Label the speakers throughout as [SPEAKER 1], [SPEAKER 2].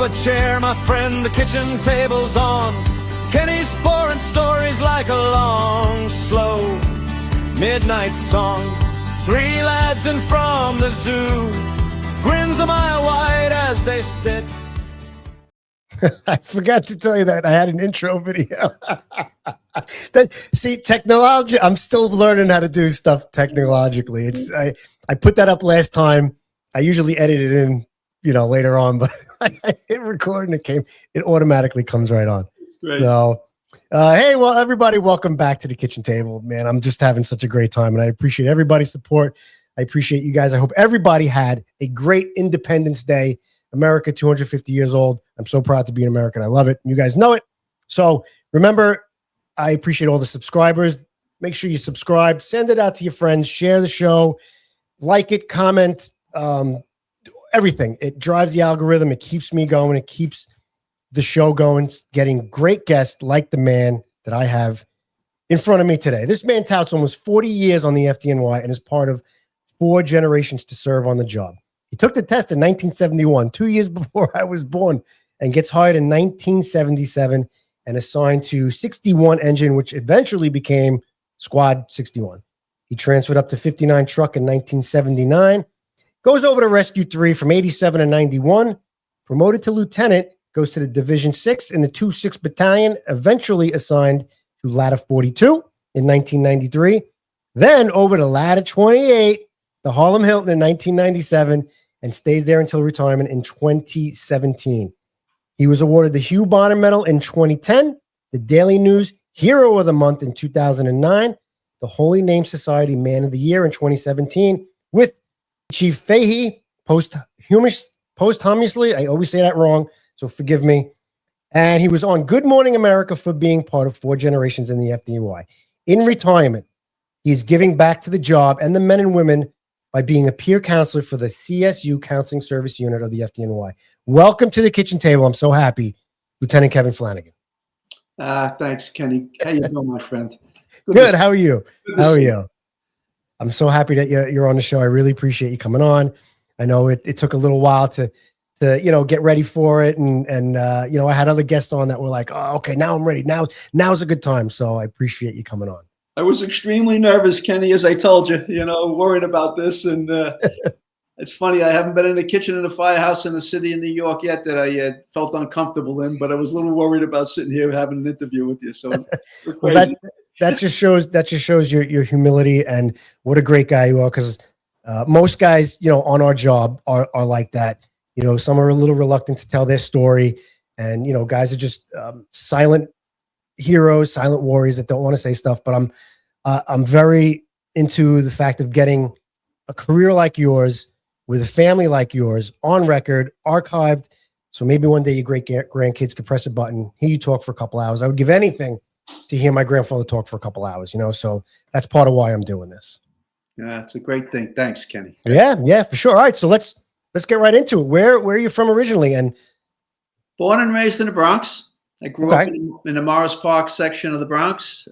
[SPEAKER 1] a chair, my friend, the kitchen table's on. Kenny's pouring stories like a long, slow midnight song. Three lads in from the zoo, grins a mile wide as they sit.
[SPEAKER 2] I forgot to tell you that I had an intro video. See, technology, I'm still learning how to do stuff technologically. I put that up last time. I usually edit it in, later on, but I hit record and it automatically comes right on.
[SPEAKER 3] It's great.
[SPEAKER 2] So, hey, well, everybody, welcome back to the kitchen table, man. I'm just having such a great time, and I appreciate everybody's support. I appreciate you guys. I hope everybody had a great Independence Day. America, 250 years old. I'm so proud to be an American. I love it. You guys know it. So remember, I appreciate all the subscribers. Make sure you subscribe. Send it out to your friends. Share the show. Like it. Comment. Everything. It drives the algorithm. It keeps me going. It keeps the show going. Getting great guests like the man that I have in front of me today. This man touts almost 40 years on the FDNY and is part of 4 generations to serve on the job. He took the test in 1971, 2 years before I was born, and gets hired in 1977 and assigned to 61 engine, which eventually became Squad 61. He transferred up to 59 truck in 1979, goes over to Rescue 3 from 87 to 91, promoted to lieutenant, goes to the Division 6 in the 2-6 Battalion, eventually assigned to Ladder 42 in 1993, then over to Ladder 28, the Harlem Hilton in 1997, and stays there until retirement in 2017. He was awarded the Hugh Medal in 2010, the Daily News Hero of the Month in 2009, the Holy Name Society Man of the Year in 2017, with Chief Fahey posthumously. I always say that wrong, so forgive me. And he was on Good Morning America for being part of 4 generations in the FDNY. In retirement, he is giving back to the job and the men and women by being a peer counselor for the CSU Counseling Service Unit of the FDNY. Welcome to the kitchen table. I'm so happy, Lieutenant Kevin Flanagan.
[SPEAKER 3] Thanks, Kenny. How you doing, my friend?
[SPEAKER 2] Good. How are you? How are you? I'm so happy that you're on the show. I really appreciate you coming on. I know it took a little while to get ready for it, and I had other guests on that were like, oh, okay, now I'm ready. Now's a good time. So I appreciate you coming on.
[SPEAKER 3] I was extremely nervous, Kenny, as I told you, worried about this. And it's funny, I haven't been in a kitchen in a firehouse in the city of New York yet that I felt uncomfortable in, but I was a little worried about sitting here having an interview with you. So
[SPEAKER 2] well, that just shows your humility and what a great guy you are. Because most guys, on our job are like that. Some are a little reluctant to tell their story, and guys are just silent heroes, silent warriors that don't want to say stuff. But I'm very into the fact of getting a career like yours with a family like yours on record, archived. So maybe one day your great grandkids could press a button, hear you talk for a couple hours. I would give anything to hear my grandfather talk for a couple hours, so that's part of why I'm doing this.
[SPEAKER 3] Yeah, it's a great thing. Thanks, Kenny.
[SPEAKER 2] Yeah, for sure. All right. So let's get right into it. Where are you from originally? And
[SPEAKER 3] born and raised in the Bronx. I grew up in the Morris Park section of the Bronx,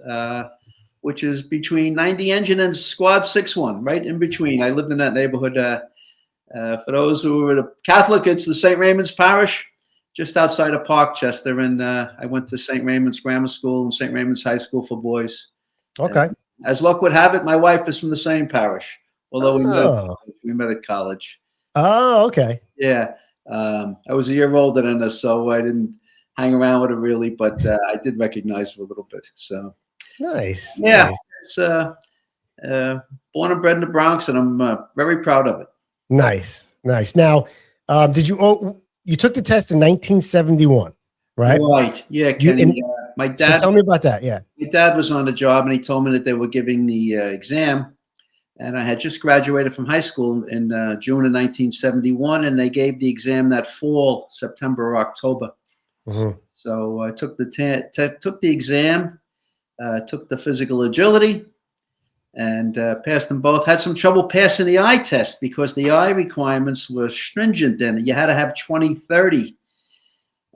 [SPEAKER 3] which is between 90 Engine and Squad 61, right in between. I lived in that neighborhood. For those who are Catholic, it's the St. Raymond's Parish, just outside of Parkchester. And I went to St. Raymond's Grammar School and St. Raymond's High School for boys. Okay. And as luck would have it, my wife is from the same parish, although we met at college.
[SPEAKER 2] Oh, okay.
[SPEAKER 3] Yeah. I was a year older than her, so I didn't hang around with her really, but I did recognize her a little bit. So
[SPEAKER 2] nice.
[SPEAKER 3] Yeah. Nice. It's born and bred in the Bronx, and I'm very proud of it.
[SPEAKER 2] Nice. Now, did you took the test in 1971, right?
[SPEAKER 3] Right. Yeah. Kenny, my dad.
[SPEAKER 2] So tell me about that. Yeah.
[SPEAKER 3] My dad was on the job, and he told me that they were giving the exam, and I had just graduated from high school in June of 1971, and they gave the exam that fall, September or October. Mm-hmm. So I took the exam, took the physical agility, and passed them both. Had some trouble passing the eye test because the eye requirements were stringent then. You had to have 20/30.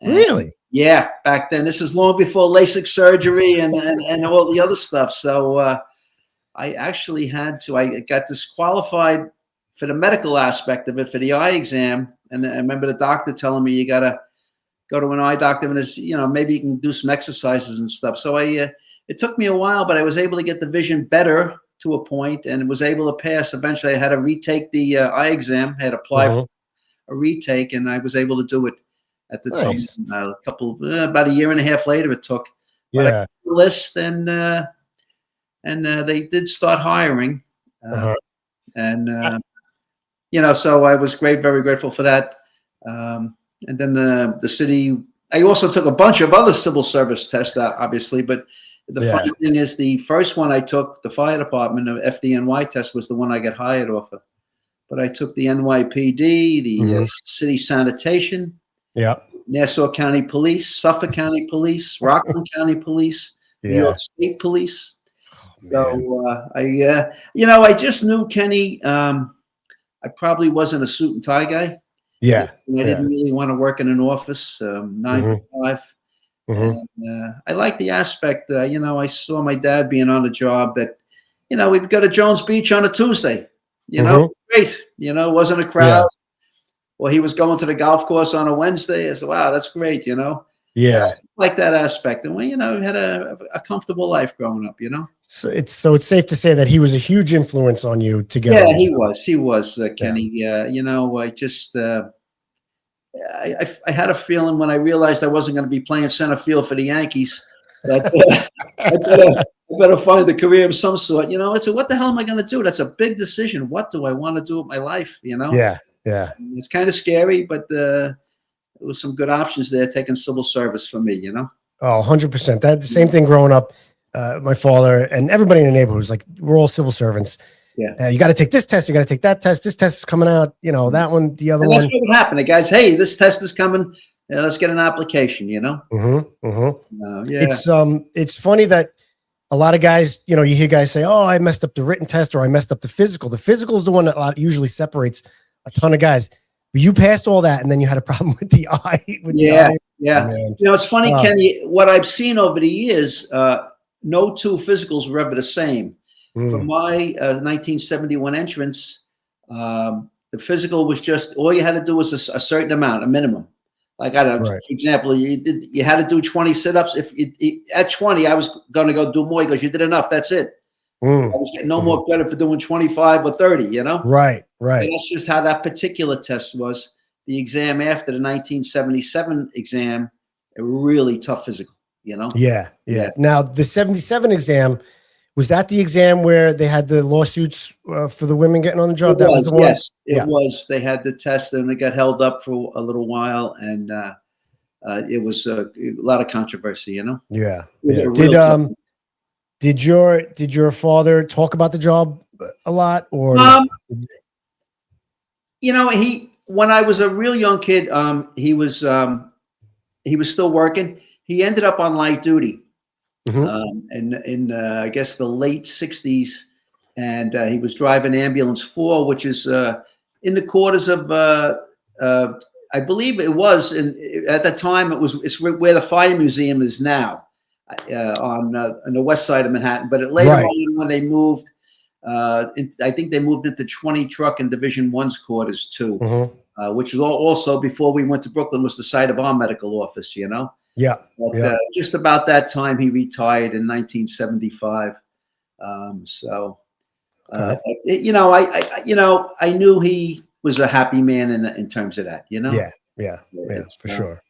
[SPEAKER 2] Really?
[SPEAKER 3] Yeah, back then. This is long before LASIK surgery and all the other stuff. So I actually I got disqualified for the medical aspect of it for the eye exam. And I remember the doctor telling me you got to go to an eye doctor, and there's, maybe you can do some exercises and stuff. So it took me a while, but I was able to get the vision better to a point, and was able to pass. Eventually, I had to retake the eye exam, had applied for a retake, and I was able to do it at the time. About a year and a half later, it took. But I got the list, and they did start hiring, so I was very grateful for that. And then the city, I also took a bunch of other civil service tests, obviously, but the funny thing is, the first one I took, the fire department of FDNY test, was the one I got hired off of. But I took the NYPD, the city sanitation, Nassau County Police, Suffolk County Police, Rockland County Police, New York State Police. So I just knew, Kenny, I probably wasn't a suit and tie guy. I didn't really want to work in an office 9 to 5. And I like the aspect, I saw my dad being on a job that, we'd go to Jones Beach on a Tuesday, great, wasn't a crowd. Or he was going to the golf course on a Wednesday. I said, wow, that's great, I like that aspect. And we, had a comfortable life growing up,
[SPEAKER 2] So it's safe to say that he was a huge influence on you to get.
[SPEAKER 3] Yeah, he was, Kenny. I just, I had a feeling when I realized I wasn't going to be playing center field for the Yankees that I better find a career of some sort. I said, what the hell am I going to do? That's a big decision. What do I want to do with my life?
[SPEAKER 2] Yeah.
[SPEAKER 3] It's kind of scary, but there was some good options there, taking civil service for me,
[SPEAKER 2] Oh, 100%. That the same thing growing up. My father and everybody in the neighborhood was like, we're all civil servants. You got to take this test. You got to take that test. This test is coming out. That one, the other one.
[SPEAKER 3] That's what would happen. The guys, hey, this test is coming. Let's get an application.
[SPEAKER 2] It's funny that a lot of guys, you hear guys say, "Oh, I messed up the written test, or I messed up the physical." The physical is the one that usually separates a ton of guys. But you passed all that, and then you had a problem with the eye.
[SPEAKER 3] Yeah. It's funny, Kenny. What I've seen over the years, no two physicals were ever the same. For my 1971 entrance, the physical was just, all you had to do was a certain amount, a minimum. Like, I don't know, for example, you had to do 20 sit-ups. At 20, I was going to go do more. He goes, you did enough. That's it. I was getting no more credit for doing 25 or 30,
[SPEAKER 2] Right.
[SPEAKER 3] And that's just how that particular test was. The exam after the 1977 exam, a really tough physical,
[SPEAKER 2] Yeah. Now, the 77 exam, was that the exam where they had the lawsuits for the women getting on the job?
[SPEAKER 3] That was the one? Yes, it was. They had the test, and it got held up for a little while, and it was a lot of controversy,
[SPEAKER 2] Yeah. Did your father talk about the job a lot, or?
[SPEAKER 3] When I was a real young kid, he was still working. He ended up on light duty. In I guess the late 60s, and he was driving ambulance 4, which is in the quarters of I believe it was at the time it's where the fire museum is now, on the west side of Manhattan. But later on, when they moved, I think they moved into 20 Truck and Division 1's quarters too, which was also, before we went to Brooklyn, was the site of our medical office. But just about that time, he retired in 1975. I knew he was a happy man in terms of that.
[SPEAKER 2] Yeah, for sure.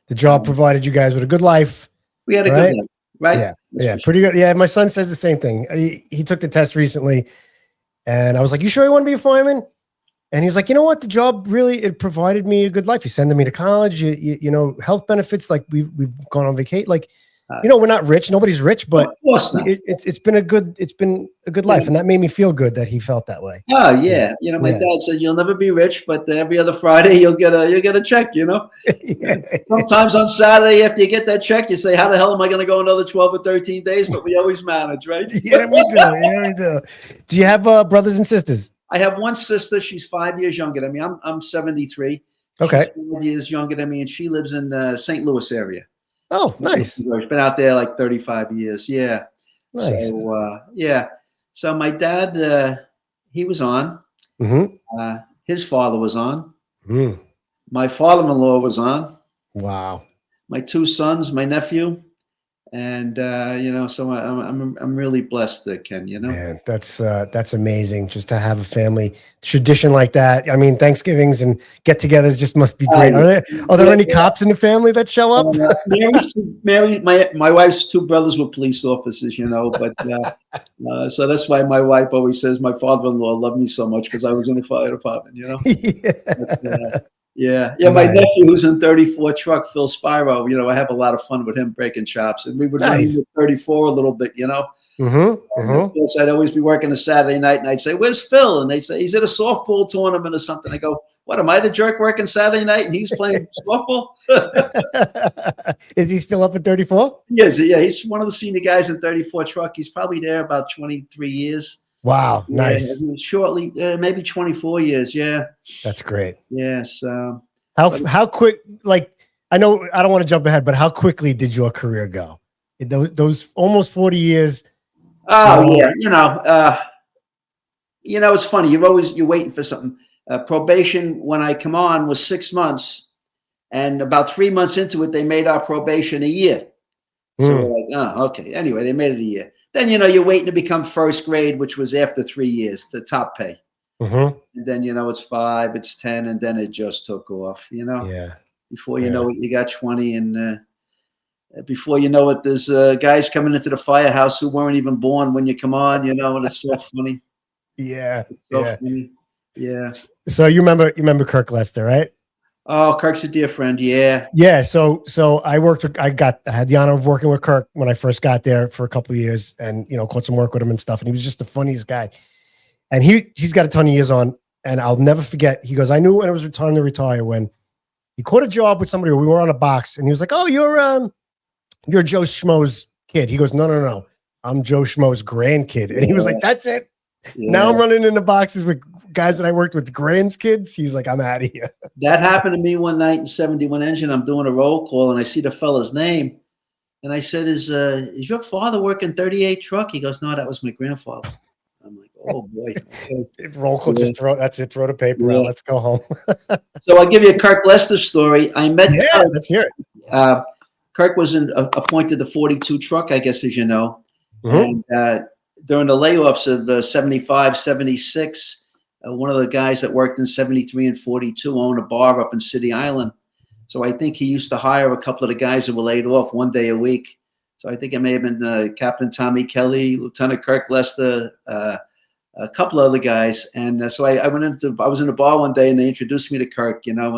[SPEAKER 2] The job provided you guys with a good life.
[SPEAKER 3] We had a good life, right?
[SPEAKER 2] Yeah, pretty good. Yeah, my son says the same thing. He took the test recently, and I was like, "You sure you want to be a fireman?" And he was like, "You know what? The job really, it provided me a good life. You're sending me to college, health benefits. Like we've gone on vacation. Like, we're not rich. Nobody's rich, but it's been a good life." And that made me feel good that he felt that way.
[SPEAKER 3] Oh yeah. My dad said, "You'll never be rich, but every other Friday you'll get a check, Sometimes on Saturday, after you get that check, you say, how the hell am I going to go another 12 or 13 days? But we always manage, right?
[SPEAKER 2] Yeah, we do. Do you have brothers and sisters?
[SPEAKER 3] I have one sister. She's 5 years younger than me. I'm 73.
[SPEAKER 2] Okay.
[SPEAKER 3] She's 5 years younger than me, and she lives in the St. Louis area.
[SPEAKER 2] Oh, nice.
[SPEAKER 3] She's been out there like 35 years. Yeah.
[SPEAKER 2] Nice.
[SPEAKER 3] So, So my dad, he was on. His father was on. My father-in-law was on.
[SPEAKER 2] Wow.
[SPEAKER 3] My 2 sons, my nephew, and so I'm really blessed, Ken.
[SPEAKER 2] Man, that's amazing. Just to have a family tradition like that. I mean, Thanksgivings and get-togethers just must be great. Are there any cops in the family that show up?
[SPEAKER 3] My wife's 2 brothers were police officers, but so that's why my wife always says my father-in-law loved me so much because I was in the fire department. Yeah.
[SPEAKER 2] Nice.
[SPEAKER 3] My nephew who's in 34 truck, Phil Spiro. I have a lot of fun with him breaking chops, and we would run into 34 a little bit. Of course, I'd always be working a Saturday night, and I'd say, "Where's Phil?" And they'd say, "He's at a softball tournament or something." I go, "What, am I the jerk working Saturday night and he's playing softball?"
[SPEAKER 2] Is he still up at 34?
[SPEAKER 3] Yes, yeah, he's one of the senior guys in 34 truck. He's probably there about 23 years.
[SPEAKER 2] Wow, nice.
[SPEAKER 3] Yeah, shortly, maybe 24 years. Yeah,
[SPEAKER 2] that's great.
[SPEAKER 3] Yes.
[SPEAKER 2] How quick? Like, I know I don't want to jump ahead, but how quickly did your career go? Those almost 40 years.
[SPEAKER 3] Oh yeah, it's funny. You're waiting for something. Probation when I come on was 6 months, and about 3 months into it, they made our probation a year. So we're like, oh, okay. Anyway, they made it a year. Then you're waiting to become first grade, which was after 3 years, the top pay. And then it's 5, it's 10, and then it just took off.
[SPEAKER 2] Yeah.
[SPEAKER 3] Before you know it, you got 20, and before you know it, there's guys coming into the firehouse who weren't even born when you come on. And it's so funny.
[SPEAKER 2] Yeah.
[SPEAKER 3] It's so funny. Yeah.
[SPEAKER 2] So you remember Kirk Lester, right?
[SPEAKER 3] Oh, Kirk's a dear friend. Yeah.
[SPEAKER 2] Yeah. So I had the honor of working with Kirk when I first got there for a couple of years, and caught some work with him and stuff. And he was just the funniest guy. And he's got a ton of years on, and I'll never forget. He goes, I knew when it was time to retire when he caught a job with somebody. We were on a box, and he was like, "Oh, you're Joe Schmo's kid." He goes, No, I'm Joe Schmo's grandkid. And he was like, "That's it. Yeah. Now I'm running into boxes with guys that I worked with, grandkids." He's like, "I'm out of here."
[SPEAKER 3] That happened to me one night in 71 Engine. I'm doing a roll call, and I see the fella's name, and I said, "Is your father working 38 truck?" He goes, "No, that was my grandfather." I'm like, "Oh boy."
[SPEAKER 2] Roll call, just throw the paper out. Let's go home.
[SPEAKER 3] So I'll give you a Kirk Lester story. I met Kirk.
[SPEAKER 2] Let's hear it.
[SPEAKER 3] Kirk was appointed to 42 truck, I guess, as you know. And during the layoffs of 75, 76, one of the guys that worked in 73 and 42 owned a bar up in City Island. So I think he used to hire a couple of the guys that were laid off one day a week. So I think it may have been Captain Tommy Kelly, Lieutenant Kirk Lester, a couple of other guys. And so I was in a bar one day, and they introduced me to Kirk, and I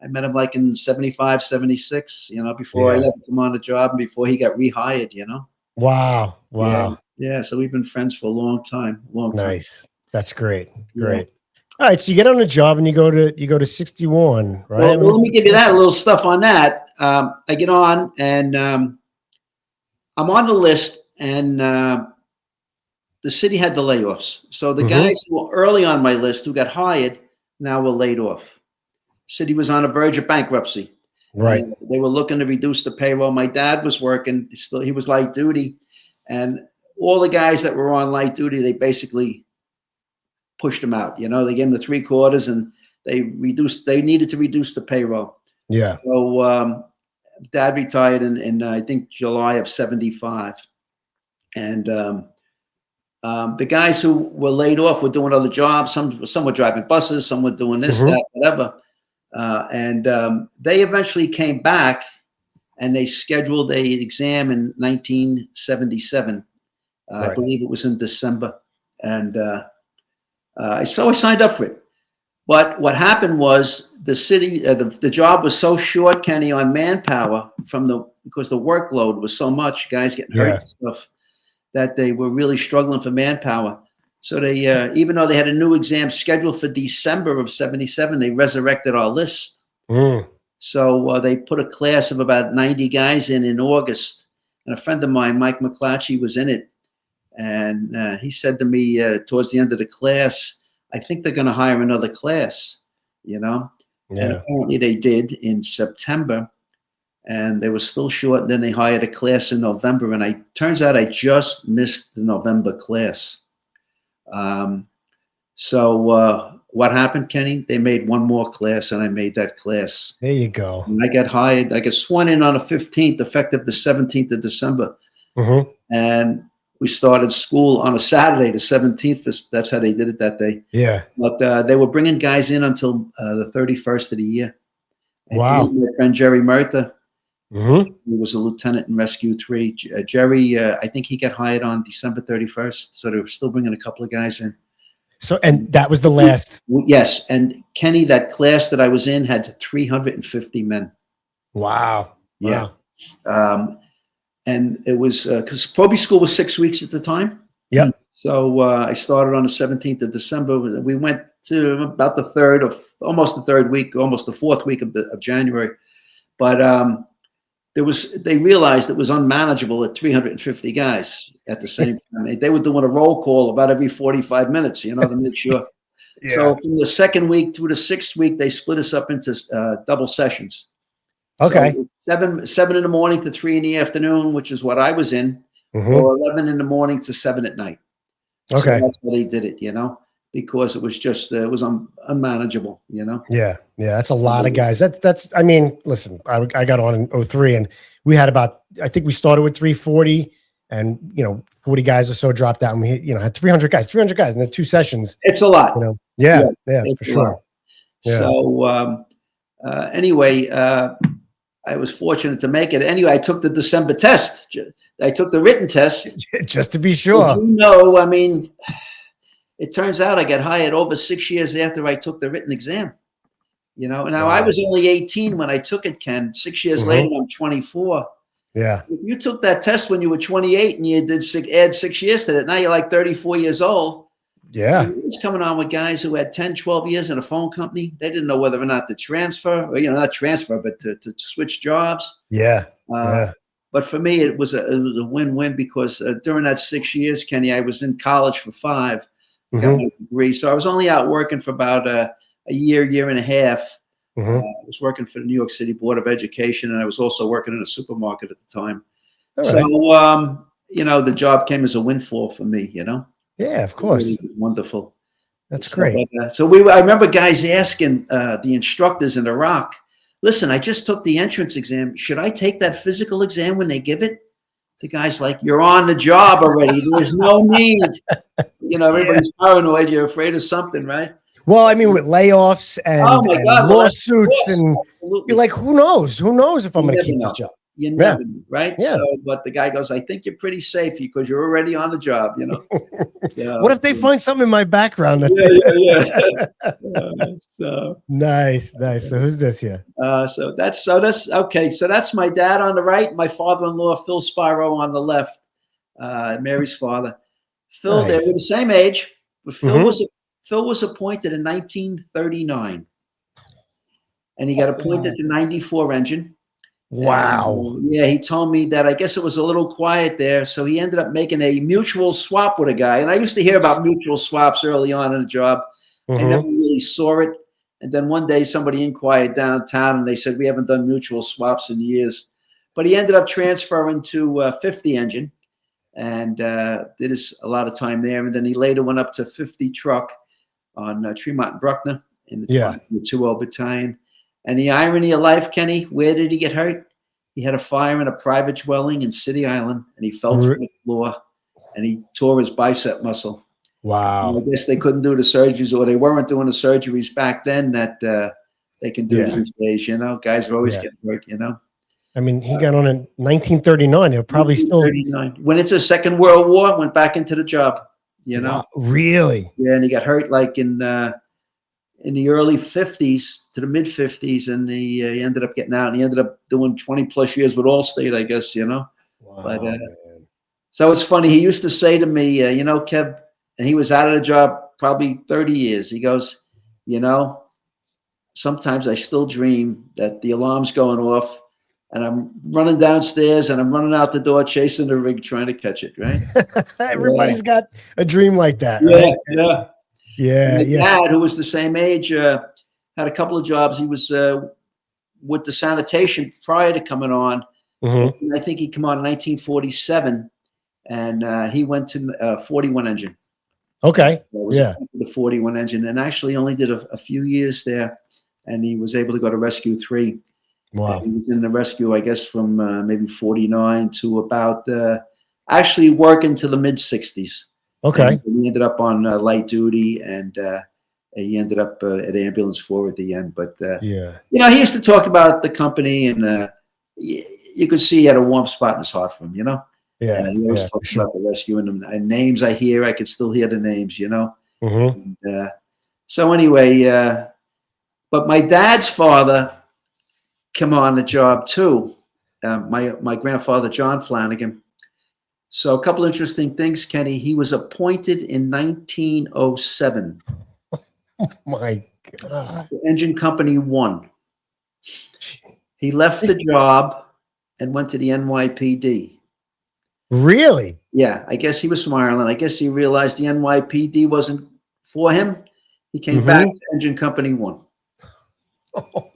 [SPEAKER 3] met him like in 75, 76, before I let him come on the job and before he got rehired,
[SPEAKER 2] Wow.
[SPEAKER 3] Yeah. So we've been friends for a long time.
[SPEAKER 2] Nice. That's great. Great. All right. So you get on the job and you go to 61, right?
[SPEAKER 3] Well, let me give you that little stuff on that. I get on, and I'm on the list, and the city had the layoffs. So the guys who were early on my list who got hired now were laid off. City was on the verge of bankruptcy.
[SPEAKER 2] Right.
[SPEAKER 3] And they were looking to reduce the payroll. My dad was working. He was light duty. And all the guys that were on light duty, they basically pushed them out. They gave them the 3/4, and they needed to reduce the payroll.
[SPEAKER 2] Yeah.
[SPEAKER 3] So Dad retired in I think July of 75. And the guys who were laid off were doing other jobs. Some were driving buses, some were doing this, that, whatever. And they eventually came back, and they scheduled an exam in 1977. I believe it was in December. And so I signed up for it. But what happened was the city, the job was so short, Kenny, on manpower because the workload was so much, guys getting hurt and stuff, that they were really struggling for manpower. So they, even though they had a new exam scheduled for December of 77, they resurrected our list. So they put a class of about 90 guys in August. And a friend of mine, Mike McClatchy, was in it. And he said to me towards the end of the class, "I think they're going to hire another class," And apparently they did in September. And they were still short. And then they hired a class in November. And turns out I just missed the November class. So what happened, Kenny? They made one more class, and I made that class.
[SPEAKER 2] There you go.
[SPEAKER 3] And I got hired. I got sworn in on the 15th, effective the 17th of December. And we started school on a Saturday, the 17th. That's how they did it that day.
[SPEAKER 2] Yeah.
[SPEAKER 3] But they were bringing guys in until the 31st of the year. And
[SPEAKER 2] Wow.
[SPEAKER 3] my friend Jerry Murtha, he was a lieutenant in Rescue 3. Jerry, I think he got hired on December 31st. So they were still bringing a couple of guys in.
[SPEAKER 2] So, and that was the last.
[SPEAKER 3] Yes. And Kenny, that class that I was in had 350 men.
[SPEAKER 2] Wow.
[SPEAKER 3] Yeah. Wow. And it was because Proby School was 6 weeks at the time.
[SPEAKER 2] Yeah.
[SPEAKER 3] So I started on the 17th of December. We went to about the almost the fourth week of January. But they realized it was unmanageable at 350 guys at the same time. They were doing a roll call about every 45 minutes, to make sure. Yeah. So from the second week through the sixth week, they split us up into double sessions.
[SPEAKER 2] Okay.
[SPEAKER 3] So 7 in the morning to 3 in the afternoon, which is what I was in, or 11 in the morning to 7 at night.
[SPEAKER 2] Okay.
[SPEAKER 3] So that's how they did it, because it was just, it was unmanageable,
[SPEAKER 2] Yeah. Yeah. That's a lot of guys. I mean, listen, I got on in 2003 and we had I think we started with 340 and, 40 guys or so dropped out and we, had 300 guys in the 2 sessions.
[SPEAKER 3] It's a lot.
[SPEAKER 2] Yeah, for sure.
[SPEAKER 3] Yeah. So, anyway, I was fortunate to make it. Anyway, I took the December test. I took the written test.
[SPEAKER 2] Just to be sure.
[SPEAKER 3] I mean, it turns out I got hired over 6 years after I took the written exam. Now I was only 18 when I took it, Ken. 6 years later, I'm 24.
[SPEAKER 2] Yeah.
[SPEAKER 3] If you took that test when you were 28 and you did add 6 years to that, now you're like 34 years old.
[SPEAKER 2] Yeah.
[SPEAKER 3] It was coming on with guys who had 10, 12 years in a phone company. They didn't know whether or not to transfer or, not transfer, but to switch jobs.
[SPEAKER 2] Yeah.
[SPEAKER 3] But for me, it was a win-win because during that 6 years, Kenny, I was in college for 5, got my degree. So I was only out working for about a year and a half. I was working for the New York City Board of Education, and I was also working in a supermarket at the time.
[SPEAKER 2] All
[SPEAKER 3] right. So, the job came as a windfall for me,
[SPEAKER 2] Yeah, of course.
[SPEAKER 3] Really wonderful.
[SPEAKER 2] That's great.
[SPEAKER 3] I remember guys asking the instructors in Iraq, listen, I just took the entrance exam. Should I take that physical exam when they give it? The guy's like, you're on the job already. There's no need. Everybody's paranoid. You're afraid of something, right?
[SPEAKER 2] Well, I mean, with layoffs and lawsuits, and you're like, who knows? Who knows if I'm going to keep this job?
[SPEAKER 3] You never know, right? Yeah. So, but the guy goes, I think you're pretty safe because you're already on the job,
[SPEAKER 2] What if they find something in my background?
[SPEAKER 3] So
[SPEAKER 2] nice. So who's this here?
[SPEAKER 3] So that's okay. So that's my dad on the right, my father-in-law, Phil Spiro, on the left, Mary's father. Phil, they were the same age, but Phil was appointed in 1939, and he got appointed to 94 engine.
[SPEAKER 2] Wow.
[SPEAKER 3] Yeah, he told me that I guess it was a little quiet there, so he ended up making a mutual swap with a guy. And I used to hear about mutual swaps early on in the job. I never really saw it. And then one day somebody inquired downtown, and they said, we haven't done mutual swaps in years. But he ended up transferring to 50 engine and did a lot of time there. And then he later went up to 50 truck on Tremont and Bruckner in the 2-0 Battalion. And the irony of life, Kenny, where did he get hurt? He had a fire in a private dwelling in City Island, and he fell through the floor, and he tore his bicep muscle.
[SPEAKER 2] Wow.
[SPEAKER 3] And I guess they couldn't do the surgeries, or they weren't doing the surgeries back then that they can do these days. Guys are always getting hurt.
[SPEAKER 2] I mean, he got on in 1939. He'll probably still.
[SPEAKER 3] When it's a Second World War, went back into the job.
[SPEAKER 2] Wow, really?
[SPEAKER 3] Yeah, and he got hurt like in the early 50s to the mid 50s, and he ended up getting out, and he ended up doing 20 plus years with Allstate, I guess,
[SPEAKER 2] Wow,
[SPEAKER 3] but so it's funny. He used to say to me, Kev, and he was out of the job probably 30 years. He goes, sometimes I still dream that the alarm's going off and I'm running downstairs and I'm running out the door, chasing the rig, trying to catch it. Right.
[SPEAKER 2] Everybody's got a dream like that.
[SPEAKER 3] Yeah.
[SPEAKER 2] Right?
[SPEAKER 3] Yeah.
[SPEAKER 2] Yeah.
[SPEAKER 3] And dad, who was the same age, had a couple of jobs. He was with the sanitation prior to coming on. I think he came on in 1947, and he went to 41 engine.
[SPEAKER 2] Okay.
[SPEAKER 3] Was the 41 engine, and actually only did a few years there, and he was able to go to Rescue 3.
[SPEAKER 2] Wow.
[SPEAKER 3] And he was in the rescue, I guess, from maybe 49 to about actually working to the mid 60s.
[SPEAKER 2] Okay.
[SPEAKER 3] And he ended up on light duty, and he ended up at ambulance 4 at the end. But
[SPEAKER 2] yeah,
[SPEAKER 3] you know, he used to talk about the company, and you could see he had a warm spot in his heart for him. You know.
[SPEAKER 2] yeah,
[SPEAKER 3] He always talked about the rescue, and names I hear, I could still hear the names. You know.
[SPEAKER 2] Mm-hmm.
[SPEAKER 3] And, so anyway, but my dad's father came on the job too. My grandfather, John Flanagan. So a couple interesting things, Kenny. He was appointed in 1907.
[SPEAKER 2] My God.
[SPEAKER 3] Engine Company 1. He left the job and went to the NYPD.
[SPEAKER 2] Really?
[SPEAKER 3] Yeah, I guess he was from Ireland. I guess he realized the NYPD wasn't for him. He came back to Engine Company 1.
[SPEAKER 2] Oh,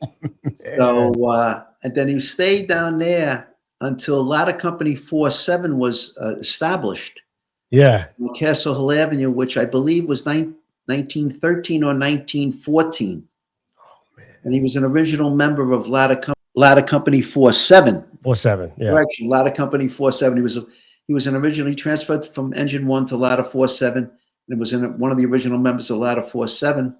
[SPEAKER 3] so, and then he stayed down there until Ladder Company 47 was established.
[SPEAKER 2] Yeah.
[SPEAKER 3] On Castle Hill Avenue, which I believe was 1913 or 1914.
[SPEAKER 2] Oh, man.
[SPEAKER 3] And he was an original member of Ladder Company 47.
[SPEAKER 2] 47, yeah.
[SPEAKER 3] Correction, Ladder Company 47. He was originally transferred from Engine 1 to Ladder 47. And was one of the original members of Ladder 47.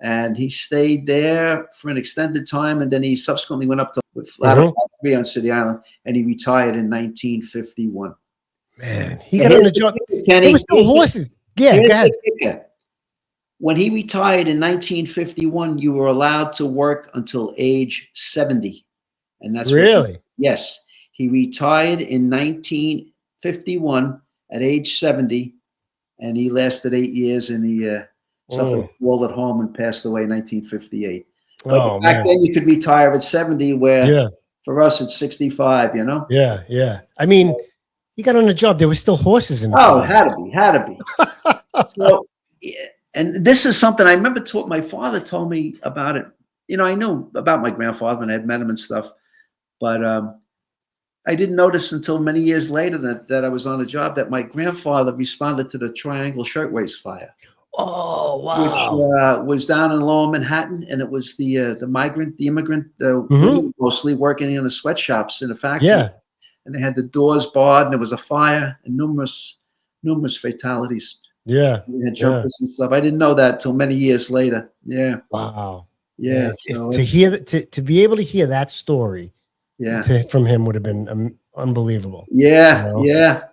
[SPEAKER 3] And he stayed there for an extended time, and then he subsequently went up to Ladder 3 on City Island, and he retired in 1951.
[SPEAKER 2] Man, he got on the job.
[SPEAKER 3] Kenny,
[SPEAKER 2] there were still horses. Yeah, go ahead.
[SPEAKER 3] When he retired in 1951, you were allowed to work until age 70, and that's
[SPEAKER 2] really
[SPEAKER 3] yes. He retired in 1951 at age 70, and he lasted 8 years, and he suffered a fall at home and passed away in 1958. But back then, you could retire at 70, where for us it's 65. You know.
[SPEAKER 2] Yeah, yeah. I mean, he got on the job. There were still horses in the
[SPEAKER 3] farm. Had to be. So, and this is something I remember. My father told me about it. You know, I knew about my grandfather and I had met him and stuff, but I didn't notice until many years later that I was on a job that my grandfather responded to the Triangle Shirtwaist Fire.
[SPEAKER 2] Oh, wow.
[SPEAKER 3] Which was down in Lower Manhattan, and it was the immigrant, mostly working in the sweatshops in the factory.
[SPEAKER 2] Yeah.
[SPEAKER 3] And they had the doors barred, and there was a fire and numerous fatalities.
[SPEAKER 2] Yeah.
[SPEAKER 3] We had jumpers and stuff. I didn't know that till many years later. Yeah.
[SPEAKER 2] Wow.
[SPEAKER 3] Yeah.
[SPEAKER 2] So to be able to hear that story, from him would have been unbelievable.
[SPEAKER 3] Yeah. You know? Yeah.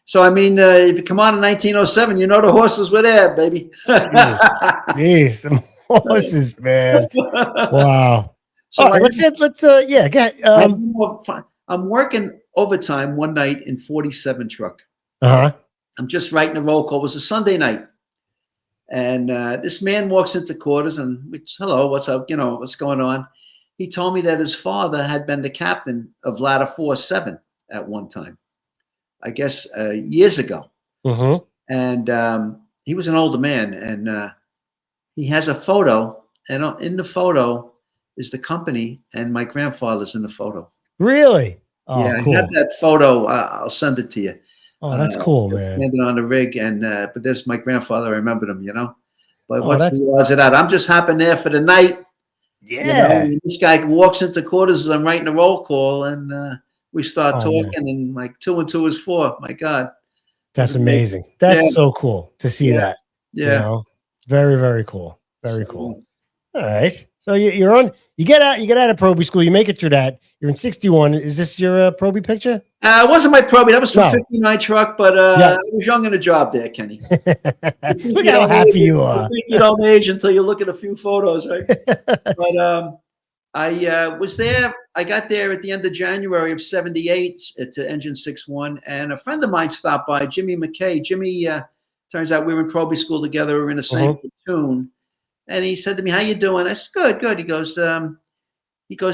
[SPEAKER 3] So I mean, if you come on in 1907, you know the horses were there, baby.
[SPEAKER 2] Jeez, some horses, man. Wow. So all right, let's go ahead.
[SPEAKER 3] I'm working overtime one night in 47 truck.
[SPEAKER 2] I'm
[SPEAKER 3] just writing a roll call. It was a Sunday night, and this man walks into quarters, and hello, what's up? You know, what's going on? He told me that his father had been the captain of Ladder 47 at one time. I guess years ago. And he was an older man, and he has a photo, and in the photo is the company, and my grandfather's in the photo.
[SPEAKER 2] Really? Oh,
[SPEAKER 3] yeah,
[SPEAKER 2] cool.
[SPEAKER 3] I have that photo. I'll send it to you.
[SPEAKER 2] Oh, that's cool, man.
[SPEAKER 3] It on the rig, and but there's my grandfather. I remembered him, you know. But what's the odds of that? I'm just hopping there for the night.
[SPEAKER 2] Yeah.
[SPEAKER 3] You know, this guy walks into quarters as I'm writing a roll call, and we start talking, and like 2 and 2 is 4. My God.
[SPEAKER 2] That's amazing. That's so cool to see that.
[SPEAKER 3] Yeah.
[SPEAKER 2] You know? Very, very cool. Very cool. All right. So you get out of Proby school, you make it through that. You're in 61. Is this your Proby picture?
[SPEAKER 3] It wasn't my Proby. That was from 59 truck, but I was young in a job there, Kenny.
[SPEAKER 2] Look how happy you are.
[SPEAKER 3] You don't age until you look at a few photos, right? But I was there. I got there at the end of January of 78 to Engine 61, and a friend of mine stopped by, Jimmy McKay. Jimmy, turns out we were in Proby school together. We were in the same platoon. And he said to me, "How you doing?" I said, "Good, good." He goes,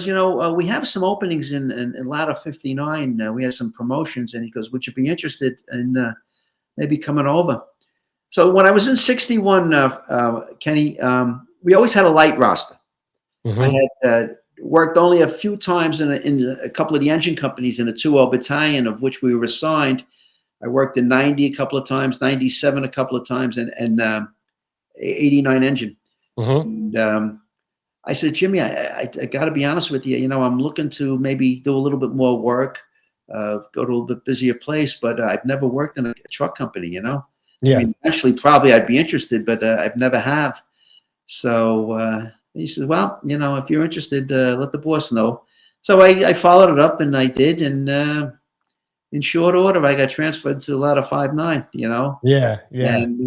[SPEAKER 3] you know, we have some openings in Ladder 59. We have some promotions, and he goes, "Would you be interested in maybe coming over?" So when I was in 61, Kenny, we always had a light roster. I had worked only a few times in a couple of the engine companies in a 2-0 battalion, of which we were assigned. I worked in 90 a couple of times, 97 a couple of times, and 89 engine. And I said, Jimmy, I got to be honest with you. You know, I'm looking to maybe do a little bit more work, go to a little bit busier place, but I've never worked in a truck company, you know.
[SPEAKER 2] Yeah.
[SPEAKER 3] I mean, actually, probably I'd be interested, but I've never have. So he said, well, you know, if you're interested, let the boss know. So I followed it up, and I did. And in short order, I got transferred to ladder 5-9, you know.
[SPEAKER 2] Yeah. Yeah.
[SPEAKER 3] And,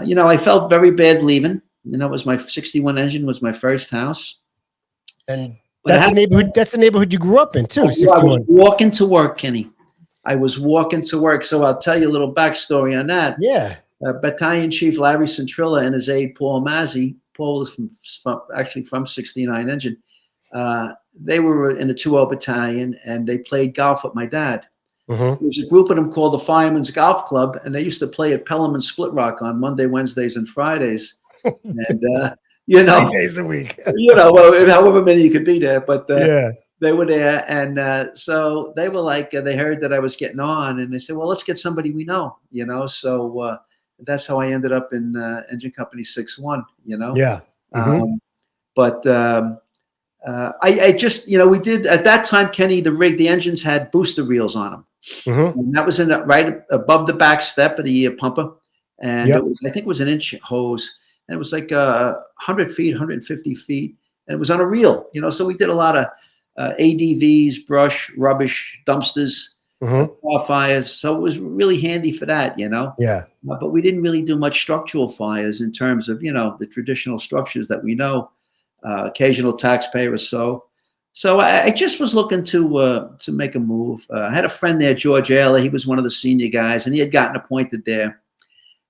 [SPEAKER 3] you know, I felt very bad leaving. You know, it was my 61 engine was my first house.
[SPEAKER 2] And that's the neighborhood. That's the neighborhood you grew up in too.
[SPEAKER 3] I
[SPEAKER 2] 61.
[SPEAKER 3] was walking to work, Kenny. I was walking to work. So I'll tell you a little backstory on that.
[SPEAKER 2] Yeah.
[SPEAKER 3] Battalion Chief Larry Centrilla and his aide Paul Mazzi. Paul was actually from 69 engine. They were in the 2-0 battalion, and they played golf with my dad. There was a group of them called the Firemen's Golf Club, and they used to play at Pelham and Split Rock on Monday, Wednesdays, and Fridays. And you know,
[SPEAKER 2] 3 days a week.
[SPEAKER 3] you know, well, however many you could be there, but
[SPEAKER 2] Yeah.
[SPEAKER 3] they were there, and so they were like, they heard that I was getting on, and they said, "Well, let's get somebody we know," you know. So that's how I ended up in Engine Company 6-1, you know.
[SPEAKER 2] Yeah.
[SPEAKER 3] But I just, you know, we did at that time, Kenny, the engines had booster reels on them, and that was in right above the back step of the pumper, and it was, I think it was an inch hose, and it was like 100 feet, 150 feet, and it was on a reel, you know. So we did a lot of ADVs, brush, rubbish, dumpsters, fires. So it was really handy for that, you know.
[SPEAKER 2] Yeah.
[SPEAKER 3] But we didn't really do much structural fires in terms of, you know, the traditional structures that we know. Occasional taxpayer or so. So I just was looking to make a move. I had a friend there, George Ayler. He was one of the senior guys, and he had gotten appointed there.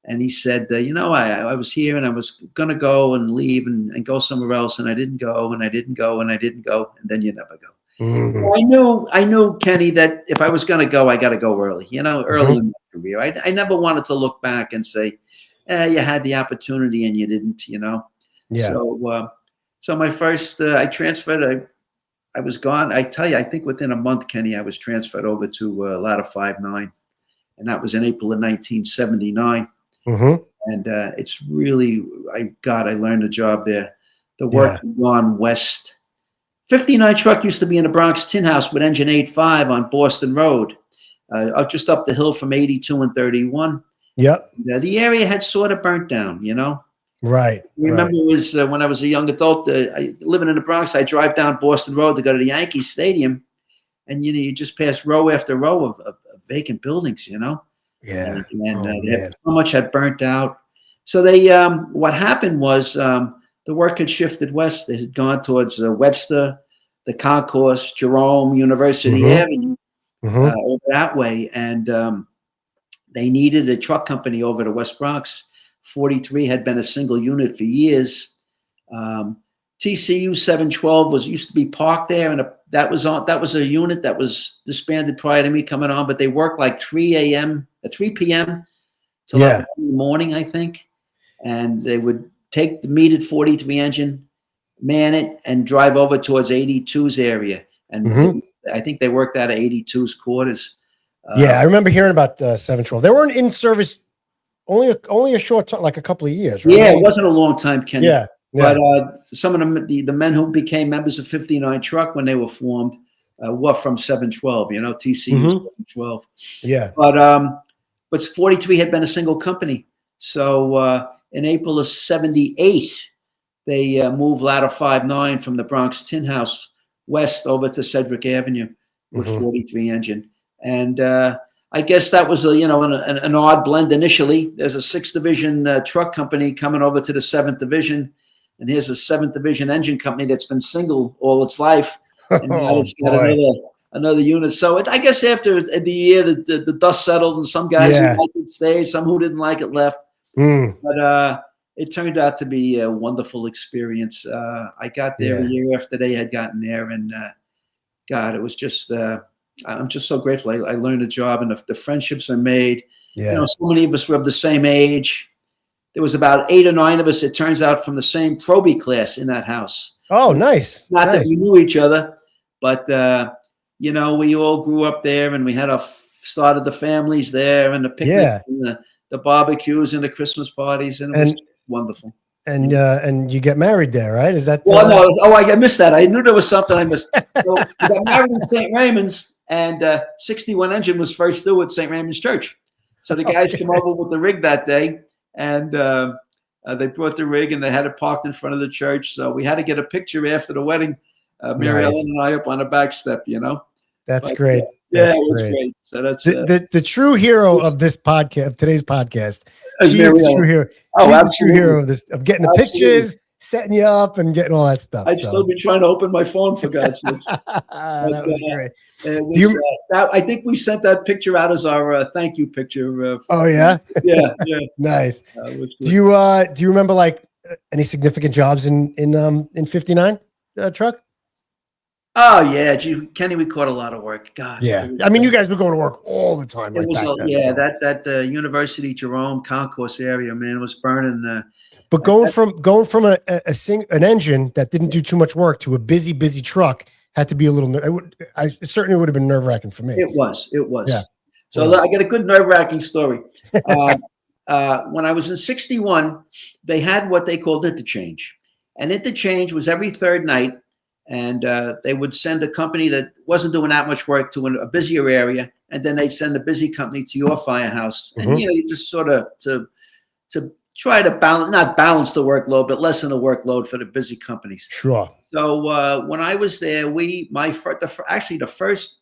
[SPEAKER 3] And he said, you know, I was here, and I was going to go and leave and go somewhere else, and I didn't go, and I didn't go, and I didn't go, and then you never go. So I knew, Kenny, that if I was going to go, I got to go early, you know, early in my career. I never wanted to look back and say, you had the opportunity and you didn't, you know.
[SPEAKER 2] Yeah.
[SPEAKER 3] So my first, I transferred. I was gone. I tell you, I think within a month, Kenny, I was transferred over to ladder 5-9, and that was in April of 1979. And it's really, I learned a job there. The work had gone west. 59 truck used to be in the Bronx Tin House with engine 8.5 on Boston Road, just up the hill from 82 and 31.
[SPEAKER 2] Yep.
[SPEAKER 3] The area had sort of burnt down, you know.
[SPEAKER 2] Right.
[SPEAKER 3] I remember it was when I was a young adult, living in the Bronx, I drive down Boston Road to go to the Yankee Stadium, and you know, you just pass row after row of vacant buildings, you know.
[SPEAKER 2] Yeah.
[SPEAKER 3] And so much had burnt out. So they, what happened was the work had shifted west. It had gone towards Webster, the Concourse, Jerome, University Avenue, over that way, and they needed a truck company over to West Bronx. 43 had been a single unit for years. TCU 712 used to be parked there, and that was a unit that was disbanded prior to me coming on. But they worked like 3 p.m. till like in the morning, I think, and they would take the metered 43 engine, man it, and drive over towards 82's area. And I think they worked out of 82's quarters.
[SPEAKER 2] I remember hearing about 712. They weren't in service only a short time, like a couple of years, right?
[SPEAKER 3] Yeah, it wasn't a long time, Kenny.
[SPEAKER 2] Yeah.
[SPEAKER 3] But some of them, the men who became members of 59 Truck when they were formed, were from 712, you know, TCU 712.
[SPEAKER 2] Yeah.
[SPEAKER 3] But 43 had been a single company. So in April of 78, they moved ladder 5-9 from the Bronx Tin House west over to Cedric Avenue with 43 engine. And I guess that was an odd blend initially. There's a 6th Division truck company coming over to the 7th Division, and here's a 7th Division engine company that's been single all its life, and now it's got another unit. So I guess after the year, the dust settled, and some guys who liked it stayed, some who didn't like it left. But it turned out to be a wonderful experience. I got there a year after they had gotten there, and God, it was just. I'm just so grateful. I learned a job, and the friendships are made.
[SPEAKER 2] Yeah.
[SPEAKER 3] You know, so many of us were of the same age. There was about 8 or 9 of us, it turns out, from the same Proby class in that house.
[SPEAKER 2] Oh, nice.
[SPEAKER 3] Not that we knew each other, but, you know, we all grew up there, and we had our started the families there and the picnics and the barbecues and the Christmas parties, and it was wonderful.
[SPEAKER 2] And you get married there, right? Is that?
[SPEAKER 3] Well, no. Oh, I missed that. I knew there was something I missed. So we got married in St. Raymond's, and 61 engine was first due at St. Raymond's Church. So the guys came over with the rig that day, and they brought the rig, and they had it parked in front of the church. So we had to get a picture after the wedding, Mary Ellen and I up on the back step.
[SPEAKER 2] That's great.
[SPEAKER 3] Yeah, it was great. So that's
[SPEAKER 2] the true hero of this podcast, of today's podcast. She's the true hero. She's the true hero of this, of getting the pictures, setting you up, and getting all that stuff.
[SPEAKER 3] I'd still be trying to open my phone, for God's sakes.
[SPEAKER 2] That was great.
[SPEAKER 3] I think we sent that picture out as our thank you picture.
[SPEAKER 2] Oh yeah,
[SPEAKER 3] yeah.
[SPEAKER 2] Nice. Do you remember like any significant jobs in 59 truck?
[SPEAKER 3] Oh yeah, Kenny, we caught a lot of work. God.
[SPEAKER 2] Yeah, I mean, you guys were going to work all the time. Right back then,
[SPEAKER 3] that University Jerome Concourse area, man, was burning.
[SPEAKER 2] But going from an engine that didn't do too much work to a busy truck had to be a little. It certainly would have been nerve-wracking for me.
[SPEAKER 3] It was.
[SPEAKER 2] Yeah.
[SPEAKER 3] So I got a good nerve-wracking story. When I was in 61, they had what they called interchange, and interchange was every third night. And they would send a company that wasn't doing that much work to a busier area, and then they'd send the busy company to your firehouse. And you just sort of to try to not balance the workload, but lessen the workload for the busy companies.
[SPEAKER 2] Sure.
[SPEAKER 3] So when I was there, the first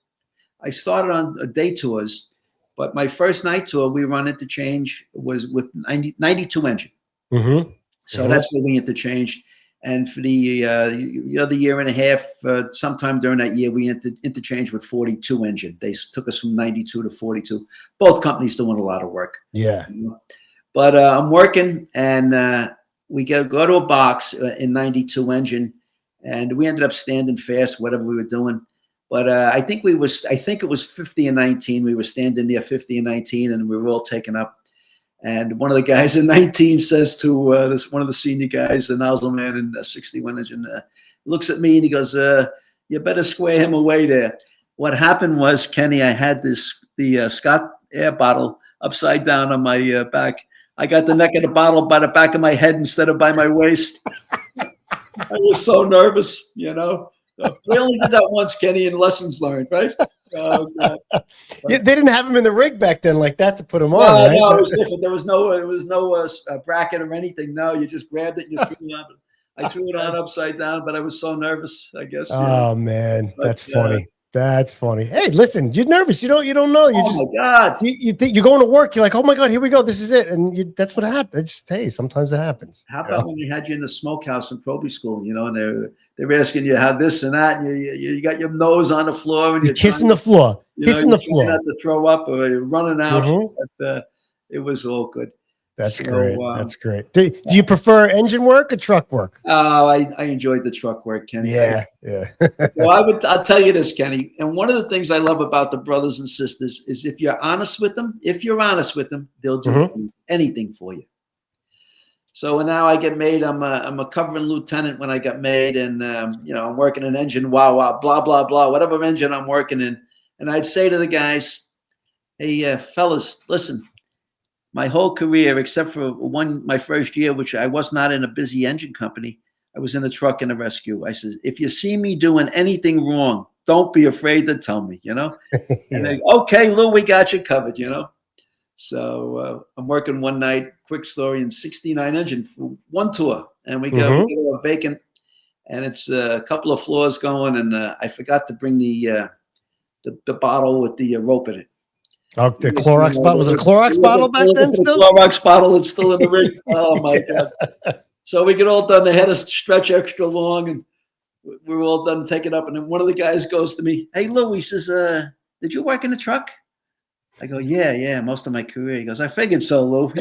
[SPEAKER 3] I started on day tours, but my first night tour we run interchange was with 92 engine. So that's where we interchanged. And for the other year and a half, sometime during that year, we interchanged with 42 engine. They took us from 92 to 42. Both companies doing a lot of work.
[SPEAKER 2] Yeah.
[SPEAKER 3] But I'm working, and we go to a box in 92 engine, and we ended up standing fast, whatever we were doing. But I think it was 50 and 19. We were standing near 50 and 19, and we were all taken up. And one of the guys in 19 says to one of the senior guys, the nozzle man in 61 engine, looks at me and he goes, "You better square him away there." What happened was, Kenny, I had the Scott air bottle upside down on my back. I got the neck of the bottle by the back of my head instead of by my waist. I was so nervous, We only did that once, Kenny, and lessons learned, right? Oh, God.
[SPEAKER 2] They didn't have him in the rig back then like that to put him on, right?
[SPEAKER 3] No, it was different. There was no bracket or anything. No, you just grabbed it and you threw it on. I threw it on upside down, but I was so nervous, I guess.
[SPEAKER 2] Oh, man. That's funny. That's funny. Hey, listen, you're nervous. You don't know. You
[SPEAKER 3] my God.
[SPEAKER 2] You think you're going to work. You're like, oh my God, here we go. This is it. And that's what happens. Hey, sometimes it happens.
[SPEAKER 3] How about when they had you in the smokehouse in probie school, and they're asking you how this and that, and you got your nose on the floor and
[SPEAKER 2] you're kissing the floor, kissing the floor.
[SPEAKER 3] You have to throw up or you're running out. But, it was all good.
[SPEAKER 2] That's great. That's great. Do you prefer engine work or truck work?
[SPEAKER 3] Oh, I enjoyed the truck work, Kenny.
[SPEAKER 2] Yeah.
[SPEAKER 3] Well, I'll tell you this, Kenny. And one of the things I love about the brothers and sisters is if you're honest with them, they'll do anything for you. So now I get made. I'm a covering lieutenant when I got made, and I'm working an engine. Wow, blah blah blah, whatever engine I'm working in. And I'd say to the guys, "Hey, fellas, listen. My whole career, except for my first year, which I was not in a busy engine company, I was in a truck and a rescue. I said, if you see me doing anything wrong, don't be afraid to tell me, And they, okay, Lou, we got you covered, So I'm working one night, quick story, in 69 engine for one tour. And we go to a vacant, and it's a couple of floors going, and I forgot to bring the bottle with the rope in it.
[SPEAKER 2] Oh, the Clorox bottle. Was it a Clorox bottle back then still?
[SPEAKER 3] The Clorox bottle. It's still in the rig. Oh, my God. So we get all done. They had us stretch extra long, and we were all done taking up. And then one of the guys goes to me, "Hey, Lou," he says, "did you work in a truck?" I go, yeah, most of my career. He goes, "I figured so, Lou."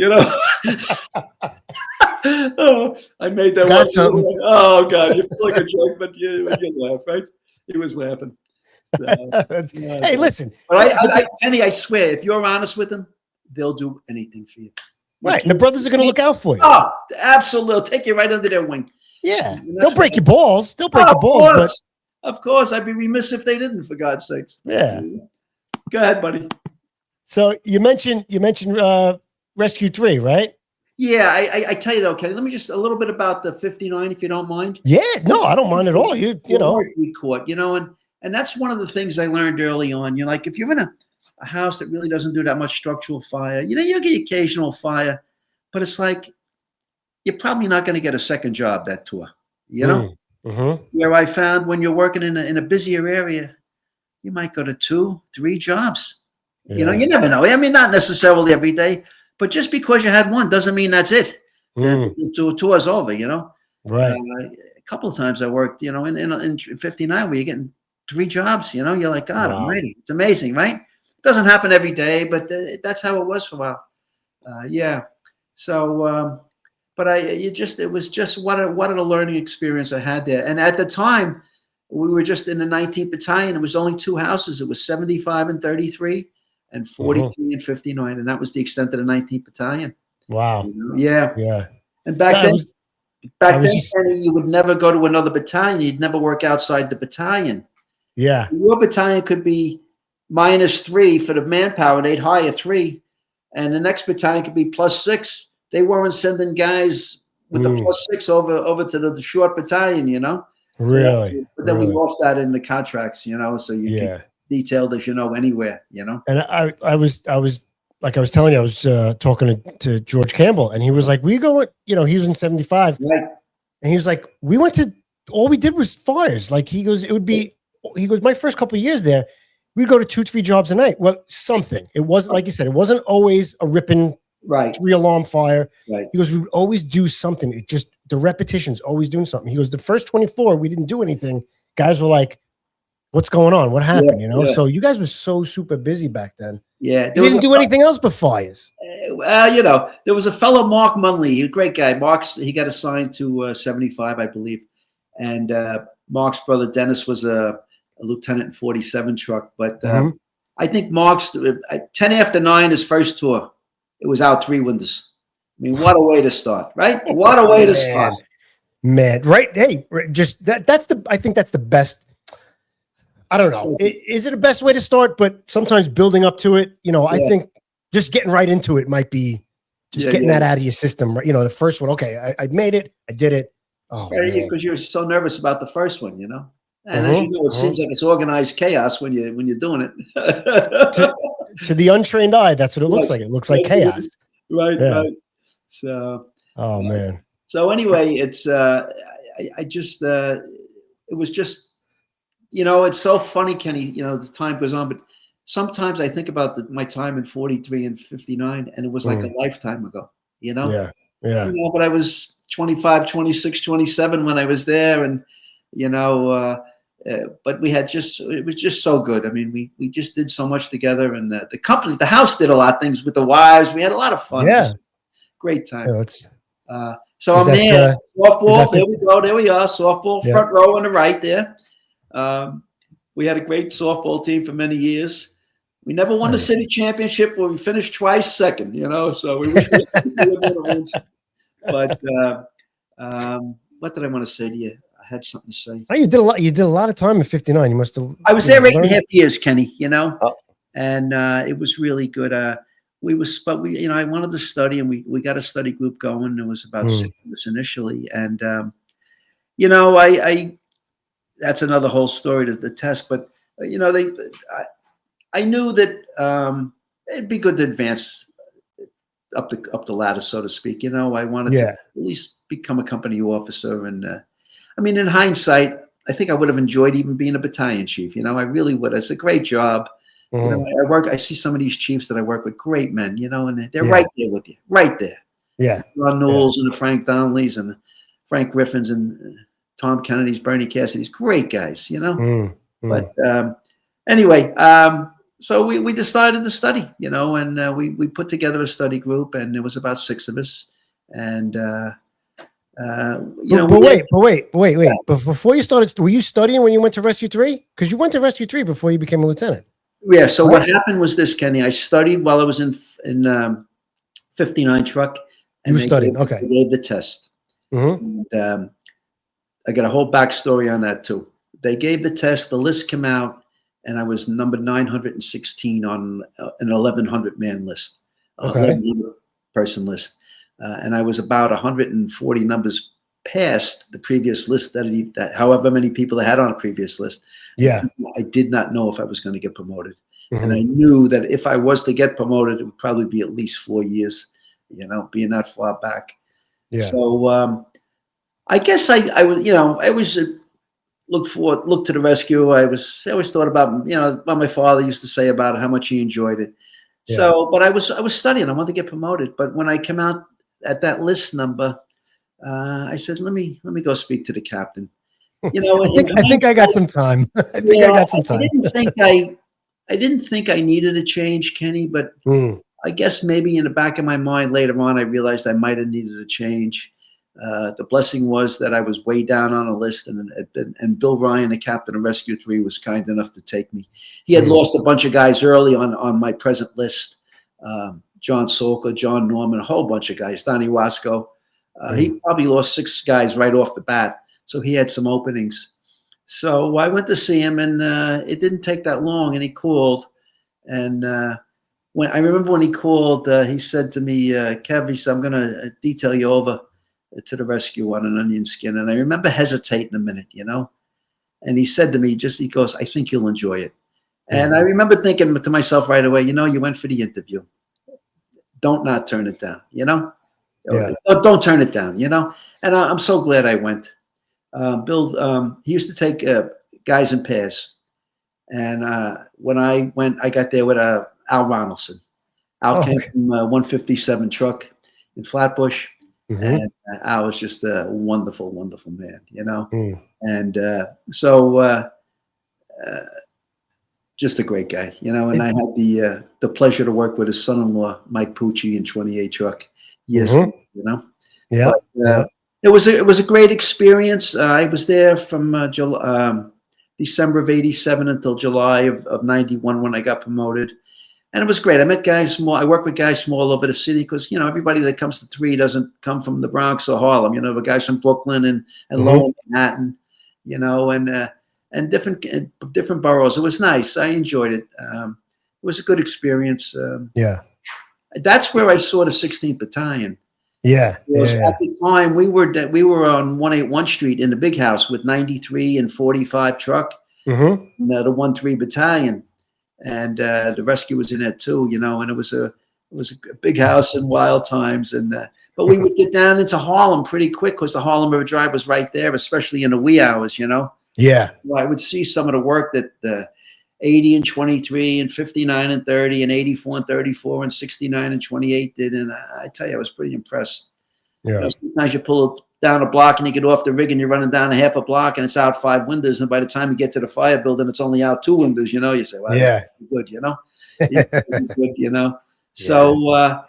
[SPEAKER 3] Oh, I made that one. Oh, God. You feel like a joke, but you laugh, right? He was laughing. So,
[SPEAKER 2] hey, listen.
[SPEAKER 3] But Kenny, I swear, if you're honest with them, they'll do anything for you.
[SPEAKER 2] Right. And the brothers are going to look out for you.
[SPEAKER 3] Oh, absolutely. They'll take you right under their wing.
[SPEAKER 2] Yeah. They'll break your balls. They'll break your balls.
[SPEAKER 3] Of course. I'd be remiss if they didn't, for God's sakes.
[SPEAKER 2] Yeah.
[SPEAKER 3] Go ahead, buddy.
[SPEAKER 2] So you mentioned Rescue 3, right?
[SPEAKER 3] Yeah, I tell you though, Kenny, let me just a little bit about the 59, if you don't mind.
[SPEAKER 2] Yeah, no, I don't mind at all. You know,
[SPEAKER 3] We caught, and that's one of the things I learned early on. You're like, if you're in a house that really doesn't do that much structural fire, you get occasional fire, but it's like you're probably not going to get a second job that tour. Where I found when you're working in a busier area, you might go to 2, 3 jobs.
[SPEAKER 2] Yeah.
[SPEAKER 3] You never know. I mean, not necessarily every day, but just because you had one doesn't mean that's it. The tour's over,
[SPEAKER 2] Right.
[SPEAKER 3] A couple of times I worked, in 59 where you're getting 3 jobs, you're like, God almighty. It's amazing, right? It doesn't happen every day, but that's how it was for a while. Yeah. So, but it was just what a learning experience I had there. And at the time, we were just in the 19th Battalion. It was only 2 houses. It was 75 and 33 and 43 and 59. And that was the extent of the 19th Battalion.
[SPEAKER 2] Wow.
[SPEAKER 3] Yeah.
[SPEAKER 2] Yeah.
[SPEAKER 3] And back then, Kenny, you would never go to another battalion. You'd never work outside the battalion.
[SPEAKER 2] Yeah.
[SPEAKER 3] Your battalion could be -3 for the manpower. They'd hire 3. And the next battalion could be +6. They weren't sending guys with the +6 over to the short battalion,
[SPEAKER 2] Really?
[SPEAKER 3] But then we lost that in the contracts, so you could detailed as anywhere,
[SPEAKER 2] And I was like I was telling you, I was talking to George Campbell, and he was like, we go, he was in 75.
[SPEAKER 3] Right.
[SPEAKER 2] And he was like, all we did was fires. Like he goes, my first couple of years there, we'd go to 2, 3 jobs a night. Well, something. It wasn't, like you said, it wasn't always a ripping 3-alarm fire.
[SPEAKER 3] Right.
[SPEAKER 2] He goes, we would always do something. It just, the repetitions, always doing something. He goes, the first 24, we didn't do anything. Guys were like, what's going on? What happened? So you guys were so super busy back then.
[SPEAKER 3] Yeah.
[SPEAKER 2] You didn't do anything else but fires.
[SPEAKER 3] There was a fellow, Mark Munley. He was a great guy. He got assigned to 75, I believe. And Mark's brother, Dennis, was a lieutenant in 47 truck. But I think Mark's 10 after 9, his first tour, it was out 3 windows. I mean, what a way to start, right? What a way to start.
[SPEAKER 2] Man, right? Hey, just I think that's the best. I don't know. Is it the best way to start? But sometimes building up to it, I think just getting right into it might be just getting that out of your system. The first one, okay, I made it. I did it. Oh,
[SPEAKER 3] because you're so nervous about the first one, And as you know, it seems like it's organized chaos when you're doing it.
[SPEAKER 2] To the untrained eye, that's what it looks like. It looks like chaos.
[SPEAKER 3] Right. So.
[SPEAKER 2] Oh man.
[SPEAKER 3] So anyway, it's I just it was just it's so funny, Kenny. The time goes on, but sometimes I think about my time in 43 and 59, and it was like a lifetime ago.
[SPEAKER 2] Yeah.
[SPEAKER 3] But I was 25, 26, 27 when I was there, and but it was just so good. I mean, we just did so much together, and the house did a lot of things with the wives. We had a lot of fun.
[SPEAKER 2] Yeah.
[SPEAKER 3] Great time.
[SPEAKER 2] Yeah,
[SPEAKER 3] so I'm there. Softball. There we go. There we are. Softball front row on the right there. We had a great softball team for many years. We never won the city championship, but we finished twice second. So we wish we would win. But what did I want to say to you? I had something to say.
[SPEAKER 2] Oh, you did a lot. You did a lot of time in 59. You must have.
[SPEAKER 3] I was there 8.5 years, Kenny. And it was really good. I wanted to study, and we got a study group going. There was about 6 of us initially, and I that's another whole story to the test. But I knew that it'd be good to advance up the ladder, so to speak. I wanted to at least become a company officer, and I mean, in hindsight, I think I would have enjoyed even being a battalion chief. I really would. It's a great job. I see some of these chiefs that I work with, great men, and they're right there with you, right there.
[SPEAKER 2] Yeah.
[SPEAKER 3] Ron Knowles and the Frank Donnellys and the Frank Griffins and Tom Kennedy's, Bernie Cassidy's, great guys, But anyway, so we decided to study, and we put together a study group, and there was about 6 of us, and
[SPEAKER 2] But wait. But before you started, were you studying when you went to Rescue 3? Because you went to Rescue 3 before you became a lieutenant.
[SPEAKER 3] Yeah. So what happened was this, Kenny. I studied while I was in 59 truck.
[SPEAKER 2] You were studying. Okay.
[SPEAKER 3] They gave the test. I got a whole backstory on that too. They gave the test. The list came out, and I was number 916 on an 1,100 man list,
[SPEAKER 2] Okay.
[SPEAKER 3] 1,100 person list, and I was about 140 numbers past the previous list that however many people I had on a previous list.
[SPEAKER 2] Yeah.
[SPEAKER 3] I did not know if I was going to get promoted, and I
[SPEAKER 2] Mhm.
[SPEAKER 3] knew that if I was to get promoted, it would probably be at least 4 years, being that far back.
[SPEAKER 2] Yeah.
[SPEAKER 3] So I guess I was, I was look to the rescue. I always thought about, what my father used to say about it, how much he enjoyed it.
[SPEAKER 2] Yeah.
[SPEAKER 3] So, but I was studying. I wanted to get promoted. But when I came out at that list number, I said, let me go speak to the captain.
[SPEAKER 2] I think I got some time. I think I
[SPEAKER 3] Yeah,
[SPEAKER 2] got some
[SPEAKER 3] I
[SPEAKER 2] time.
[SPEAKER 3] didn't think I needed a change, Kenny, but
[SPEAKER 2] Mm.
[SPEAKER 3] I guess maybe in the back of my mind later on, I realized I might have needed a change. The blessing was that I was way down on a list, and Bill Ryan, the captain of Rescue 3, was kind enough to take me. He had lost a bunch of guys early on my present list. John Solka, John Norman, a whole bunch of guys, Donnie Wasco. He probably lost 6 guys right off the bat, so he had some openings. So I went to see him, and it didn't take that long, and he called. And I remember when he called, he said to me, Kev, he said, I'm going to detail you over to the rescue on an onion skin. And I remember hesitating a minute, and he said to me, he goes, I think you'll enjoy it. And I remember thinking to myself right away, you went for the interview. Don't not turn it down,
[SPEAKER 2] Yeah.
[SPEAKER 3] Don't turn it down, and I'm so glad I went. Bill, he used to take guys in pairs. And when I went, I got there with Al Ronaldson. Al came from 157 truck in Flatbush. And Al was just a wonderful, wonderful man, And so just a great guy, and I had the pleasure to work with his son-in-law, Mike Pucci, in 28 truck years,
[SPEAKER 2] Yeah.
[SPEAKER 3] But it was a great experience. I was there from December of 87 until July of 91 when I got promoted. And it was great. I met guys I work with guys from all over the city because, everybody that comes to 3 doesn't come from the Bronx or Harlem. The guys from Brooklyn and Lower Manhattan, and different boroughs. It was nice. I enjoyed it. It was a good experience.
[SPEAKER 2] Yeah.
[SPEAKER 3] That's where I saw the 16th Battalion.
[SPEAKER 2] Yeah.
[SPEAKER 3] Because at the time we were on 181 Street in the big house with 93 and 45 truck, the 1-3 Battalion. And the rescue was in it too, and it was a big house in wild times. And but we would get down into Harlem pretty quick because the Harlem River Drive was right there, especially in the wee hours,
[SPEAKER 2] Yeah.
[SPEAKER 3] Well, I would see some of the work that 80 and 23 and 59 and 30 and 84 and 34 and 69 and 28 did, and I tell you, I was pretty impressed.
[SPEAKER 2] Yeah.
[SPEAKER 3] Sometimes you pull it down a block and you get off the rig and you're running down a half a block and it's out 5 windows, and by the time you get to the fire building, it's only out 2 windows. You say, "Well,
[SPEAKER 2] yeah,
[SPEAKER 3] good," good. So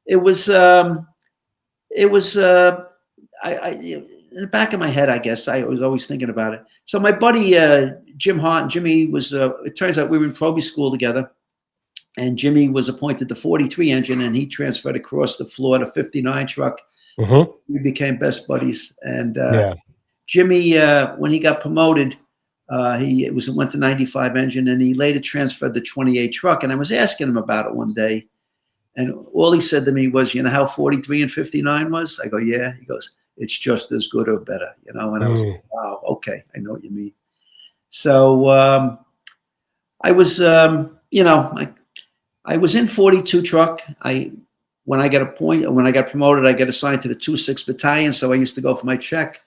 [SPEAKER 3] it was. In the back of my head, I guess I was always thinking about it. So my buddy Jim Hart, and Jimmy was. It turns out we were in Proby school together, and Jimmy was appointed to 43 engine, and he transferred across the floor to 59 truck. We became best buddies, and Jimmy, when he got promoted, he went to 95 engine, and he later transferred to 28 truck. And I was asking him about it one day, and all he said to me was, "You know how 43 and 59 was?" I go, "Yeah." He goes, "It's just as good or better," And I was like, "Wow, okay, I know what you mean." So I was, I was in 42 truck. When I got promoted, I got assigned to the 26 Battalion. So I used to go for my check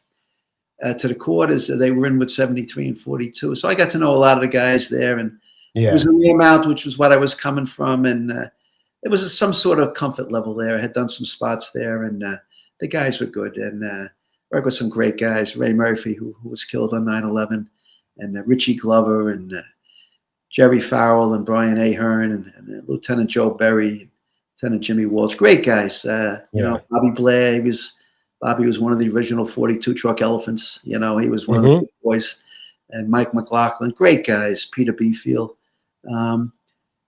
[SPEAKER 3] to the quarters. They were in with 73 and 42. So I got to know a lot of the guys there, and it was a Mount, which was what I was coming from, and it was some sort of comfort level there. I had done some spots there, and the guys were good, and worked with some great guys. Ray Murphy, who was killed on 9/11, and Richie Glover, and Jerry Farrell, and Brian Ahern, and Lieutenant Joe Berry, Lieutenant Jimmy Walsh. Great guys. Bobby Blair. Bobby was one of the original 42 truck elephants. He was one of the big boys. And Mike McLaughlin. Great guys. Peter Beefield.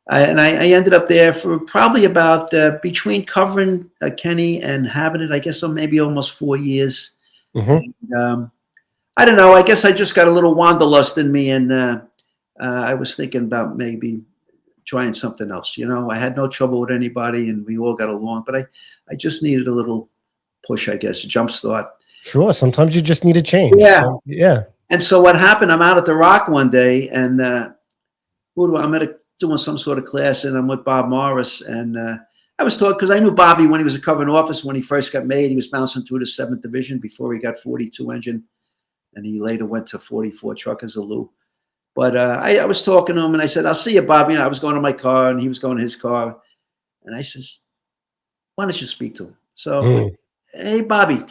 [SPEAKER 3] I ended up there for probably about between covering Kenny and having it, I guess, so maybe almost 4 years. And, I don't know. I guess I just got a little wanderlust in me, and I was thinking about maybe trying something else. I had no trouble with anybody, and we all got along. But I just needed a little push, I guess, a jump start.
[SPEAKER 2] Sure. Sometimes you just need a change.
[SPEAKER 3] Yeah.
[SPEAKER 2] So, yeah.
[SPEAKER 3] And so what happened? I'm out at the Rock one day, and I'm doing some sort of class, and I'm with Bob Morris, and I was talking because I knew Bobby when he was a covering officer when he first got made. He was bouncing through the 7th Division before he got 42 engine, and he later went to 44 truck as a Lou. But I was talking to him, and I said, "I'll see you, Bobby." I was going to my car, and he was going to his car, and I says, "Why don't you speak to him?" So, hey, Bobby,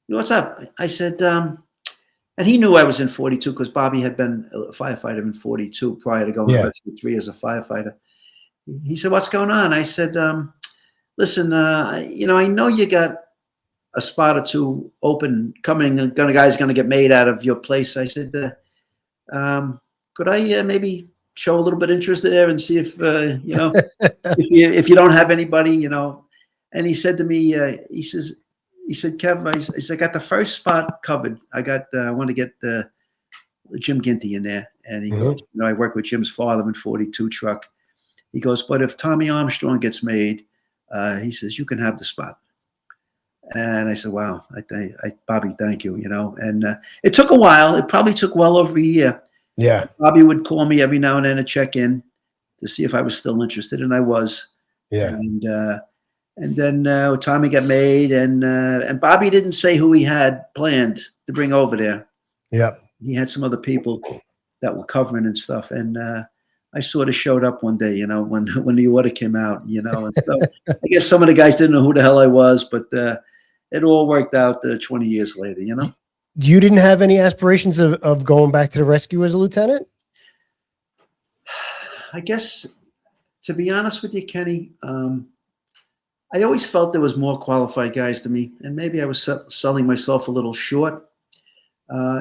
[SPEAKER 3] what's up? I said, and he knew I was in 42 because Bobby had been a firefighter in 42 prior to going to Rescue 3 as a firefighter. He said, "What's going on?" I said, "Listen, I know you got a spot or two open coming. A guy's going to get made out of your place." I said, "Could I maybe show a little bit of interest there and see if if you don't have anybody, And he said to me, he said, "Kev, I got the first spot covered. I want to get Jim Ginty in there." And he goes, "I work with Jim's father in 42 truck." He goes, "But if Tommy Armstrong gets made," he says, "you can have the spot." And I said, "Wow, Bobby, thank you." And it took a while. It probably took well over a year.
[SPEAKER 2] Yeah.
[SPEAKER 3] Bobby would call me every now and then to check in to see if I was still interested, and I was.
[SPEAKER 2] Yeah.
[SPEAKER 3] And then Tommy got made, and Bobby didn't say who he had planned to bring over there.
[SPEAKER 2] Yep.
[SPEAKER 3] He had some other people that were covering and stuff, and I sort of showed up one day, when the order came out, and so I guess some of the guys didn't know who the hell I was, but it all worked out 20 years later,
[SPEAKER 2] You didn't have any aspirations of going back to the rescue as a lieutenant?
[SPEAKER 3] I guess, to be honest with you, Kenny, I always felt there was more qualified guys than me, and maybe I was selling myself a little short.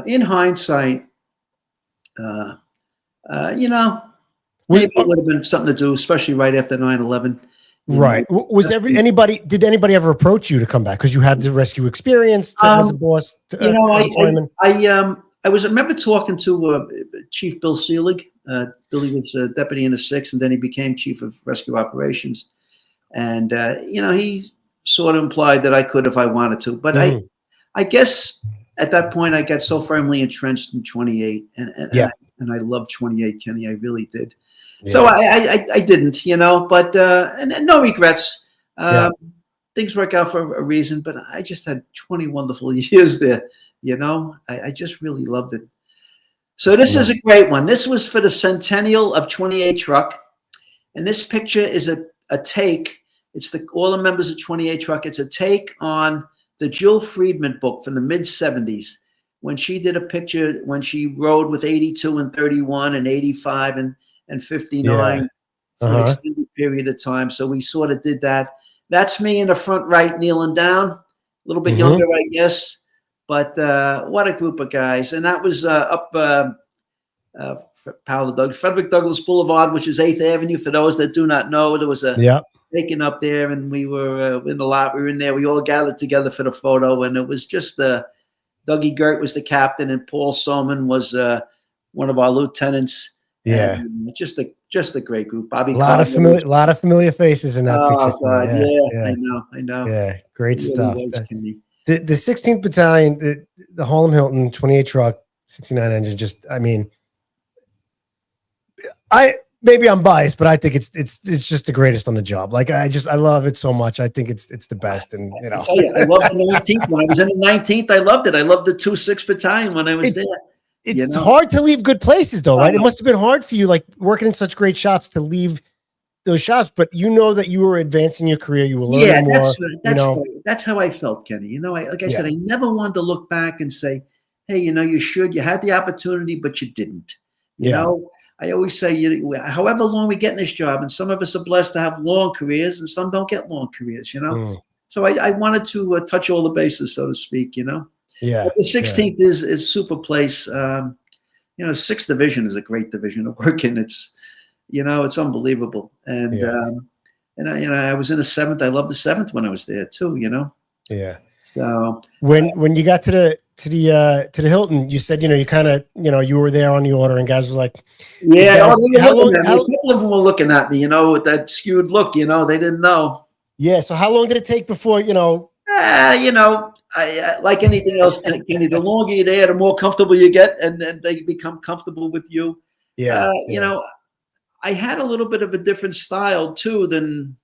[SPEAKER 3] In hindsight, maybe it would have been something to do, especially right after 9/11.
[SPEAKER 2] Right. Did anybody ever approach you to come back because you have the rescue experience as a boss?
[SPEAKER 3] I remember talking to Chief Bill Seelig. Billy was a deputy in the 6th, and then he became chief of rescue operations. And he sort of implied that I could if I wanted to. But I guess at that point I got so firmly entrenched in 28, and I loved 28, Kenny. I really did. Yeah. So I didn't, but and no regrets. Things work out for a reason, but I just had 20 wonderful years there. I just really loved it. So this is a great one. This was for the centennial of 28 truck, and this picture is a take. It's all the members of 28 truck. It's a take on the Jill Friedman book from the mid-70s when she did a picture when she rode with 82 and 31 and 85 and 59 for an extended period of time. So we sort of did that. That's me in the front right kneeling down, a little bit younger, I guess. But what a group of guys. And that was up Frederick Douglass Boulevard, which is 8th Avenue. For those that do not know, there was a taken up there, and we were in the lot. We were in there. We all gathered together for the photo, and it was just Dougie Gert was the captain, and Paul Soman was one of our lieutenants.
[SPEAKER 2] Yeah,
[SPEAKER 3] and just a great group. Bobby,
[SPEAKER 2] a lot of familiar faces in that picture.
[SPEAKER 3] God, I know.
[SPEAKER 2] Yeah, great stuff.
[SPEAKER 3] Was,
[SPEAKER 2] the 16th Battalion, the Harlem Hilton 28 truck, 69 engine. Just, I mean, maybe I'm biased, but I think it's just the greatest on the job. Like I love it so much. I think it's the best. And
[SPEAKER 3] I tell you, I love the 19th. When I was in the 19th, I loved it. I loved the 2-6 Battalion when I was there.
[SPEAKER 2] It's hard to leave good places though, right? It must have been hard for you, like working in such great shops, to leave those shops, but you know that you were advancing your career. You were learning more.
[SPEAKER 3] Right. That's how I felt, Kenny. Like I said, I never wanted to look back and say, hey, you had the opportunity, but you didn't. You know, I always say, however long we get in this job, and some of us are blessed to have long careers, and some don't get long careers. So I wanted to touch all the bases, so to speak.
[SPEAKER 2] Yeah.
[SPEAKER 3] But the 16th is super place. 6th Division is a great division to work in. It's unbelievable. And I was in the 7th. I loved the 7th when I was there too.
[SPEAKER 2] Yeah.
[SPEAKER 3] So
[SPEAKER 2] when you got to the Hilton, you said, you kind of, you were there on the order, and guys were like,
[SPEAKER 3] yeah,
[SPEAKER 2] guys,
[SPEAKER 3] they were
[SPEAKER 2] how
[SPEAKER 3] looking
[SPEAKER 2] long?
[SPEAKER 3] at me. A couple of them were looking at me, with that skewed look. They didn't know.
[SPEAKER 2] Yeah. So how long did it take before,
[SPEAKER 3] I like anything else, Kenny. The longer you're there, the more comfortable you get, and then they become comfortable with you.
[SPEAKER 2] Yeah.
[SPEAKER 3] I had a little bit of a different style too than,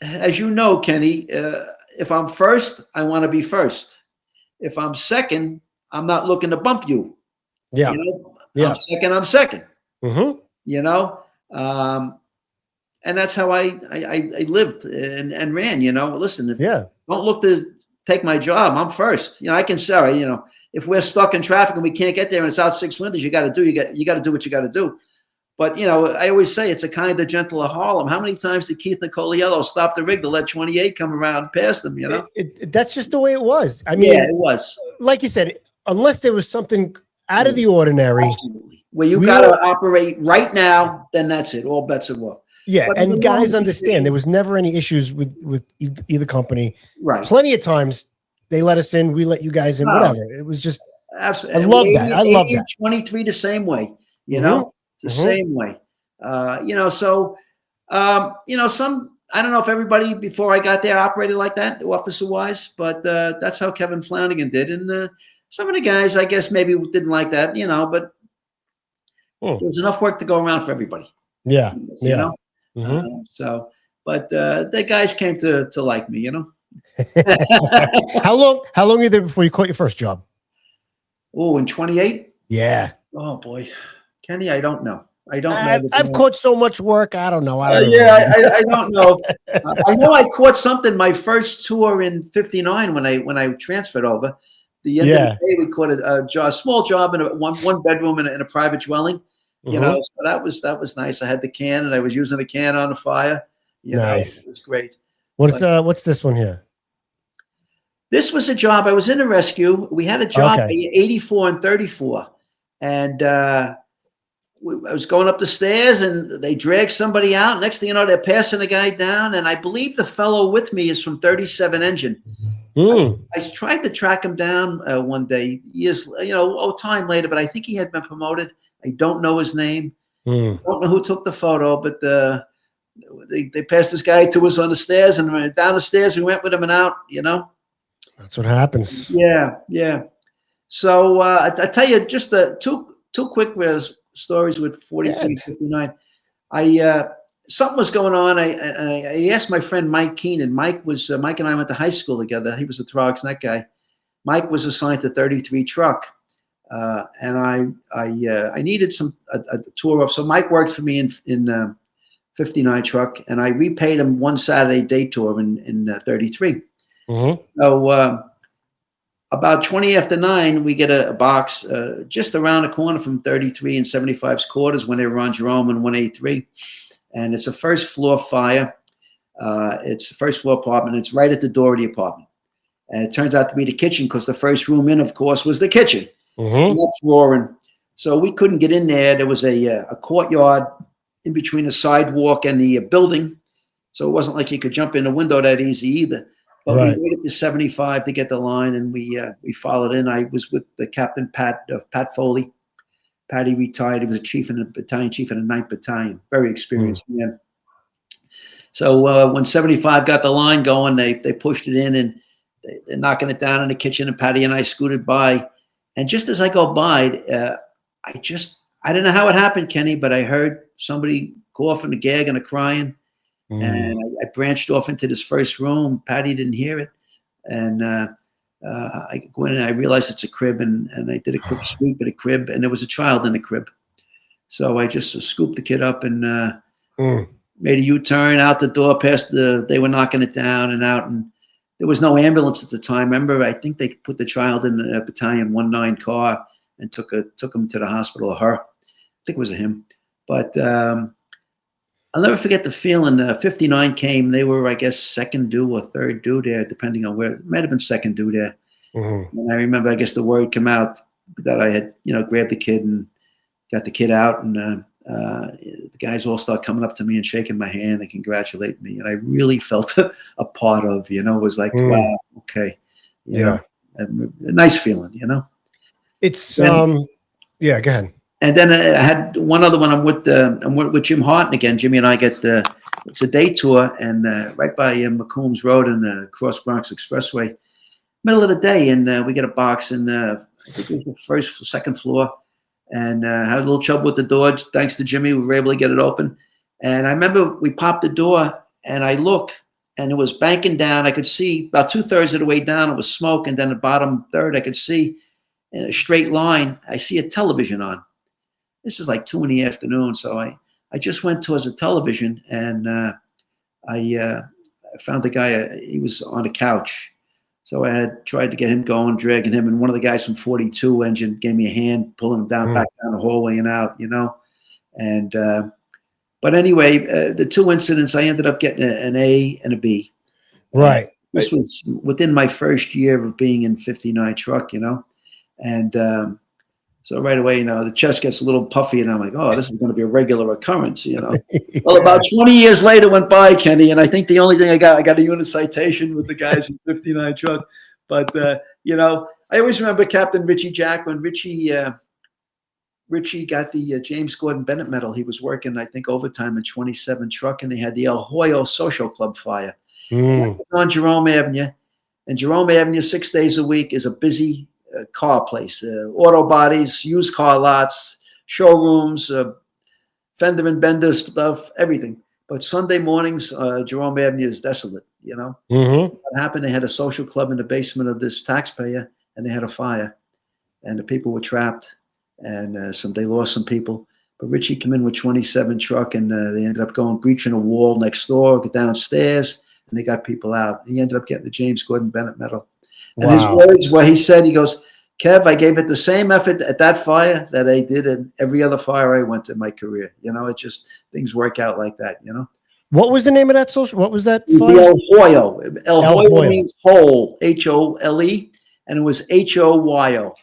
[SPEAKER 3] as you know, Kenny. If I'm first, I want to be first. If I'm second, I'm not looking to bump you.
[SPEAKER 2] Yeah. Yeah.
[SPEAKER 3] I'm second. I'm second.
[SPEAKER 2] Mm-hmm.
[SPEAKER 3] And that's how I lived and ran. Listen, don't look to take my job. I'm first. I can say, if we're stuck in traffic and we can't get there and it's out 6 windows, you got to do what you got to do. But I always say it's a kind of gentle of Harlem. How many times did Keith Nicoliello stop the rig to let 28 come around past them?
[SPEAKER 2] That's just the way it was. I mean,
[SPEAKER 3] yeah, it was.
[SPEAKER 2] Like you said, unless there was something out of the ordinary,
[SPEAKER 3] absolutely, where you got to operate right now, then that's it. All bets are off.
[SPEAKER 2] Yeah, but and guys understand there was never any issues with either company.
[SPEAKER 3] Right.
[SPEAKER 2] Plenty of times they let us in, we let you guys in, whatever. It was just
[SPEAKER 3] absolutely.
[SPEAKER 2] I love that. I love that.
[SPEAKER 3] 23 the same way. The
[SPEAKER 2] Mm-hmm.
[SPEAKER 3] same way. Some, I don't know if everybody before I got there operated like that, officer wise, but that's how Kevin Flanagan did. And some of the guys, I guess, maybe didn't like that, but there was enough work to go around for everybody.
[SPEAKER 2] Yeah.
[SPEAKER 3] You know?
[SPEAKER 2] Mm-hmm.
[SPEAKER 3] But the guys came to like me,
[SPEAKER 2] How long were you there before you caught your first job?
[SPEAKER 3] Oh, in 28?
[SPEAKER 2] Yeah.
[SPEAKER 3] Oh boy. Kenny, I don't know. I don't know.
[SPEAKER 2] I've caught so much work. I don't know.
[SPEAKER 3] I don't know. I know I caught something my first tour in '59 when I transferred over. The end of the day, we caught a small job in one bedroom in a private dwelling. So that was nice. I had the can and I was using the can on the fire.
[SPEAKER 2] Nice.
[SPEAKER 3] It was great.
[SPEAKER 2] What's this one here?
[SPEAKER 3] This was a job. I was in a rescue. We had a job 84 and 34, and I was going up the stairs and they dragged somebody out. Next thing you know, they're passing a guy down. And I believe the fellow with me is from 37 Engine. I tried to track him down one day, years, time later, but I think he had been promoted. I don't know his name. I don't know who took the photo, but they passed this guy to us on the stairs, and down the stairs, we went with him and out,
[SPEAKER 2] That's what happens.
[SPEAKER 3] Yeah. Yeah. So I tell you just two quick stories with 43, 59. Something was going on. I asked my friend Mike Keenan. Mike and I went to high school together. He was a Throgs Neck guy. Mike was assigned to 33 truck, and I needed a tour of. So Mike worked for me in 59 truck, and I repaid him one Saturday day tour in 33. So about 20 after 9, we get a box just around the corner from 33 and 75's quarters when they were on Jerome and 183. And it's a first floor fire. It's a first floor apartment. It's right at the door of the apartment. And it turns out to be the kitchen because the first room in, of course, was the kitchen. And that's roaring. So we couldn't get in there. There was a courtyard in between the sidewalk and the building. So it wasn't like you could jump in the window that easy either. But we waited to 75 to get the line, and we followed in. I was with the Captain Pat Foley. Patty retired. He was a battalion chief in the 9th Battalion. Very experienced man. So when 75 got the line going, they pushed it in, and they're knocking it down in the kitchen, and Patty and I scooted by. And just as I go by, I don't know how it happened, Kenny, but I heard somebody coughing, a gag, and a crying. And I branched off into this first room. Patty didn't hear it. And I go in and I realized it's a crib. And I did a quick sweep at a crib. And there was a child in the crib. So I just scooped the kid up and made a U-turn out the door past they were knocking it down and out. And there was no ambulance at the time. Remember, I think they put the child in the Battalion 19 car and took him to the hospital, or her. I think it was a him. But I'll never forget the feeling. 59 came. They were, I guess, second due or third due there, depending on where. It might have been second due there. And I remember, I guess, the word came out that I had, grabbed the kid and got the kid out. And the guys all start coming up to me and shaking my hand and congratulating me. And I really felt a part of, it was like, wow, okay. You know, a nice feeling,
[SPEAKER 2] It's,
[SPEAKER 3] and,
[SPEAKER 2] yeah, go ahead.
[SPEAKER 3] And then I had one other one. I'm with Jim Harton again. Jimmy and I it's a day tour, and right by McCombs Road and the Cross Bronx Expressway, middle of the day, and we get a box, and I think it was the second floor, and had a little trouble with the door. Thanks to Jimmy, we were able to get it open. And I remember we popped the door, and I look, and it was banking down. I could see about 2/3 of the way down, it was smoke, and then the bottom third, I could see in a straight line, I see a television on. This is like 2 PM. So I just went towards the television, and I found the guy. He was on a couch. So I had tried to get him going, dragging him. And one of the guys from 42 engine gave me a hand, pulling him down, back down the hallway and out, And, but anyway, the two incidents, I ended up getting an A and a B.
[SPEAKER 2] Right.
[SPEAKER 3] This was within my first year of being in 59 truck, And, so right away, the chest gets a little puffy, and I'm like, oh, this is going to be a regular occurrence, Well, about 20 years later went by, Kenny, and I think the only thing I got a unit citation with the guys in 59 truck. But, I always remember Captain Richie Jack when Richie got the James Gordon Bennett medal. He was working, I think, overtime in 27 truck, and they had the El Hoyo Social Club fire on Jerome Avenue. And Jerome Avenue, 6 days a week, is a busy car place, auto bodies, used car lots, showrooms, fender and bender stuff, everything. But Sunday mornings, Jerome Avenue is desolate, What happened, they had a social club in the basement of this taxpayer, and they had a fire, and the people were trapped, and they lost some people. But Richie came in with 27 truck, and they ended up breaching a wall next door, get downstairs, and they got people out. He ended up getting the James Gordon Bennett medal. And his words where he said, he goes, Kev, I gave it the same effort at that fire that I did in every other fire I went to in my career. It just, things work out like that,
[SPEAKER 2] What was the name of that social? What was that
[SPEAKER 3] fire? El Hoyo. El Hoyo means hole, H-O-L-E, and it was H-O-Y-O.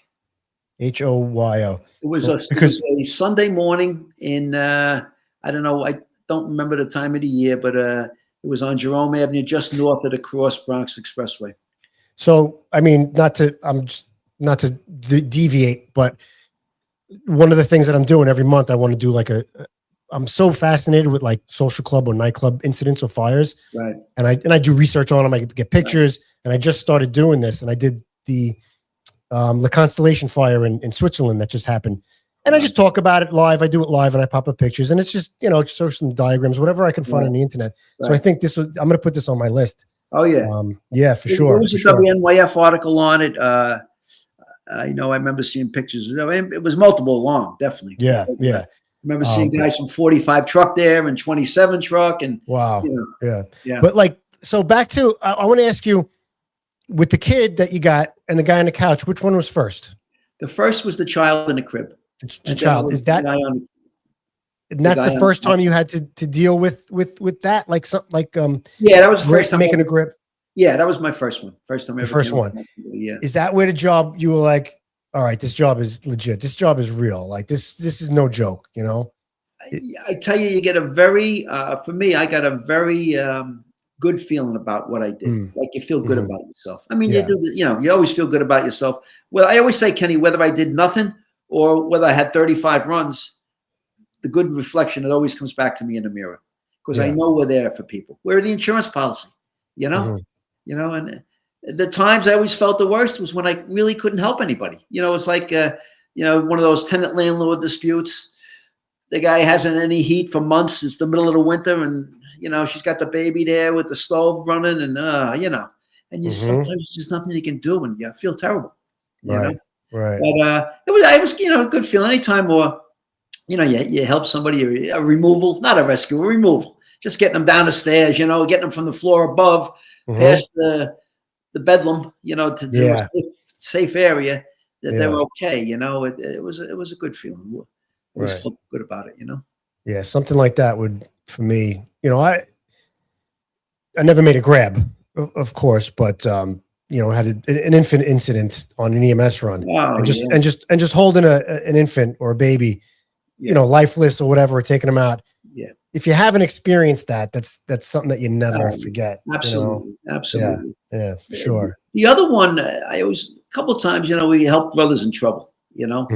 [SPEAKER 2] H-O-Y-O.
[SPEAKER 3] It was a Sunday morning in, I don't know, I don't remember the time of the year, but it was on Jerome Avenue, just north of the Cross Bronx Expressway.
[SPEAKER 2] So, I mean, not to deviate, but one of the things that I'm doing every month, I want to do I'm so fascinated with like social club or nightclub incidents or fires.
[SPEAKER 3] Right.
[SPEAKER 2] And I do research on them. I get pictures, and I just started doing this, and I did the Constellation fire in Switzerland that just happened. And I just talk about it live. I do it live, and I pop up pictures, and it's just, show some diagrams, whatever I can find on the internet. Right. So I think I'm going to put this on my list.
[SPEAKER 3] Oh yeah.
[SPEAKER 2] Yeah, for sure.
[SPEAKER 3] There was a WNYF article on it. I remember seeing pictures. It was multiple long, definitely.
[SPEAKER 2] Yeah.
[SPEAKER 3] I remember seeing guys from 45 truck there and 27 truck, and
[SPEAKER 2] wow. Yeah. But so back to, I want to ask you, with the kid that you got and the guy on the couch, which one was first?
[SPEAKER 3] The first was the child in the crib.
[SPEAKER 2] The child, is that? And that's the first time you had to deal with that,
[SPEAKER 3] yeah, that was the first time
[SPEAKER 2] making a grip.
[SPEAKER 3] Yeah, that was my first one. First time ever.
[SPEAKER 2] The first one.
[SPEAKER 3] Yeah.
[SPEAKER 2] Is that where the job you were like, all right, this job is legit. This job is real. Like this is no joke.
[SPEAKER 3] I tell you, you get a very for me, I got a very good feeling about what I did. Like you feel good about yourself. I mean, you do. You always feel good about yourself. Well, I always say, Kenny, whether I did nothing or whether I had 35 runs, the good reflection, it always comes back to me in the mirror, because I know we're there for people. We're the insurance policy, and the times I always felt the worst was when I really couldn't help anybody. It's like, one of those tenant landlord disputes. The guy hasn't any heat for months. It's the middle of the winter, and, she's got the baby there with the stove running, and, and sometimes there's just nothing you can do, and you feel terrible,
[SPEAKER 2] Right.
[SPEAKER 3] But it was a good feeling anytime more. You help somebody, a removal, not a rescue, a removal. Just getting them down the stairs, getting them from the floor above, past the bedlam, to a safe area, that they're okay. It was a good feeling. I always felt good about it,
[SPEAKER 2] Yeah, something like that would, for me, I never made a grab, of course, but had an infant incident on an EMS run, and just holding an infant or a baby. you know, lifeless or whatever, or taking them out.
[SPEAKER 3] Yeah.
[SPEAKER 2] If you haven't experienced that, that's something that you never forget.
[SPEAKER 3] Absolutely.
[SPEAKER 2] You know?
[SPEAKER 3] Absolutely.
[SPEAKER 2] Yeah, for sure.
[SPEAKER 3] The other one, I always, a couple of times, you know, we help brothers in trouble, you know,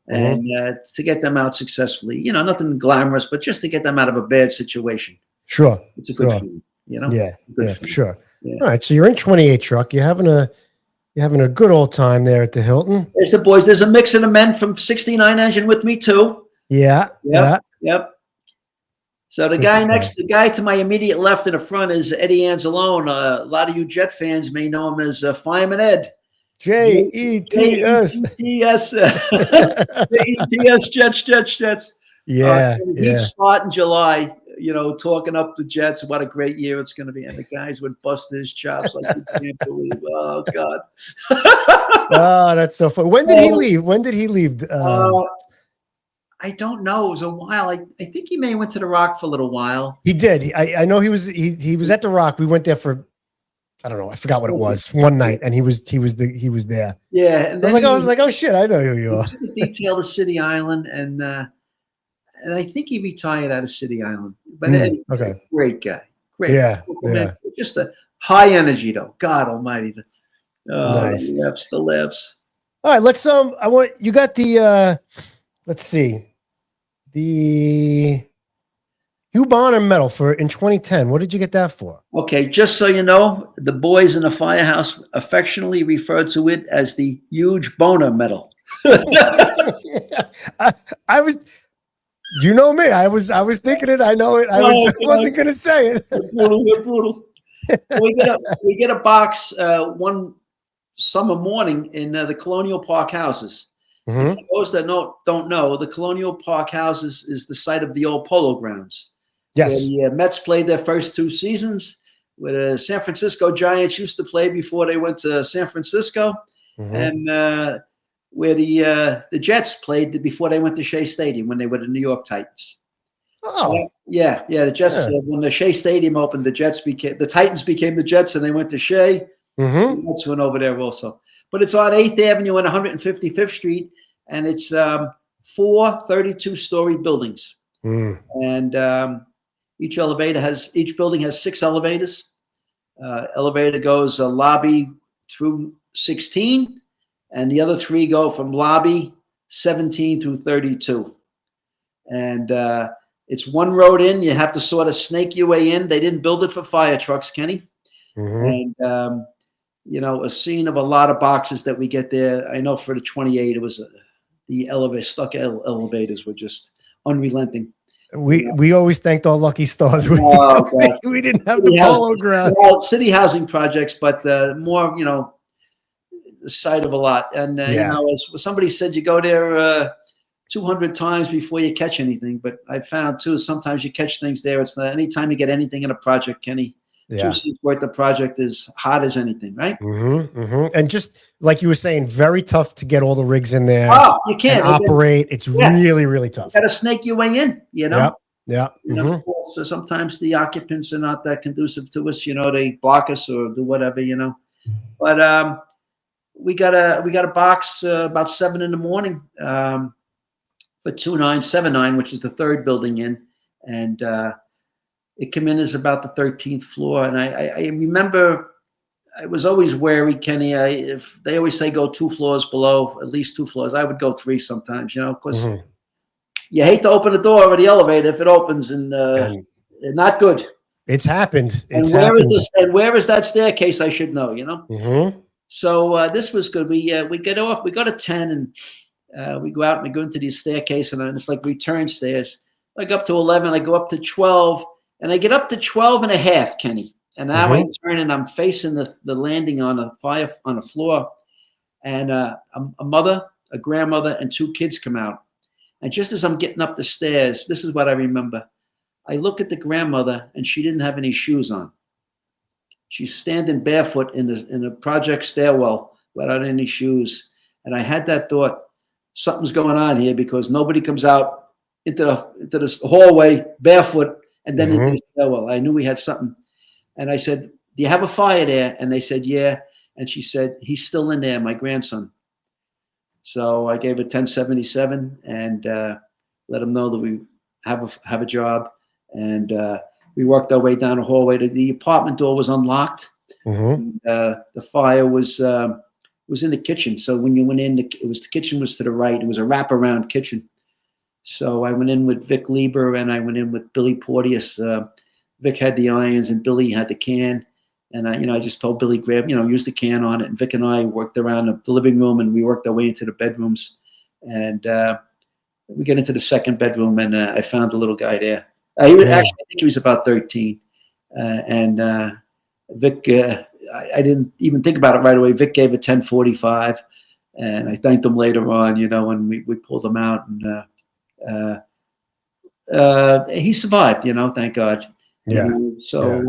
[SPEAKER 3] and to get them out successfully, you know, nothing glamorous, but just to get them out of a bad situation.
[SPEAKER 2] Sure.
[SPEAKER 3] It's a good feeling, you know?
[SPEAKER 2] Yeah.
[SPEAKER 3] Good
[SPEAKER 2] for sure.
[SPEAKER 3] Yeah.
[SPEAKER 2] All right. So you're in 28 truck. You're having a good old time there at the Hilton.
[SPEAKER 3] There's the boys. There's a mix of the men from 69 engine with me too.
[SPEAKER 2] Yeah.
[SPEAKER 3] Yep. So the guy to my immediate left in the front is Eddie Anzalone. A lot of you Jet fans may know him as Fireman Ed.
[SPEAKER 2] Jets.
[SPEAKER 3] Jets.
[SPEAKER 2] Yeah.
[SPEAKER 3] He'd start in July, you know, talking up the Jets. What a great year it's going to be. And the guys would bust his chops like you can't believe. Oh, God.
[SPEAKER 2] Oh, that's so fun. When did he leave?
[SPEAKER 3] I don't know. It was a while. I think he may have went to the Rock for a little while.
[SPEAKER 2] He did. I know he was at the Rock. We went there for, I don't know. I forgot what it was. One night, and he was there.
[SPEAKER 3] Yeah, and then
[SPEAKER 2] I was like, oh shit, I know who you are.
[SPEAKER 3] Detail of City Island, and I think he retired out of City Island. But anyway,
[SPEAKER 2] okay,
[SPEAKER 3] great guy. Great.
[SPEAKER 2] Yeah.
[SPEAKER 3] Just a high energy though. God Almighty.
[SPEAKER 2] Nice.
[SPEAKER 3] The laughs.
[SPEAKER 2] All right, let's I want you got the let's see. The Hugh Bonner Medal in 2010. What did you get that for? Okay, just so you know, the boys in the firehouse affectionately refer to it as the Huge Boner Medal. I was, you know me. I was thinking it. I know it. I wasn't going to say it.
[SPEAKER 3] We're brutal. We get a box one summer morning in the Colonial Park houses. For those that don't know, the Colonial Park houses is the site of the old Polo Grounds. Yes. Where the Mets played their first 2 seasons, where the San Francisco Giants used to play before they went to San Francisco, and where the Jets played before they went to Shea Stadium when they were the New York Titans. Oh. Yeah. The Jets, when the Shea Stadium opened, the Titans became the Jets, and they went to Shea. The Mets went over there also. But it's on 8th Avenue and 155th Street, and it's 4 32-story buildings. And each building has 6 elevators. Elevator goes lobby through 16, and the other 3 go from lobby 17 through 32. And it's one road in. You have to sort of snake your way in. They didn't build it for fire trucks, Kenny. And you know, a scene of a lot of boxes that we get there. I know for the 28, it was the elevators were just unrelenting. We always thanked our lucky stars. We didn't have the Polo Ground. Well, city housing projects, but more, you know, the site of a lot. And you know, as somebody said, you go there 200 times before you catch anything. But I found too, sometimes you catch things there. It's not anytime you get anything in a project, Kenny. 2 seats worth of project is hot as anything, right? And just like you were saying, very tough to get all the rigs in there. Oh, you can't operate. It's really, really tough. You got to snake your way in, you know? You know, so sometimes the occupants are not that conducive to us. You know, they block us or do whatever, you know. But we got a box about 7 in the morning for 2979, which is the 3rd building in, and it came in as about the 13th floor. And I remember I was always wary, Kenny. If they always say go 2 floors below, at least 2 floors, I would go 3 sometimes, you know, because you hate to open the door of the elevator if it opens and not good. It's happened. And where is that staircase? I should know, you know? So this was good. We get off, we go to 10 and we go out and we go into the staircase and it's like return stairs. I go up to 11, I go up to 12. And I get up to 12 and a half, Kenny. And now I turn and I'm facing the landing on a floor. And a mother, a grandmother, and 2 kids come out. And just as I'm getting up the stairs, this is what I remember. I look at the grandmother and she didn't have any shoes on. She's standing barefoot in a project stairwell without any shoes. And I had that thought, something's going on here because nobody comes out into the hallway barefoot. And then well, I knew we had something. And I said, do you have a fire there? And they said, yeah. And she said, he's still in there, my grandson. So I gave her 1077 and let them know that we have a job, and we worked our way down the hallway. The apartment door was unlocked.
[SPEAKER 2] Mm-hmm.
[SPEAKER 3] The fire was in the kitchen. So when you went in, the kitchen was to the right. It was a wraparound kitchen. So I went in with Vic Lieber, and I went in with Billy Porteous. Vic had the irons, and Billy had the can. And I just told Billy, use the can on it. And Vic and I worked around the living room, and we worked our way into the bedrooms. And we get into the second bedroom, and I found a little guy there. I think he was about 13. And Vic, I didn't even think about it right away. Vic gave a 1045, and I thanked him later on, when we pulled him out. And he survived, thank God.
[SPEAKER 2] Yeah.
[SPEAKER 3] So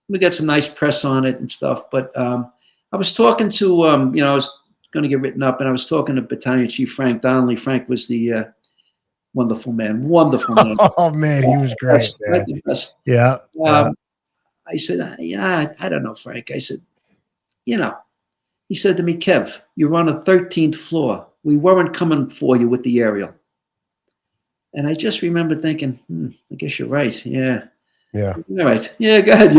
[SPEAKER 3] we got some nice press on it and stuff. But I was talking to, I was going to get written up, and I was talking to Battalion Chief Frank Donnelly. Frank was the wonderful man.
[SPEAKER 2] Oh man, he was great.
[SPEAKER 3] Best.
[SPEAKER 2] Yeah.
[SPEAKER 3] I said, I don't know, Frank. I said, he said to me, Kev, you're on a 13th floor. We weren't coming for you with the aerial. And I just remember thinking, I guess you're right. Yeah.
[SPEAKER 2] Yeah.
[SPEAKER 3] All right. Yeah, go ahead,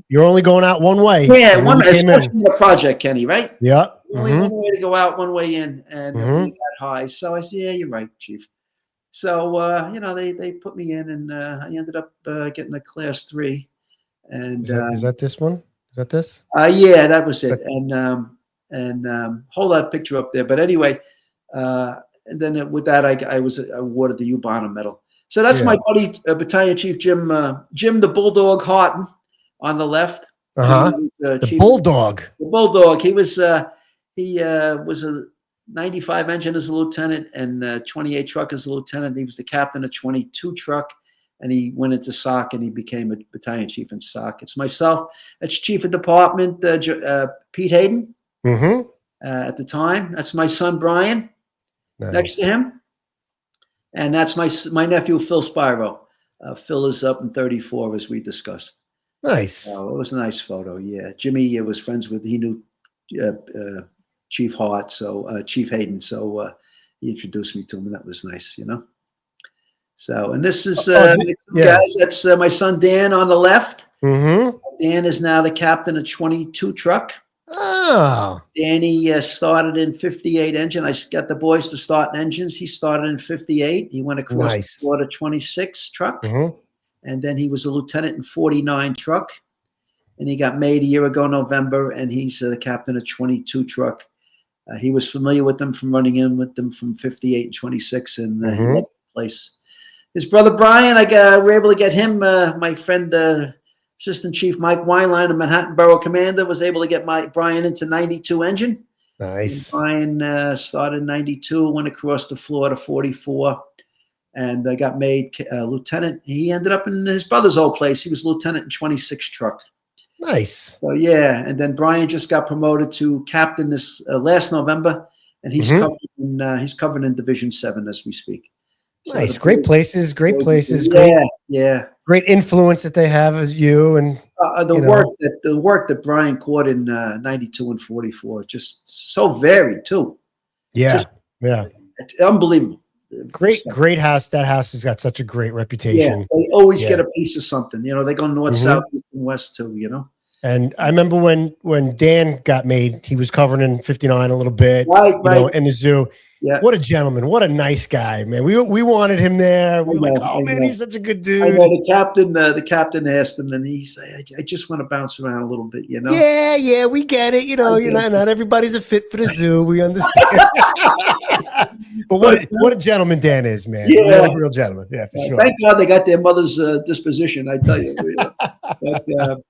[SPEAKER 2] You're only going out one way.
[SPEAKER 3] Yeah, one way, especially in the project, Kenny, right?
[SPEAKER 2] Yeah.
[SPEAKER 3] Only one way to go out, one way in, and we got high. So I said, yeah, you're right, Chief. So, they put me in, and I ended up getting a class 3. And
[SPEAKER 2] is that this one? Is that this?
[SPEAKER 3] Yeah, that was it. And hold that picture up there. But anyway, and then with that, I was awarded the U-Bonner Medal. So that's my buddy, Battalion Chief Jim the Bulldog Harton on the left.
[SPEAKER 2] The Bulldog.
[SPEAKER 3] The Bulldog. He was a 95 engine as a lieutenant, and 28 truck as a lieutenant. He was the captain of 22 truck, and he went into SOC, and he became a battalion chief in SOC. It's myself. It's chief of department, Pete Hayden, at the time. That's my son, Brian, next to him. And that's my nephew, Phil Spiro. Phil is up in 34, as we discussed.
[SPEAKER 2] Nice.
[SPEAKER 3] It was a nice photo, yeah. Jimmy was friends with, he knew Chief Hart, so Chief Hayden, so he introduced me to him, and that was nice, So, and this is guys. That's my son Dan on the left. Dan is now the captain of 22 truck.
[SPEAKER 2] Oh,
[SPEAKER 3] Danny started in 58 engine. I got the boys to start in engines. He started in 58. He went across the floor to 26 truck, and then he was a lieutenant in 49 truck. And he got made a year ago, November, and he's the captain of 22 truck. He was familiar with them from running in with them from 58 and 26, and he loved the place. His brother Brian, we were able to get him. My friend, Assistant Chief Mike Weinlein, a Manhattan Borough Commander, was able to get Brian into 92 engine.
[SPEAKER 2] Nice.
[SPEAKER 3] And Brian started in 92, went across the floor to 44, and got made lieutenant. He ended up in his brother's old place. He was lieutenant in 26 truck.
[SPEAKER 2] Nice.
[SPEAKER 3] So yeah, and then Brian just got promoted to captain this last November, and he's covering in Division 7 as we speak.
[SPEAKER 2] Nice. So great places.
[SPEAKER 3] Yeah.
[SPEAKER 2] Great influence that they have as you and
[SPEAKER 3] the work that Brian caught in 92 and 44, just so varied too.
[SPEAKER 2] Yeah.
[SPEAKER 3] It's unbelievable.
[SPEAKER 2] Great house. That house has got such a great reputation.
[SPEAKER 3] Yeah, they always get a piece of something. They go north, south, east, and west too.
[SPEAKER 2] And I remember when Dan got made, he was covering in 59 a little bit, in the zoo. Yeah. What a gentleman. What a nice guy, man. We wanted him there. We were like, oh man, he's such a good dude.
[SPEAKER 3] I know the captain asked him, and he said, I just want to bounce around a little bit,
[SPEAKER 2] Yeah, we get it. Not everybody's a fit for the zoo. We understand. But what a gentleman Dan is, man.
[SPEAKER 3] Yeah.
[SPEAKER 2] Real gentleman. Yeah, for sure.
[SPEAKER 3] Thank God they got their mother's disposition, I tell you. But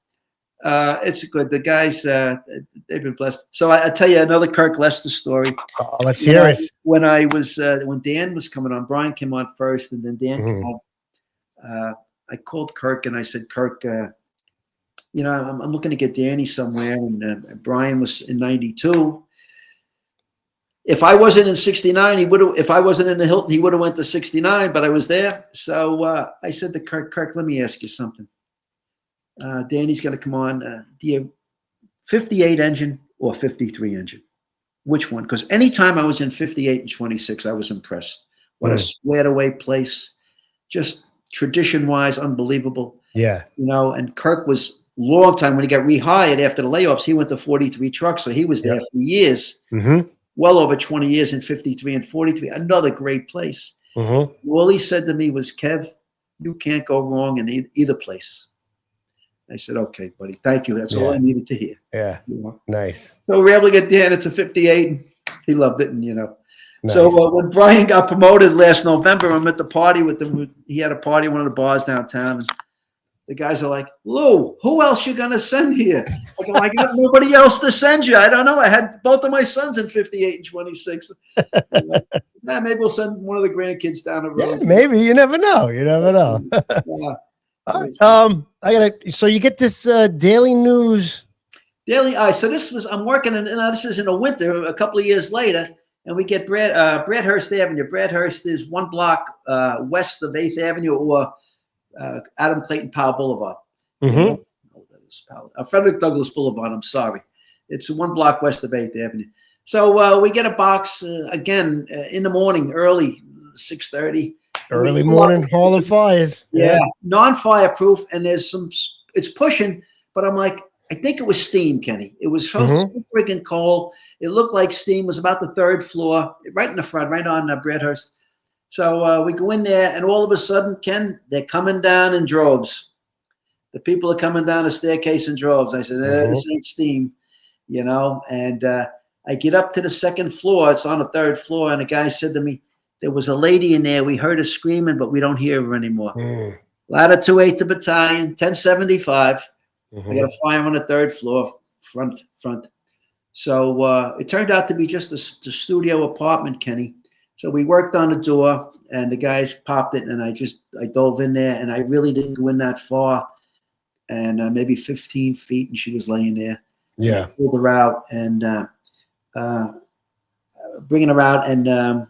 [SPEAKER 3] it's good. The guys, they've been blessed. So I tell you another Kirk Lester story.
[SPEAKER 2] Let's hear it.
[SPEAKER 3] When Dan was coming on, Brian came on first, and then Dan came on. I called Kirk and I said, Kirk, I'm looking to get Danny somewhere, and Brian was in 92. If I wasn't in 69, he would have. If I wasn't in the Hilton, he would have went to 69. But I was there, so I said to Kirk, let me ask you something. Danny's going to come on. Do you 58 engine or 53 engine? which one? Because anytime I was in 58 and 26, I was impressed. What a squared away place, just tradition wise, unbelievable.
[SPEAKER 2] Yeah.
[SPEAKER 3] You know, and Kirk was long time when he got rehired after the layoffs. He went to 43 trucks, so he was there for years, well over 20 years in 53 and 43. Another great place. All he said to me was, Kev, you can't go wrong in either place. I said, okay, buddy, thank you. That's all I needed to hear.
[SPEAKER 2] Yeah.
[SPEAKER 3] You know?
[SPEAKER 2] Nice.
[SPEAKER 3] So we were able to get down. It's a 58. And he loved it. And, you know,
[SPEAKER 2] Nice.
[SPEAKER 3] So when Brian got promoted last November, I'm at the party with him. He had a party at one of the bars downtown. And the guys are like, Lou, who else you going to send here? I go, I got nobody else to send you. I don't know. I had both of my sons in 58 and 26. Maybe we'll send one of the grandkids down the road.
[SPEAKER 2] Yeah, maybe. You never know. You never know. All right. So you get this daily news.
[SPEAKER 3] Daily. So this was, I'm working in, this is in the winter, a couple of years later, and we get Bradhurst Avenue. Bradhurst is one block west of 8th Avenue or Adam Clayton Powell Boulevard. Frederick Douglass Boulevard. I'm sorry. It's one block west of 8th Avenue. So we get a box again in the morning, early, 6:30.
[SPEAKER 2] Early morning Hall of Fires.
[SPEAKER 3] Yeah, non-fireproof, and there's some. It's pushing, but I'm like, I think it was steam, Kenny. It was so freaking cold. It looked like steam. It was about the 3rd floor, right in the front, right on Bradhurst. So we go in there, and all of a sudden, Ken, they're coming down in droves. The people are coming down the staircase in droves. I said, this ain't steam, you know. And I get up to the 2nd floor. It's on the 3rd floor, and the guy said to me, there was a lady in there. We heard her screaming, but we don't hear her anymore. Ladder 28 to Battalion, 1075. I got a fire on the 3rd floor, front. So it turned out to be just a studio apartment, Kenny. So we worked on the door, and the guys popped it, and I dove in there, and I really didn't go in that far, and maybe 15 feet, and she was laying there.
[SPEAKER 2] Yeah.
[SPEAKER 3] I pulled her out and bringing her out, and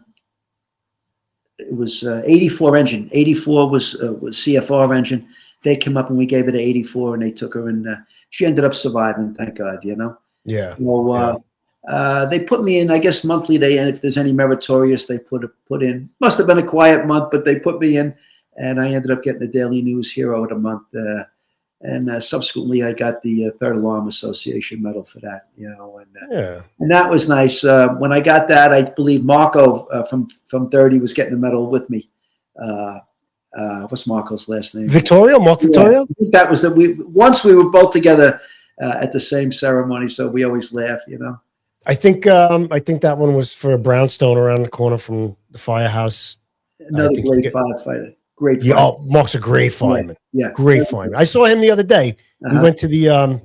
[SPEAKER 3] it was 84 engine. 84 was CFR engine. They came up and we gave her the 84, and they took her, and she ended up surviving, thank God, you know.
[SPEAKER 2] Yeah.
[SPEAKER 3] Well, they put me in, I guess, monthly. And if there's any meritorious, they put in. Must have been a quiet month, but they put me in, and I ended up getting the Daily News Hero of the Month. And subsequently, I got the Third Alarm Association medal for that, you know. And that was nice. When I got that, I believe Marco from 30 was getting a medal with me. What's Marco's last name?
[SPEAKER 2] Mark Vittorio?
[SPEAKER 3] I think that was once we were both together at the same ceremony, so we always laugh, you know.
[SPEAKER 2] I think that one was for a brownstone around the corner from the firehouse.
[SPEAKER 3] Another great firefighter. Great.
[SPEAKER 2] Yeah, Mark's a great fireman.
[SPEAKER 3] Yeah.
[SPEAKER 2] Great fireman. I saw him the other day. We went to the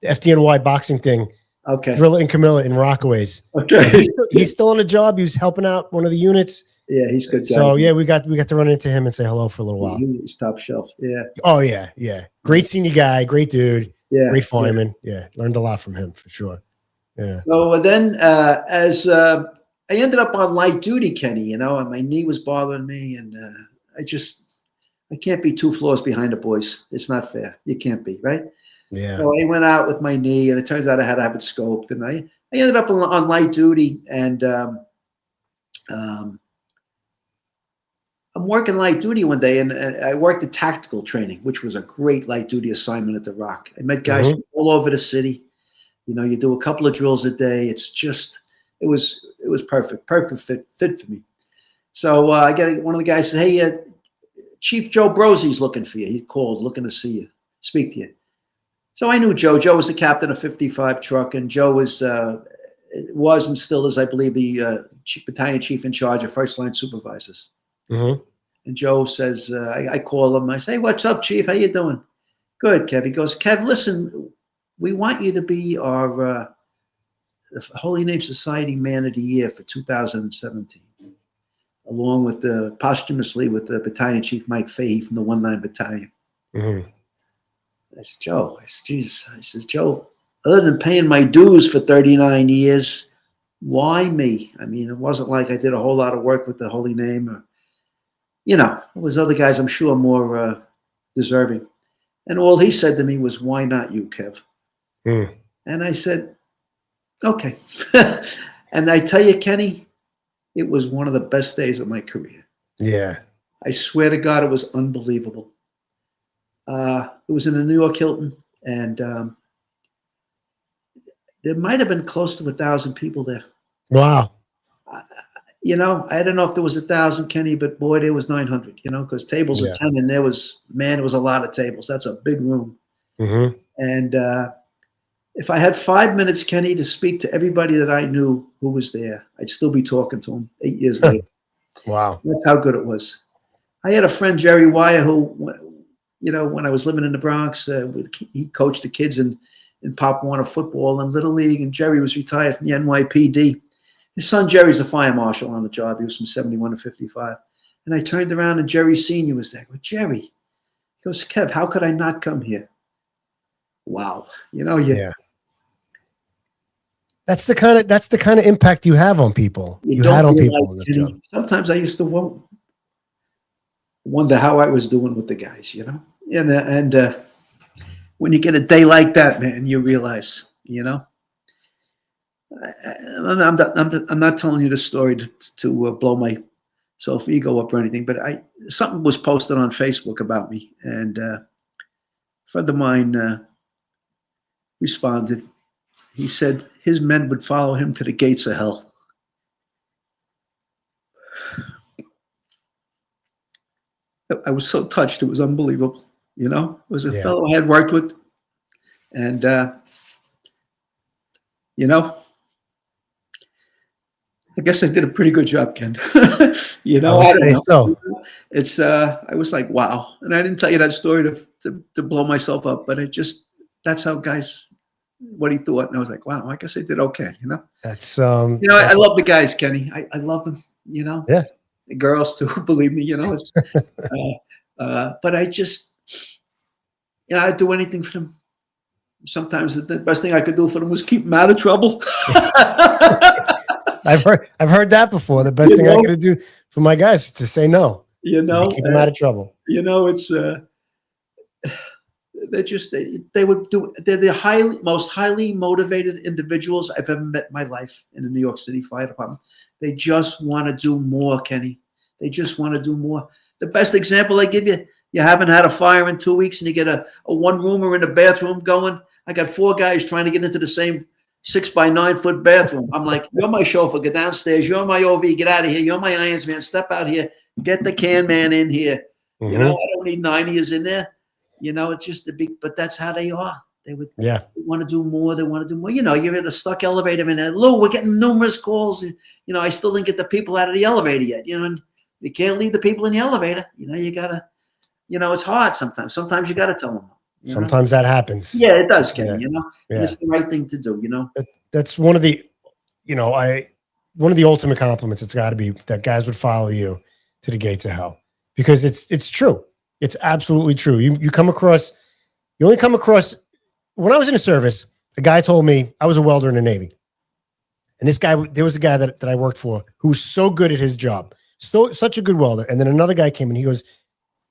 [SPEAKER 2] FDNY boxing thing.
[SPEAKER 3] Okay.
[SPEAKER 2] Thrilla and Camilla in Rockaways.
[SPEAKER 3] Okay.
[SPEAKER 2] He's still on the job. He was helping out one of the units.
[SPEAKER 3] Yeah, he's good.
[SPEAKER 2] So yeah, we got to run into him and say hello for a little while.
[SPEAKER 3] He's top shelf. Yeah.
[SPEAKER 2] Oh yeah. Great senior guy. Great dude.
[SPEAKER 3] Yeah.
[SPEAKER 2] Great fireman. Yeah. Learned a lot from him for sure. Yeah.
[SPEAKER 3] So then, as I ended up on light duty, Kenny, you know, and my knee was bothering me, and I can't be 2 floors behind the boys. It's not fair. You can't be, right?
[SPEAKER 2] Yeah.
[SPEAKER 3] So I went out with my knee, and it turns out I had to have it scoped, and I ended up on light duty, and I'm working light duty one day, and I worked the tactical training, which was a great light duty assignment at the Rock. I met guys from all over the city. You know, you do a couple of drills a day. It's just, it was perfect fit for me. So I got one of the guys said, hey, Chief Joe Brosey's looking for you. He called, looking to see you, speak to you. So I knew Joe. Joe was the captain of 55 truck, and Joe was and still is, I believe, the battalion chief in charge of first line supervisors. And Joe says, I call him. I say, what's up, Chief? How you doing? Good, Kev. He goes, Kev, listen, we want you to be our Holy Name Society Man of the Year for 2017, along with posthumously with the battalion chief Mike Fahey from the 19 Battalion. I said, Joe, Jesus. I says, Joe, other than paying my dues for 39 years, why me? I mean, it wasn't like I did a whole lot of work with the Holy Name, or, you know, there was other guys I'm sure more deserving. And all he said to me was, why not you, Kev? And I said, okay. And I tell you, Kenny, it was one of the best days of my career.
[SPEAKER 2] Yeah.
[SPEAKER 3] I swear to God, it was unbelievable. It was in the New York Hilton, and there might have been close to 1,000 people there.
[SPEAKER 2] Wow.
[SPEAKER 3] You know, I don't know if there was 1,000, Kenny, but boy, there was 900. You know, because tables
[SPEAKER 2] Yeah.
[SPEAKER 3] of 10, and there was a lot of tables. That's a big room.
[SPEAKER 2] Mm-hmm.
[SPEAKER 3] And if I had 5 minutes, Kenny, to speak to everybody that I knew who was there, I'd still be talking to them 8 years later.
[SPEAKER 2] Wow.
[SPEAKER 3] That's how good it was. I had a friend, Jerry Wire, who, you know, when I was living in the Bronx, he coached the kids in Pop Warner football and Little League, and Jerry was retired from the NYPD. His son Jerry's a fire marshal on the job. He was from 71 to 55. And I turned around and Jerry Sr. was there. I go, Jerry. He goes, Kev, how could I not come here? Wow. You know,
[SPEAKER 2] Yeah. That's the kind of impact you have on people. You had on people in this job.
[SPEAKER 3] Sometimes I used to wonder how I was doing with the guys, you know? And when you get a day like that, man, you realize, you know? I'm not telling you the story to blow my self-ego up or anything, but something was posted on Facebook about me, and a friend of mine responded. He said his men would follow him to the gates of hell. I was so touched. It was unbelievable. You know, it was a fellow I had worked with, and you know, I guess I did a pretty good job, Ken. You know, I don't know.
[SPEAKER 2] So.
[SPEAKER 3] It's I was like, wow. And I didn't tell you that story to blow myself up, but that's how guys, what he thought. And I was like, wow, I guess I did okay, you know?
[SPEAKER 2] That's
[SPEAKER 3] you know, I love the guys, Kenny. I love them, you know?
[SPEAKER 2] Yeah.
[SPEAKER 3] The girls too, believe me, you know. It's, but I just, you know, I'd do anything for them. Sometimes the best thing I could do for them was keep them out of trouble.
[SPEAKER 2] I've heard that before. The best thing I could do for my guys is to say no.
[SPEAKER 3] You know,
[SPEAKER 2] keep them out of trouble.
[SPEAKER 3] You know, it's they're just they would do. They're the most highly motivated individuals I've ever met in my life in the New York City Fire Department. They just want to do more, Kenny. They just want to do more. The best example I give you: you haven't had a fire in 2 weeks, and you get a one-roomer in the bathroom going. I got 4 guys trying to get into the same 6 by 9 foot bathroom. I'm like, you're my chauffeur, get downstairs. You're my OV, get out of here. You're my irons man, step out here. Get the can man in here. You know, I don't need 90s in there. You know, it's just a big, but that's how they are. They want to do more. They want to do more. You know, you're in a stuck elevator in there. Lou, we're getting numerous calls. You know, I still didn't get the people out of the elevator yet. You know, and you can't leave the people in the elevator. You know, you gotta, you know, it's hard sometimes. Sometimes you gotta tell them.
[SPEAKER 2] Sometimes that happens.
[SPEAKER 3] Yeah, it does, Kenny. You know, it's the right thing to do. You know,
[SPEAKER 2] that's one of the, you know, one of the ultimate compliments. It's got to be that guys would follow you to the gates of hell, because it's true. It's absolutely true. You only come across. When I was in the service, a guy told me, I was a welder in the Navy, and there was a guy that I worked for who was so good at his job, such a good welder. And then another guy came and he goes,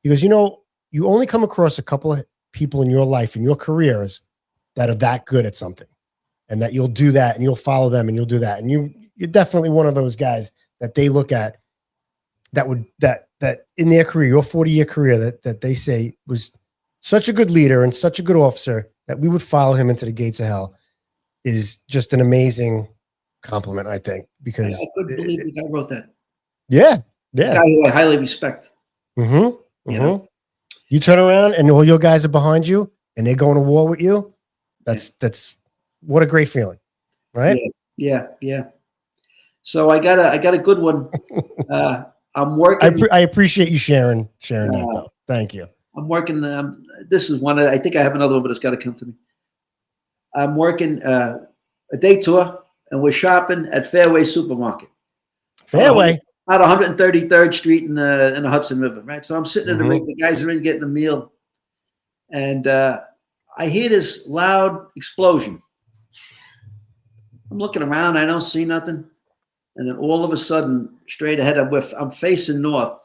[SPEAKER 2] you know, you only come across a couple of people in your life, in your careers, that are that good at something, and that you'll do that and you'll follow them and you'll do that. And you're definitely one of those guys that they look at that in their career, your 40-year career, that they say was such a good leader and such a good officer that we would follow him into the gates of hell, is just an amazing compliment, I think, because
[SPEAKER 3] I couldn't believe the guy wrote that.
[SPEAKER 2] Yeah.
[SPEAKER 3] A guy who I highly respect.
[SPEAKER 2] You know? You turn around and all your guys are behind you and they're going to war with you. That's what a great feeling, right?
[SPEAKER 3] Yeah. So I got a good one. I'm working.
[SPEAKER 2] I appreciate you sharing that though. Thank you.
[SPEAKER 3] I'm working. This is one. I think I have another one, but it's got to come to me. I'm working a day tour, and we're shopping at Fairway Supermarket.
[SPEAKER 2] Fairway.
[SPEAKER 3] Out 133rd Street in the Hudson River, right? So I'm sitting in the ring. The guys are in getting a meal, and I hear this loud explosion. I'm looking around. I don't see nothing. And then all of a sudden, straight ahead, I'm facing north.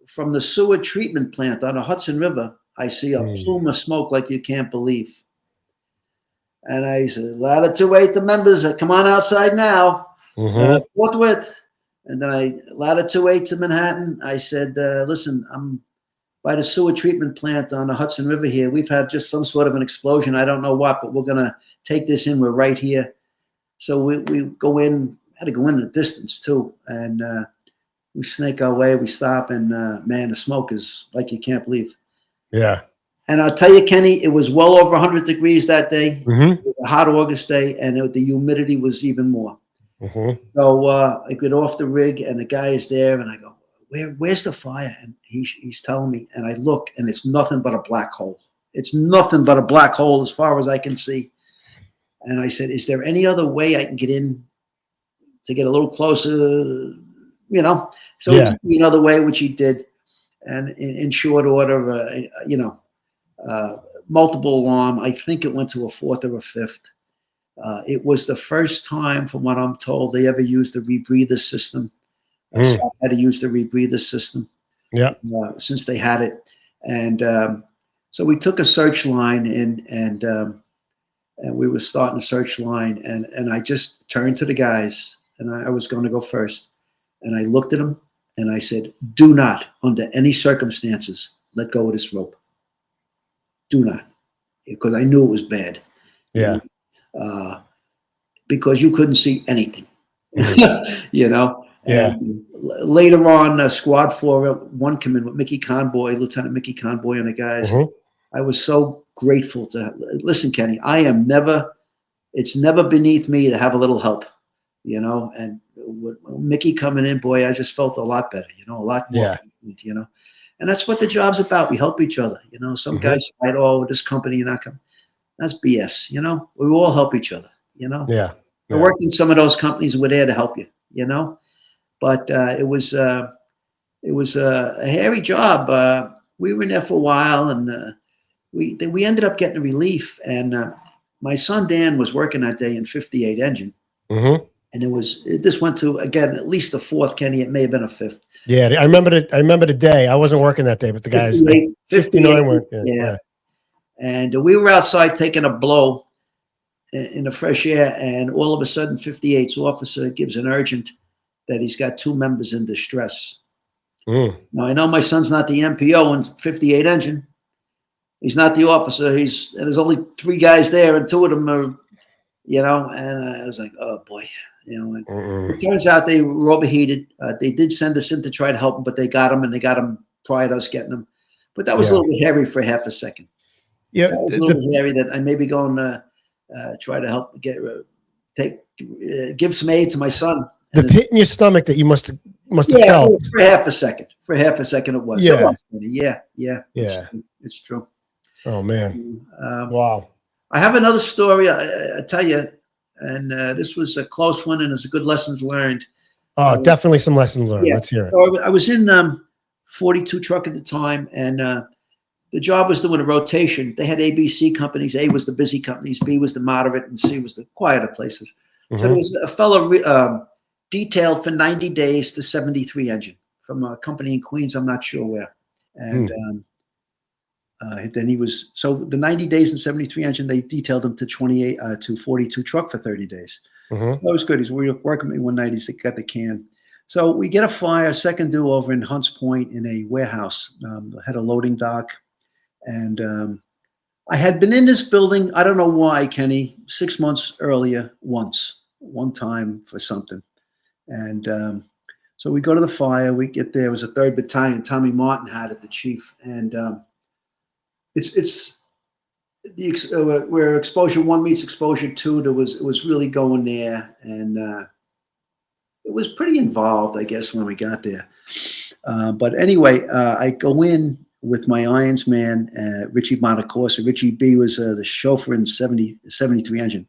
[SPEAKER 3] From the sewer treatment plant on the Hudson River, I see a plume of smoke like you can't believe. And I said, ladder 28 to members, come on outside now, forthwith. And then I ladder 28 to Manhattan. I said, listen, I'm by the sewer treatment plant on the Hudson River here. We've had just some sort of an explosion. I don't know what, but we're going to take this in. We're right here. So we go in, had to go in a distance too. And we snake our way, we stop, and man, the smoke is like you can't believe.
[SPEAKER 2] Yeah.
[SPEAKER 3] And I'll tell you, Kenny, it was well over 100 degrees that day.
[SPEAKER 2] Mm-hmm.
[SPEAKER 3] It was a hot August day, and the humidity was even more.
[SPEAKER 2] Mm-hmm.
[SPEAKER 3] So I get off the rig, and the guy is there, and I go, where's the fire? And he's telling me, and I look, and it's nothing but a black hole. It's nothing but a black hole as far as I can see. And I said, is there any other way I can get in to get a little closer, you know? So he took me another way, which he did. And in short order, you know, multiple alarm. I think it went to a fourth or a fifth. It was the first time, from what I'm told, they ever used the rebreather system. So I had to use the rebreather system. Yeah. Since they had it, and so we took a search line and we were starting a search line, and I just turned to the guys, and I was going to go first, and I looked at them, and I said, "Do not, under any circumstances, let go of this rope. Do not," because I knew it was bad.
[SPEAKER 2] Yeah.
[SPEAKER 3] Because you couldn't see anything, you know.
[SPEAKER 2] Yeah.
[SPEAKER 3] And later on, Squad 4, one come in with Mickey Conboy, Lieutenant Mickey Conboy, and the guys. I was so grateful to listen, Kenny. It's never beneath me to have a little help, you know. And with Mickey coming in, boy, I just felt a lot better, you know, a lot more, you know. And that's what the job's about. We help each other, you know. Some guys fight, with this company, you're not coming. That's BS, you know. We all help each other, you know. Yeah. I worked in some of those companies. We're there to help you, you know. But it was a hairy job. We were in there for a while, and we ended up getting a relief. And my son Dan was working that day in 58 engine, and this went to, again, at least the fourth, Kenny. It may have been a fifth. Yeah,
[SPEAKER 2] I remember the day. I wasn't working that day, but the guys 59 went.
[SPEAKER 3] Yeah. And we were outside taking a blow in the fresh air, and all of a sudden, 58's officer gives an urgent that he's got 2 members in distress. Now, I know my son's not the MPO in 58 engine. He's not the officer. And there's only 3 guys there, and 2 of them are, you know, and I was like, oh boy, you know. And it turns out they were overheated. They did send us in to try to help them, but they got them, and they got them prior to us getting them. But that was a little bit hairy for half a second. Yeah, that was a little bit hairy that I may be going to try to help give some aid to my son.
[SPEAKER 2] The pit in your stomach that you must have felt
[SPEAKER 3] for half a second. For half a second, it was. Yeah, it's true.
[SPEAKER 2] Oh man! Wow.
[SPEAKER 3] I have another story. I tell you, and this was a close one, and it's a good lessons learned.
[SPEAKER 2] Oh, definitely some lessons learned. Let's hear it.
[SPEAKER 3] So I was in 42 truck at the time, and the job was doing a rotation. They had ABC companies. A was the busy companies, B was the moderate, and C was the quieter places. So there was a fellow detailed for 90 days to 73 engine from a company in Queens, I'm not sure where. And then he was, so the 90 days and 73 engine, they detailed him to 28 to 42 truck for 30 days. So that was good. He's working with me one night. He's got the can. So we get a fire, second due over in Hunts Point in a warehouse. Had a loading dock. And I had been in this building, I don't know why, Kenny, 6 months earlier, one time for something. And so we go to the fire. We get there. It was a 3rd Battalion. Tommy Martin had it, the chief. And it's where exposure 1 meets exposure 2. It was really going there, and it was pretty involved, I guess, when we got there. But anyway, I go in with my irons man, Richie Bonacorsa. Richie B was the chauffeur in 73 engine.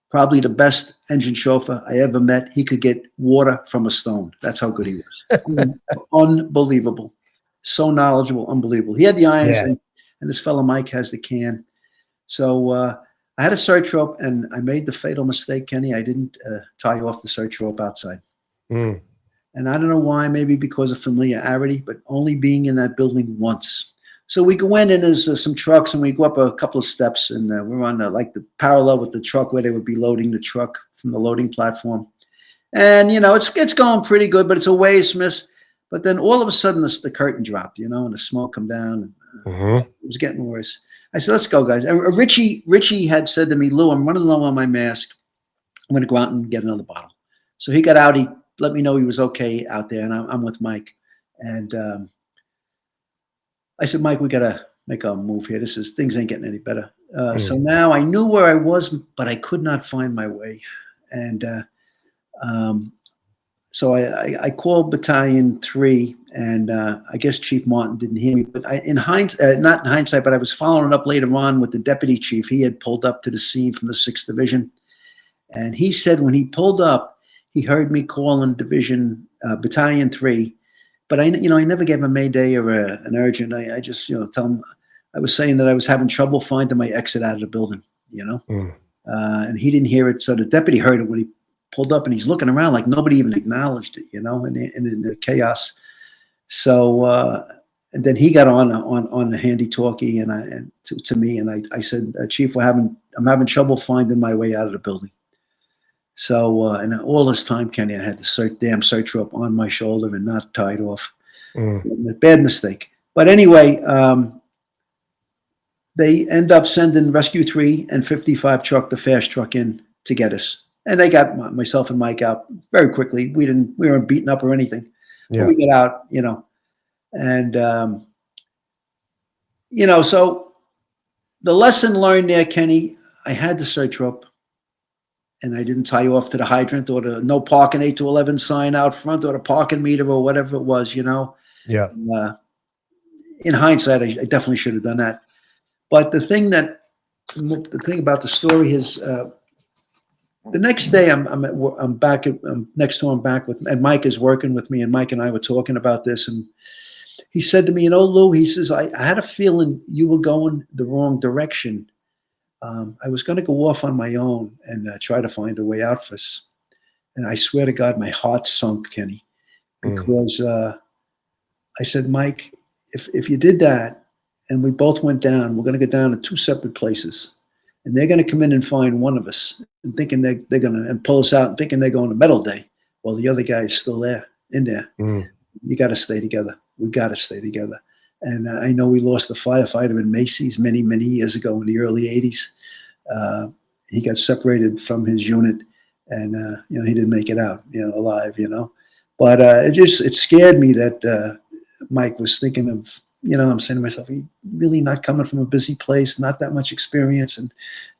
[SPEAKER 3] Probably the best engine chauffeur I ever met. He could get water from a stone. That's how good he was. Unbelievable. So knowledgeable, unbelievable. He had the irons, and this fellow Mike has the can. So I had a search rope, and I made the fatal mistake, Kenny. I didn't tie off the search rope outside. And I don't know why, maybe because of familiarity, but only being in that building once. So we go in and there's some trucks, and we go up a couple of steps, and we're on like the parallel with the truck where they would be loading the truck from the loading platform. And, you know, it's going pretty good, but it's a ways miss. But then all of a sudden the curtain dropped, you know, and the smoke come down. And, it was getting worse. I said, let's go, guys. And Richie had said to me, Lou, I'm running low on my mask. I'm going to go out and get another bottle. So he got out. He let me know he was okay out there, and I'm with Mike. And I said, Mike, we got to make a move here. Things ain't getting any better. So now I knew where I was, but I could not find my way. And so I called Battalion 3, and I guess Chief Martin didn't hear me. But not in hindsight, but I was following up later on with the deputy chief. He had pulled up to the scene from the 6th Division. And he said when he pulled up, he heard me calling Division Battalion 3. But I never gave him a mayday or an urgent. I just, tell him I was saying that I was having trouble finding my exit out of the building, and he didn't hear it. So the deputy heard it when he pulled up, and he's looking around like nobody even acknowledged it, in the chaos. So and then he got on the handy talkie and to me, and I said, Chief, I'm having trouble finding my way out of the building. So and all this time, Kenny, I had the damn search rope on my shoulder and not tied off. A bad mistake. But anyway, they end up sending Rescue 3 and 55 truck, the fast truck, in to get us. And they got myself and Mike out very quickly. We weren't beaten up or anything. Yeah. But we get out, and so the lesson learned there, Kenny, I had the search rope, and I didn't tie you off to the hydrant or the no parking 8 to 11 sign out front or the parking meter or whatever it was, Yeah. In hindsight, I definitely should have done that. But the thing about the story is, the next day I'm back next door. I'm back with, and Mike is working with me, and Mike and I were talking about this, and he said to me, Lou, he says, I had a feeling you were going the wrong direction. I was going to go off on my own and try to find a way out for us. And I swear to God, my heart sunk, Kenny, because I said, Mike, if you did that and we both went down, we're going to go down in 2 separate places. And they're going to come in and find one of us and thinking they're going to and pull us out and thinking they're going to medal day. Well, the other guy is still in there. You got to stay together. We got to stay together. And I know we lost a firefighter in Macy's many, many years ago in the early 80s. He got separated from his unit, and he didn't make it out, alive. But it scared me that Mike was thinking of, I'm saying to myself, he really not coming from a busy place, not that much experience, and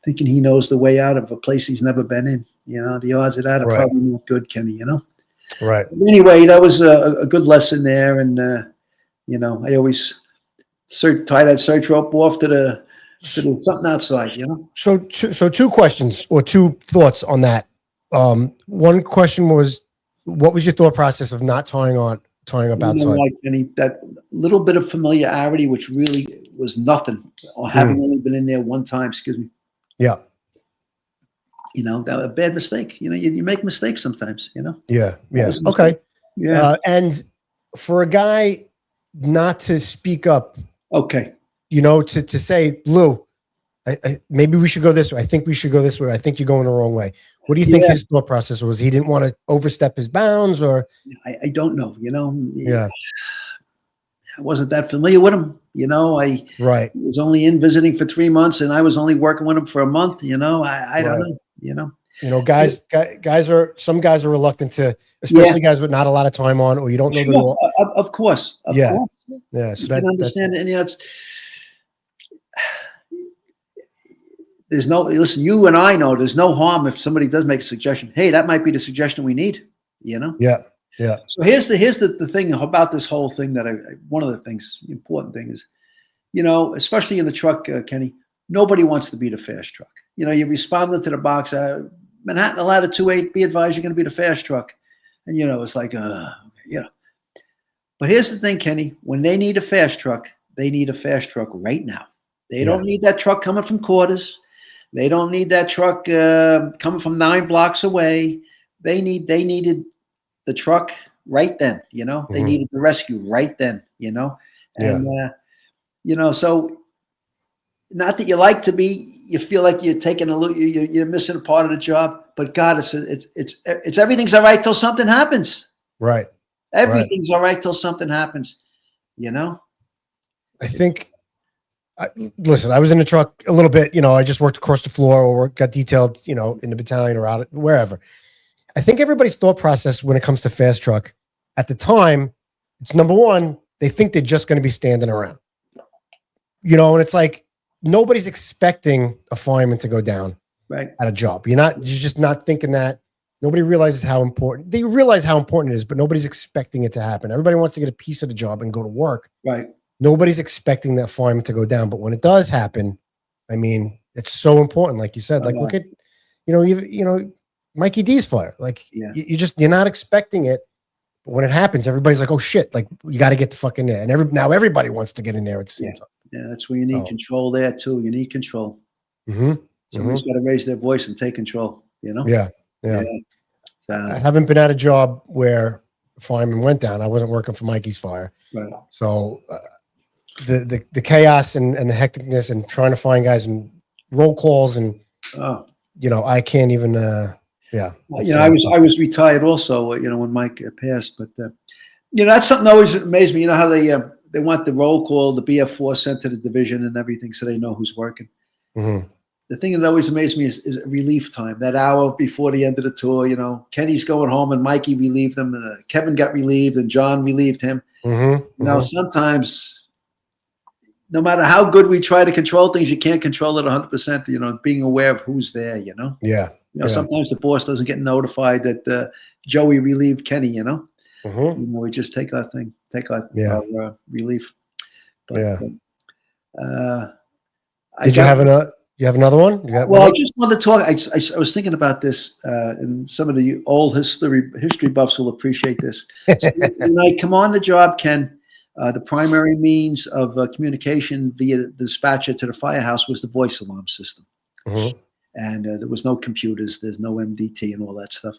[SPEAKER 3] thinking he knows the way out of a place he's never been in. The odds of that are probably not good, Kenny. Right. But anyway, that was a good lesson there, and I always tie that search rope off to something outside.
[SPEAKER 2] So two questions or two thoughts on that. One question was, what was your thought process of not tying up outside?
[SPEAKER 3] Like that little bit of familiarity, which really was nothing, or having only been in there one time. Excuse me.
[SPEAKER 2] Yeah.
[SPEAKER 3] That was a bad mistake. You make mistakes sometimes.
[SPEAKER 2] Yeah. Yeah. Okay. Yeah. And for a guy not to speak up,
[SPEAKER 3] okay,
[SPEAKER 2] to say, Lou, maybe we should go this way. I think we should go this way. I think you're going the wrong way. What do you think his thought process was? He didn't want to overstep his bounds, or
[SPEAKER 3] I don't know.
[SPEAKER 2] Yeah,
[SPEAKER 3] I wasn't that familiar with him. I was only in visiting for 3 months, and I was only working with him for a month. I don't know. Some guys are reluctant to, especially guys with not a lot of time on, or you don't know the law. Of course.
[SPEAKER 2] Yeah.
[SPEAKER 3] So you can understand it. And there's no, listen, you and I know there's no harm if somebody does make a suggestion. Hey, that might be the suggestion we need, Yeah.
[SPEAKER 2] Yeah.
[SPEAKER 3] So here's the thing about this whole thing that one of the things, the important thing is, especially in the truck, Kenny, nobody wants to be the fast truck. You responded to the box, Manhattan allowed a 2.8, be advised you're going to be the fast truck. And, it's like, But here's the thing, Kenny, when they need a fast truck, they need a fast truck right now. They don't need that truck coming from quarters. They don't need that truck coming from 9 blocks away. They needed the truck right then, They needed the rescue right then, And you know, so not that you like to be, you feel like you're taking a little, you're missing a part of the job, but God, it's everything's all right till something happens.
[SPEAKER 2] Right.
[SPEAKER 3] Everything's all right till something happens, you know?
[SPEAKER 2] I think, listen, I was in the truck a little bit, you know, I just worked across the floor or got detailed, you know, in the battalion or out wherever. I think everybody's thought process when it comes to fast truck at the time, it's number one, they think they're just going to be standing around, you know, and it's like, nobody's expecting a fireman to go down
[SPEAKER 3] Right.
[SPEAKER 2] at a job. You're just not thinking that. Nobody realizes how important, they realize how important it is, but nobody's expecting it to happen. Everybody wants to get a piece of the job and go to work.
[SPEAKER 3] Right.
[SPEAKER 2] Nobody's expecting that fireman to go down. But when it does happen, I mean, it's so important. Like you said, like, look at, you know, Mikey D's fire. Like you're not expecting it. But when it happens, everybody's like, oh shit, like you got to get the fuck in there. And now everybody wants to get in there at the same time.
[SPEAKER 3] Yeah, that's where you need control there too. You need control.
[SPEAKER 2] Mm-hmm.
[SPEAKER 3] Somebody's got to raise their voice and take control, you know?
[SPEAKER 2] Yeah. So, I haven't been at a job where a fireman went down. I wasn't working for Mikey's fire.
[SPEAKER 3] Right.
[SPEAKER 2] So the chaos and the hecticness and trying to find guys and roll calls and, you know, I can't even, yeah.
[SPEAKER 3] You know, I was retired also, you know, when Mike passed, but, you know, that's something that always amazed me. You know how they want the roll call, the BF4 sent to the division and everything so they know who's working.
[SPEAKER 2] Mm-hmm.
[SPEAKER 3] The thing that always amazed me is relief time. That hour before the end of the tour, you know, Kenny's going home and Mikey relieved him. And, Kevin got relieved and John relieved him.
[SPEAKER 2] Mm-hmm.
[SPEAKER 3] You know, sometimes, no matter how good we try to control things, you can't control it 100%. You know, being aware of who's there. You know.
[SPEAKER 2] Yeah.
[SPEAKER 3] You know, sometimes the boss doesn't get notified that Joey relieved Kenny. You know.
[SPEAKER 2] Mm-hmm.
[SPEAKER 3] You know, we just take our thing, take our relief. But,
[SPEAKER 2] Did you have another one? You got
[SPEAKER 3] well, I just wanted to talk. I was thinking about this, and some of the old history buffs will appreciate this. So when I come on the job, Ken, the primary means of communication via the dispatcher to the firehouse was the voice alarm system.
[SPEAKER 2] Mm-hmm.
[SPEAKER 3] And there was no computers, there's no MDT and all that stuff.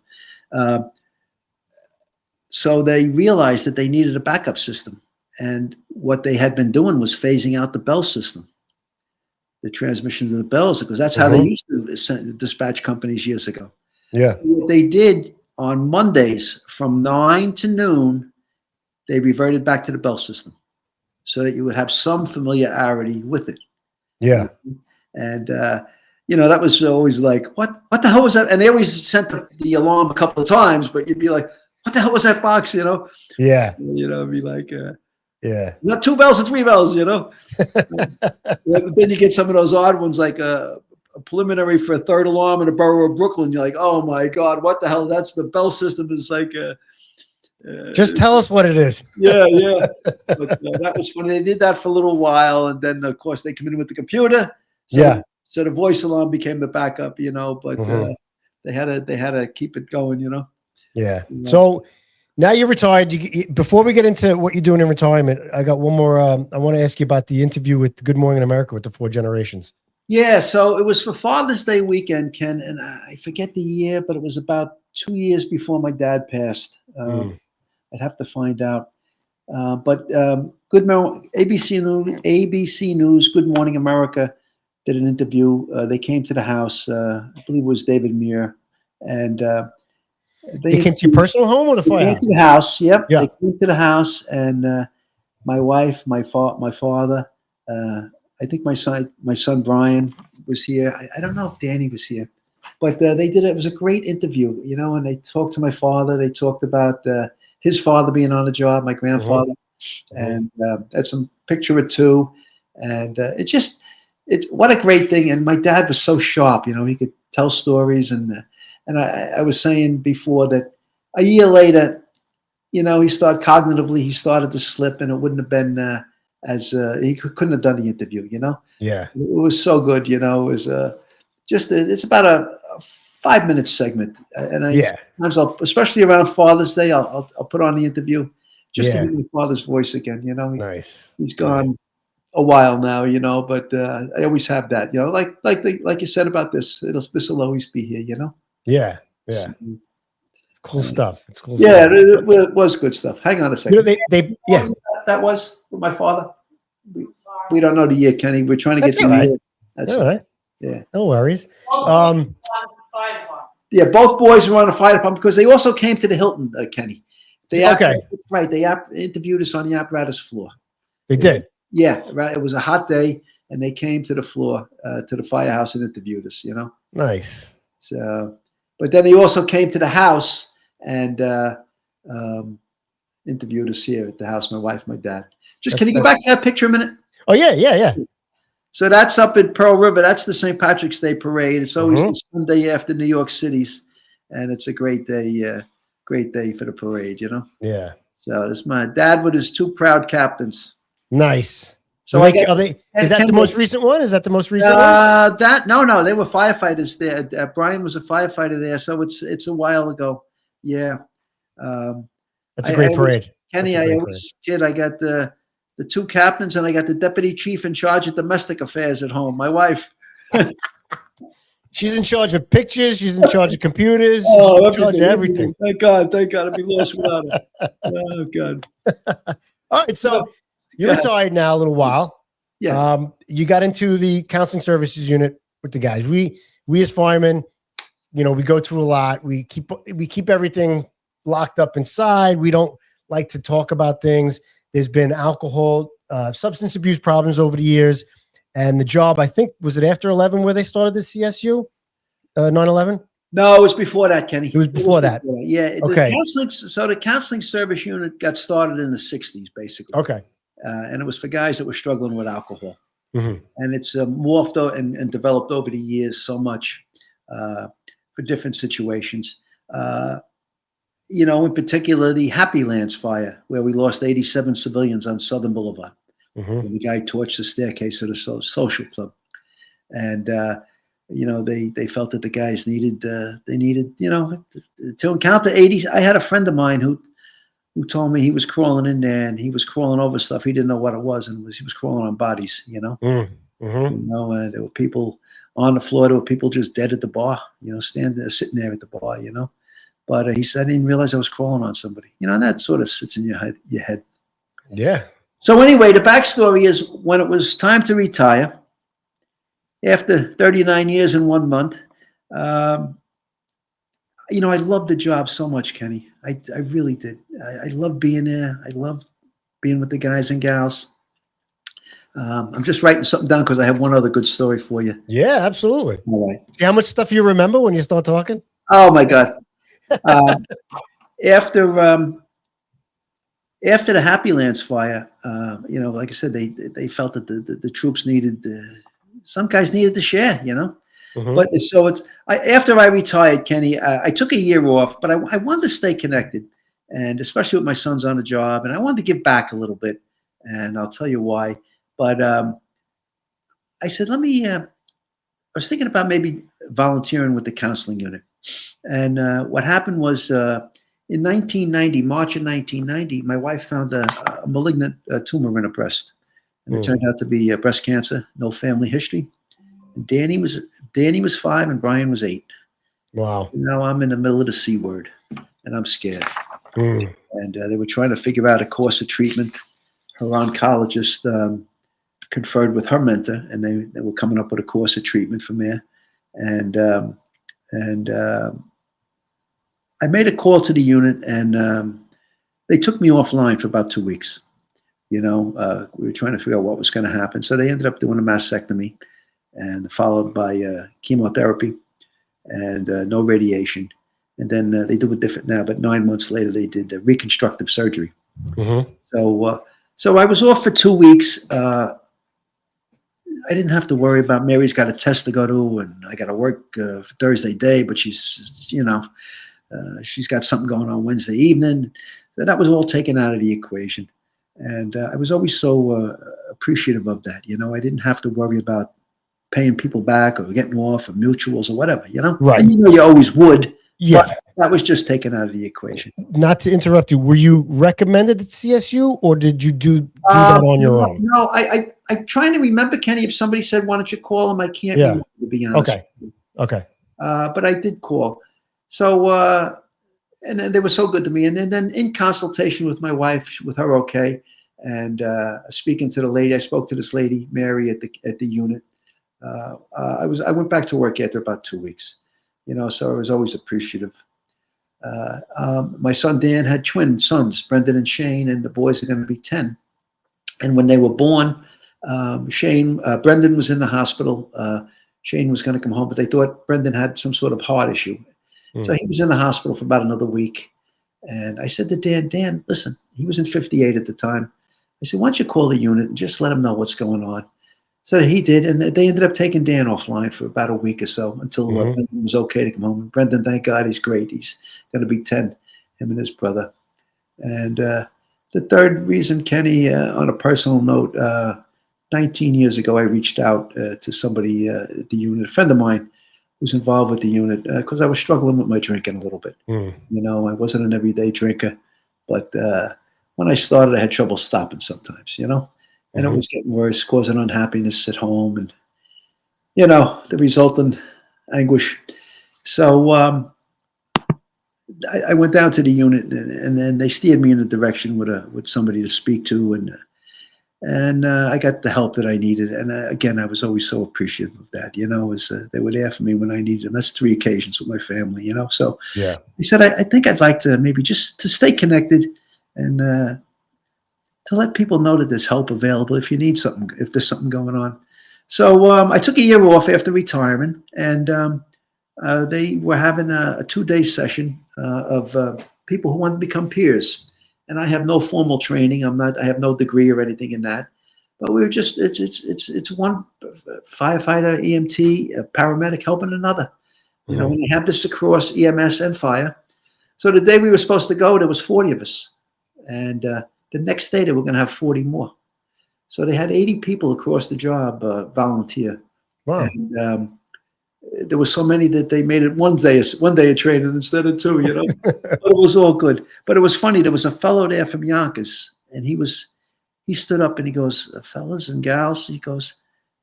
[SPEAKER 3] So they realized that they needed a backup system. And what they had been doing was phasing out the bell system, the transmissions of the bells, because that's how they used to dispatch companies years ago.
[SPEAKER 2] Yeah.
[SPEAKER 3] What they did on Mondays from 9 to noon, they reverted back to the bell system so that you would have some familiarity with it.
[SPEAKER 2] Yeah.
[SPEAKER 3] And, you know, that was always like, what the hell was that? And they always sent the alarm a couple of times, but you'd be like, what the hell was that box, you know?
[SPEAKER 2] Yeah.
[SPEAKER 3] You know, be like,
[SPEAKER 2] yeah.
[SPEAKER 3] Not 2 bells and 3 bells, you know? But then you get some of those odd ones, like a preliminary for a third alarm in the borough of Brooklyn. You're like, oh my God, what the hell? That's the bell system is like.
[SPEAKER 2] Just tell us what it is.
[SPEAKER 3] Yeah. But, that was funny. They did that for a little while. And then, of course, they come in with the computer. So the voice alarm became the backup, you know, but they had to keep it going, you know?
[SPEAKER 2] Yeah. So now you're retired. Before we get into what you're doing in retirement, I got one more. I want to ask you about the interview with Good Morning America with the 4 generations.
[SPEAKER 3] Yeah. So it was for Father's Day weekend, Ken, and I forget the year, but it was about 2 years before my dad passed. I'd have to find out. But ABC News, Good Morning America did an interview. They came to the house. I believe it was David Muir. And
[SPEAKER 2] they came to your personal home or the firehouse?
[SPEAKER 3] They came to the house. Yep.
[SPEAKER 2] Yeah.
[SPEAKER 3] They came to the house, and my wife, my father, I think my son Brian was here. I don't know if Danny was here, but they did it. It was a great interview, you know, and they talked to my father. They talked about his father being on the job, my grandfather, and had some picture or two. And what a great thing. And my dad was so sharp, you know, he could tell stories. And I was saying before that a year later, you know, he started to slip, and it wouldn't have been he couldn't have done the interview, you know?
[SPEAKER 2] Yeah.
[SPEAKER 3] It was so good, you know. It was it's about a 5-minute segment. And sometimes especially around Father's Day, I'll put on the interview just to hear my father's voice again, you know?
[SPEAKER 2] Nice.
[SPEAKER 3] He's gone a while now, you know, but I always have that, you know, like you said about this, this will always be here, you know?
[SPEAKER 2] Yeah. Yeah. It's cool stuff. It's cool.
[SPEAKER 3] Yeah,
[SPEAKER 2] stuff.
[SPEAKER 3] it was good stuff. Hang on a second.
[SPEAKER 2] You know,
[SPEAKER 3] That was with my father. we don't know the year, Kenny. We're trying to
[SPEAKER 2] That's
[SPEAKER 3] get
[SPEAKER 2] all
[SPEAKER 3] the
[SPEAKER 2] right.
[SPEAKER 3] year. That's
[SPEAKER 2] All right.
[SPEAKER 3] Yeah.
[SPEAKER 2] No worries.
[SPEAKER 3] Yeah, both boys were on the fire department because they also came to the Hilton, Kenny. They
[SPEAKER 2] Okay.
[SPEAKER 3] Right. They interviewed us on the apparatus floor.
[SPEAKER 2] They did.
[SPEAKER 3] Yeah, right. It was a hot day, and they came to the floor, to the firehouse, and interviewed us.
[SPEAKER 2] Nice.
[SPEAKER 3] So, but then they also came to the house and interviewed us here at the house. My wife, my dad. Can you go back to that picture a minute?
[SPEAKER 2] Oh yeah.
[SPEAKER 3] So that's up in Pearl River. That's the St. Patrick's Day parade. It's always the Sunday after New York City's, and it's a great day. Great day for the parade.
[SPEAKER 2] Yeah.
[SPEAKER 3] So this is my dad with his two proud captains.
[SPEAKER 2] Nice.
[SPEAKER 3] So
[SPEAKER 2] is that the most recent one? Is that the most recent one?
[SPEAKER 3] No, they were firefighters there. Brian was a firefighter there, so it's a while ago. Yeah.
[SPEAKER 2] That's a great parade.
[SPEAKER 3] Kenny, I always kid. I got the two captains, and I got the deputy chief in charge of domestic affairs at home. My wife.
[SPEAKER 2] She's in charge of pictures. She's in charge of computers.
[SPEAKER 3] She's
[SPEAKER 2] in charge of everything.
[SPEAKER 3] Thank God. I'd be lost without her. Oh God.
[SPEAKER 2] All right, so you're retired now a little while.
[SPEAKER 3] Yeah.
[SPEAKER 2] You got into the counseling services unit with the guys. We as firemen, we go through a lot. We keep everything locked up inside. We don't like to talk about things. There's been alcohol, substance abuse problems over the years. And the job, I think, was it after 11 where they started the CSU, 9/11?
[SPEAKER 3] No, it was before that, Kenny.
[SPEAKER 2] It was before that.
[SPEAKER 3] Yeah.
[SPEAKER 2] Okay.
[SPEAKER 3] The counseling service unit got started in the 60s, basically.
[SPEAKER 2] Okay.
[SPEAKER 3] And it was for guys that were struggling with alcohol.
[SPEAKER 2] Mm-hmm.
[SPEAKER 3] And it's morphed and developed over the years so much for different situations. In particular, the Happy Lands fire, where we lost 87 civilians on Southern Boulevard.
[SPEAKER 2] Mm-hmm.
[SPEAKER 3] When the guy torched the staircase of the social club. And, they felt that the guys needed to encounter 80s. I had a friend of mine who told me he was crawling in there and he was crawling over stuff. He didn't know what it was. And he was crawling on bodies,
[SPEAKER 2] Mm-hmm.
[SPEAKER 3] There were people on the floor. There were people just dead at the bar, sitting there at the bar, But he said, I didn't realize I was crawling on somebody, and that sort of sits in your head.
[SPEAKER 2] Yeah.
[SPEAKER 3] So anyway, the backstory is when it was time to retire, after 39 years and 1 month, I loved the job so much, Kenny. I really did. I loved being there. I loved being with the guys and gals. I'm just writing something down because I have one other good story for you.
[SPEAKER 2] Yeah, absolutely.
[SPEAKER 3] All right.
[SPEAKER 2] See how much stuff you remember when you start talking?
[SPEAKER 3] Oh my God. After the Happy Lands fire, like I said, they felt that the troops needed some guys needed to share,
[SPEAKER 2] Mm-hmm.
[SPEAKER 3] But so after I retired, Kenny, I took a year off, but I wanted to stay connected, and especially with my sons on the job, and I wanted to give back a little bit, and I'll tell you why. But I said, I was thinking about maybe volunteering with the counseling unit, and what happened was. In 1990, March of 1990, my wife found a malignant tumor in her breast, and it turned out to be breast cancer. No family history. And Danny was 5, and Brian was 8.
[SPEAKER 2] Wow.
[SPEAKER 3] And now I'm in the middle of the C word, and I'm scared.
[SPEAKER 2] Mm.
[SPEAKER 3] And they were trying to figure out a course of treatment. Her oncologist conferred with her mentor, and they were coming up with a course of treatment from there. And I made a call to the unit, and they took me offline for about 2 weeks. We were trying to figure out what was going to happen. So they ended up doing a mastectomy, and followed by chemotherapy and no radiation. And then they do it different now, but 9 months later they did reconstructive surgery.
[SPEAKER 2] Mm-hmm.
[SPEAKER 3] So I was off for 2 weeks. I didn't have to worry about Mary's got a test to go to, and I got to work Thursday day, but she's got something going on Wednesday evening. So that was all taken out of the equation. And I was always so appreciative of that. I didn't have to worry about paying people back or getting off or mutuals or whatever,
[SPEAKER 2] Right.
[SPEAKER 3] And you always would.
[SPEAKER 2] Yeah.
[SPEAKER 3] But that was just taken out of the equation.
[SPEAKER 2] Not to interrupt you, were you recommended at CSU, or did you do that on your own?
[SPEAKER 3] No, I'm trying to remember, Kenny, if somebody said, why don't you call him? I can't remember, to be honest.
[SPEAKER 2] Okay.
[SPEAKER 3] But I did call. So, and they were so good to me. And then in consultation with my wife, with her okay. And speaking to the lady, I spoke to this lady, Mary, at the unit. I went back to work after about 2 weeks, so I was always appreciative. My son Dan had twin sons, Brendan and Shane, and the boys are going to be 10. And when they were born, Brendan was in the hospital. Shane was going to come home, but they thought Brendan had some sort of heart issue. So he was in the hospital for about another week. And I said to Dan, listen, he was in 58 at the time. I said, why don't you call the unit and just let them know what's going on? So he did, and they ended up taking Dan offline for about a week or so until Brendan was okay to come home. And Brendan, thank God, he's great. He's going to be 10, him and his brother. And the third reason, Kenny, on a personal note, 19 years ago, I reached out to somebody at the unit, a friend of mine who's involved with the unit, because I was struggling with my drinking a little bit. I wasn't an everyday drinker, but when I started, I had trouble stopping sometimes, and it was getting worse, causing unhappiness at home and, the resultant anguish. So I went down to the unit, and then they steered me in a direction with somebody to speak to, and I got the help that I needed. And again, I was always so appreciative of that, as they were there for me when I needed them. That's 3 occasions with my family, So
[SPEAKER 2] yeah,
[SPEAKER 3] he said, I think I'd like to maybe just to stay connected and to let people know that there's help available if you need something, if there's something going on. So I took a year off after retiring, and they were having a 2-day session of people who want to become peers. And I have no formal training. I have no degree or anything in that. But we were just, it's one firefighter, EMT, a paramedic helping another. When you have this across EMS and fire. So the day we were supposed to go, there was 40 of us. And the next day they were going to have 40 more. So they had 80 people across the job volunteer.
[SPEAKER 2] Wow.
[SPEAKER 3] And there was so many that they made it one day of training instead of 2, but it was all good. But it was funny. There was a fellow there from Yonkers, and he stood up and he goes, fellas and gals, he goes,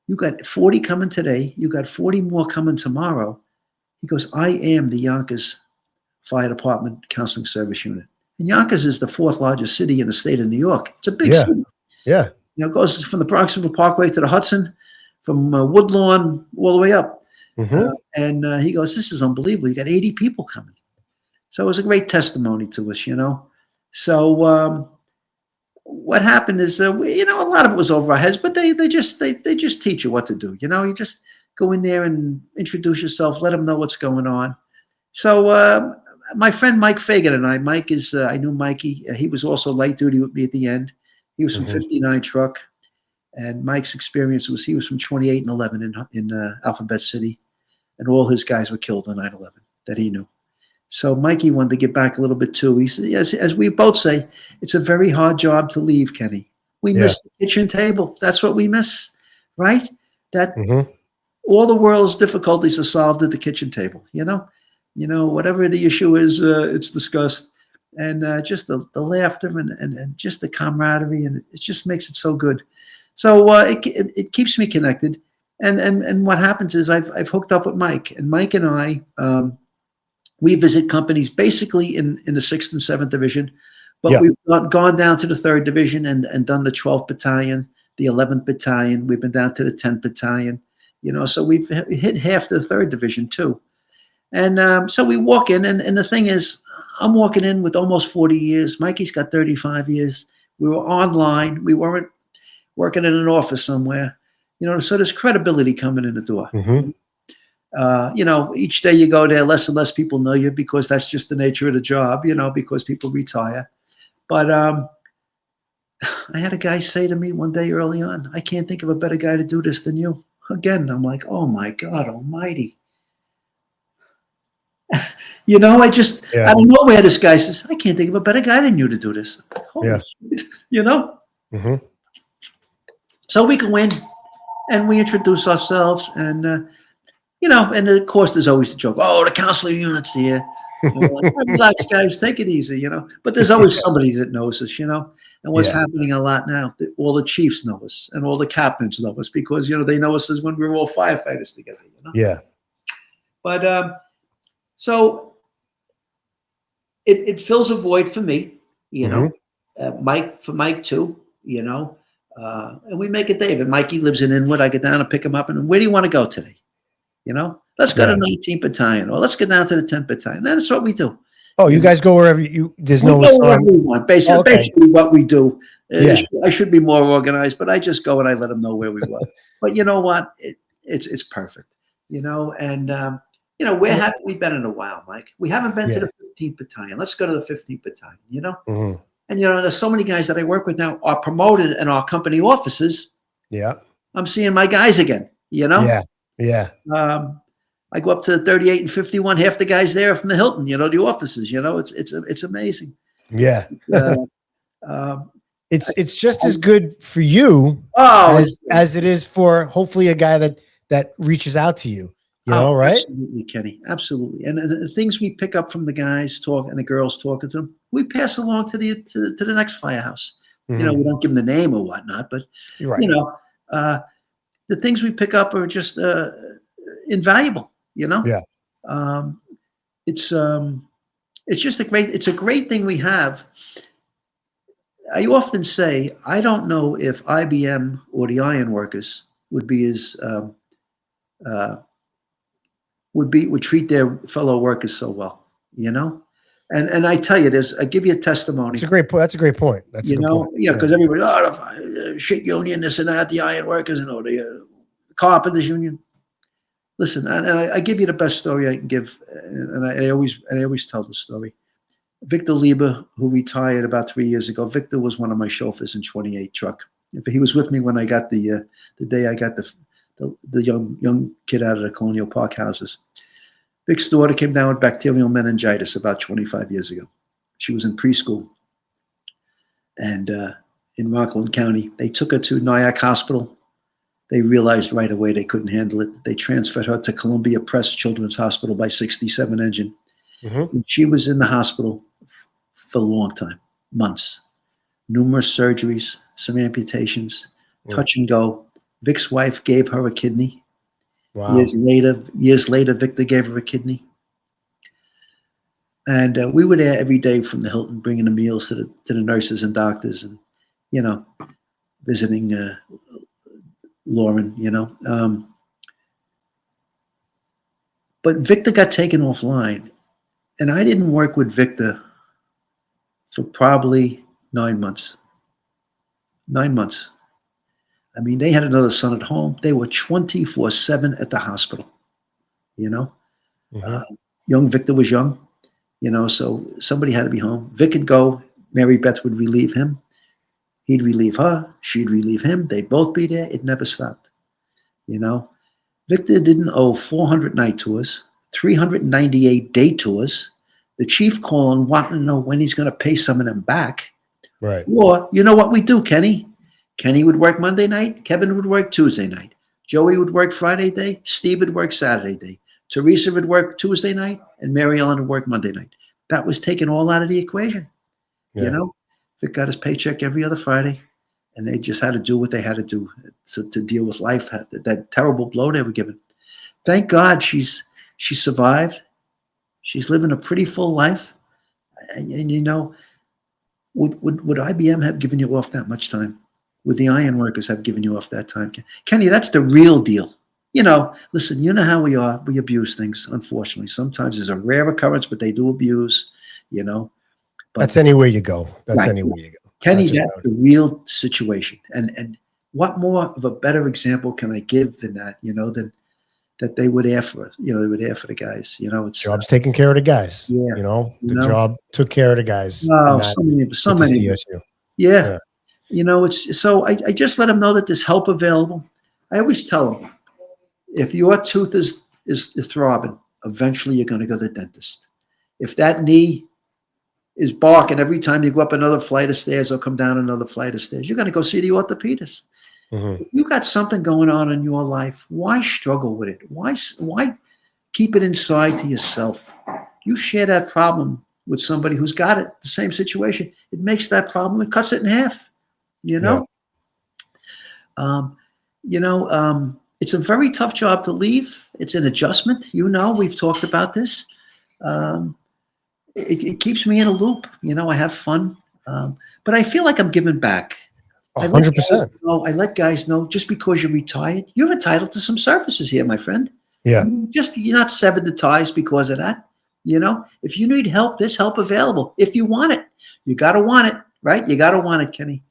[SPEAKER 3] you got 40 coming today. You got 40 more coming tomorrow. He goes, I am the Yonkers Fire Department Counseling Service Unit. And Yonkers is the 4th largest city in the state of New York. It's a big city.
[SPEAKER 2] Yeah.
[SPEAKER 3] It goes from the Bronx River Parkway to the Hudson, from Woodlawn all the way up. And he goes, this is unbelievable. You got 80 people coming. So it was a great testimony to us, So what happened is, a lot of it was over our heads, but they just teach you what to do. You just go in there and introduce yourself, let them know what's going on. So my friend Mike Fagan and I knew Mikey. He was also light duty with me at the end. He was from 59 Truck. And Mike's experience was he was from 28 and 11 in Alphabet City. And all his guys were killed on 9/11 that he knew. So Mikey wanted to get back a little bit too. He said, as we both say, it's a very hard job to leave, Kenny. We miss the kitchen table. That's what we miss, right? That all the world's difficulties are solved at the kitchen table. Whatever the issue is, it's discussed, and just the laughter and just the camaraderie, and it just makes it so good. So it keeps me connected. And what happens is I've hooked up with Mike, and Mike and I, we visit companies basically in the 6th and 7th Division, but we've gone down to the 3rd Division and done the 12th Battalion, the 11th Battalion. We've been down to the 10th Battalion, so we've hit half the 3rd Division too. And so we walk in, and the thing is, I'm walking in with almost 40 years. Mikey's got 35 years. We were online. We weren't working in an office somewhere. So there's credibility coming in the door. Each day you go there, less and less people know you because that's just the nature of the job, because people retire. But I had a guy say to me one day early on, I can't think of a better guy to do this than you. Again, I'm like, oh my God almighty. Out of nowhere, this guy says, I can't think of a better guy than you to do this. Holy shit, So we go in and we introduce ourselves, and and of course there's always the joke, oh, the counseling unit's here. Like, relax, guys, take it easy, But there's always somebody that knows us, And what's happening a lot now, all the chiefs know us and all the captains know us because, they know us as when we were all firefighters together,
[SPEAKER 2] Yeah.
[SPEAKER 3] But so it fills a void for me, Mike too, you know, and we make a David. Mikey lives in Inwood. I get down and pick him up. And where do you want to go today? You know, let's go to 19th Battalion, or let's get down to the 10th Battalion. That's what we do.
[SPEAKER 2] Oh, you guys go wherever there's no
[SPEAKER 3] wherever we want. Basically, basically what we do.
[SPEAKER 2] Yeah.
[SPEAKER 3] I should be more organized, but I just go and I let them know where we were. But you know what? It's perfect. You know, and you know, where haven't we been in a while, Mike? We haven't been to the 15th Battalion. Let's go to the 15th Battalion. You know, and you know, there's so many guys that I work with now are promoted in our company offices.
[SPEAKER 2] Yeah,
[SPEAKER 3] I'm seeing my guys again. You know.
[SPEAKER 2] Yeah. Yeah.
[SPEAKER 3] I go up to 38 and 51. Half the guys there are from the Hilton. You know, the offices. You know, it's amazing.
[SPEAKER 2] Yeah. It's just as good for you as it is for hopefully a guy that reaches out to you. You know, right?
[SPEAKER 3] Absolutely, Kenny. Absolutely. And the things we pick up from the guys talk and the girls talking to them, we pass along to the next firehouse. You know, we don't give them the name or whatnot, but you know, the things we pick up are just invaluable. You know, it's just it's a great thing we have. I often say, I don't know if IBM or the iron workers would be as would treat their fellow workers so well, you know. And I tell you, I give you a testimony.
[SPEAKER 2] That's a great point. That's a great point. That's a good point.
[SPEAKER 3] Yeah, because everybody, the shit union, this and that, the iron workers, the carpenters union. Listen, and I give you the best story I can give, and I always tell the story. Victor Lieber, who retired about 3 years ago. Victor was one of my chauffeurs in 28 truck. He was with me when I got the day I got the young kid out of the Colonial Park houses. Vic's daughter came down with bacterial meningitis about 25 years ago. She was in preschool, and in Rockland County, they took her to Nyack Hospital. They realized right away they couldn't handle it. They transferred her to Columbia Press Children's Hospital by 67 Engine. And she was in the hospital for a long time, months. Numerous surgeries, some amputations, touch and go. Vic's wife gave her a kidney. Wow. Years later, Victor gave her a kidney. And we were there every day from the Hilton, bringing the meals to the nurses and doctors, and you know, visiting Lauren. You know, but Victor got taken offline, and I didn't work with Victor for probably 9 months. 9 months. I mean, they had another son at home. They were 24/7 at the hospital, you know. Young Victor was young, you know, so somebody had to be home. Vic would go. Mary Beth would relieve him. He'd relieve her. She'd relieve him. They'd both be there. It never stopped, you know. Victor didn't owe 400 night tours, 398 day tours. The chief calling, wanting to know when he's going to pay some of them back.
[SPEAKER 2] Right.
[SPEAKER 3] Or, you know what we do, Kenny? Kenny would work Monday night. Kevin would work Tuesday night. Joey would work Friday day. Steve would work Saturday day. Teresa would work Tuesday night. And Mary Ellen would work Monday night. That was taken all out of the equation. Yeah. You know? Vic got his paycheck every other Friday. And they just had to do what they had to do to deal with life, that terrible blow they were given. Thank God she survived. She's living a pretty full life. And you know, would IBM have given you off that much time? Would the iron workers have given you off that time? Kenny, that's the real deal. You know, listen, you know how we are. We abuse things, unfortunately. Sometimes it's a rare occurrence, but they do abuse, you know. But
[SPEAKER 2] that's anywhere you go. That's
[SPEAKER 3] right.
[SPEAKER 2] Anywhere you go.
[SPEAKER 3] Kenny, that's the real situation. And what more of a better example can I give than that, you know, that they were there for us, you know, they were there for the guys, you know. It's
[SPEAKER 2] job's taking care of the guys.
[SPEAKER 3] Yeah.
[SPEAKER 2] You know, the job took care of the guys.
[SPEAKER 3] Oh, so many.
[SPEAKER 2] CSU.
[SPEAKER 3] Yeah. You know, it's so I just let them know that there's help available. I always tell them, if your tooth is throbbing, eventually you're going to go to the dentist. If that knee is barking every time you go up another flight of stairs or come down another flight of stairs, you're going to go see the orthopedist. If you got something going on in your life, why struggle with it? Why keep it inside to yourself? You share that problem with somebody who's got it, the same situation. It makes that problem, it cuts it in half. You know, it's a very tough job to leave. It's an adjustment. You know, we've talked about this. It keeps me in a loop. You know, I have fun, but I feel like I'm giving back.
[SPEAKER 2] 100%.
[SPEAKER 3] I let guys know just because you're retired, you're entitled to some services here, my friend.
[SPEAKER 2] Yeah.
[SPEAKER 3] You're not severed the ties because of that. If you need help, there's help available. If you want it, you got to want it, right? You got to want it, Kenny.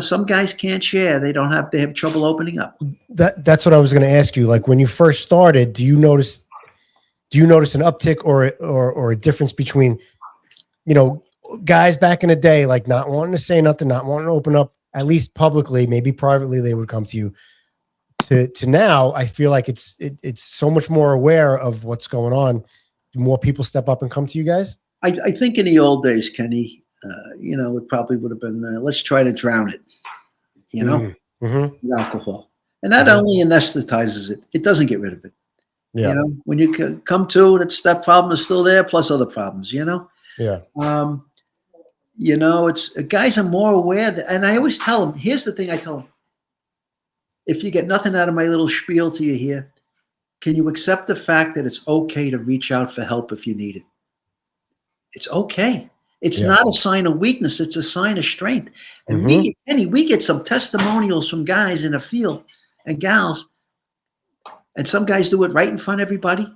[SPEAKER 3] Some guys can't share. They have trouble opening up.
[SPEAKER 2] That's what I was going to ask you. Like when you first started, do you notice an uptick or a difference between, guys back in the day, like not wanting to say nothing, not wanting to open up, at least publicly, maybe privately, they would come to you, to now, I feel like it's so much more aware of what's going on. Do more people step up and come to you guys?
[SPEAKER 3] I think in the old days, Kenny, it probably would have been, let's try to drown it, with alcohol. And that only anesthetizes it. It doesn't get rid of it.
[SPEAKER 2] Yeah.
[SPEAKER 3] When you come to it, that problem is still there, plus other problems,
[SPEAKER 2] Yeah.
[SPEAKER 3] It's guys are more aware and I always tell them, here's the thing I tell them. If you get nothing out of my little spiel to you here, can you accept the fact that it's okay to reach out for help if you need it? It's okay. It's not a sign of weakness. It's a sign of strength. And we get some testimonials from guys in the field and gals, and some guys do it right in front of everybody,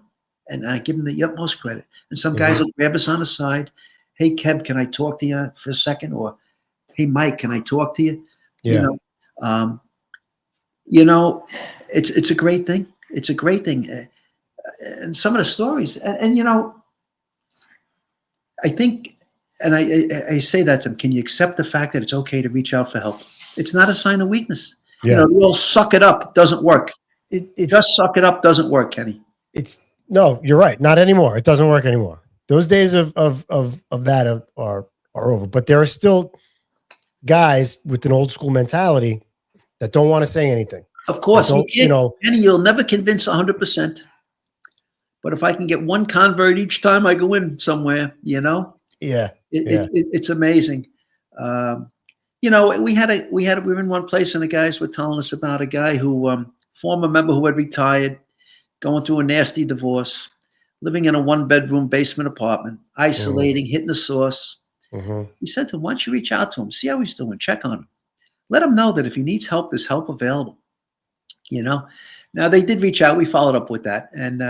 [SPEAKER 3] and I give them the utmost credit. And some guys will grab us on the side. Hey, Kev, can I talk to you for a second? Or, hey, Mike, can I talk to you?
[SPEAKER 2] Yeah.
[SPEAKER 3] It's a great thing. It's a great thing. And some of the stories, and I think, and I say that to them, can you accept the fact that it's okay to reach out for help? It's not a sign of weakness.
[SPEAKER 2] Yeah.
[SPEAKER 3] The old suck it up doesn't work. Just suck it up doesn't work, Kenny.
[SPEAKER 2] No, you're right. Not anymore. It doesn't work anymore. Those days of that are over. But there are still guys with an old school mentality that don't want to say anything.
[SPEAKER 3] Of course, Kenny, you'll never convince 100%. But if I can get one convert each time I go in somewhere, it's amazing. We were in one place and the guys were telling us about a guy who, former member who had retired, going through a nasty divorce, living in a 1-bedroom basement apartment, isolating, hitting the source. We said to him, why don't you reach out to him, see how he's doing, check on him. Let him know that if he needs help, there's help available. Now they did reach out. We followed up with that. And,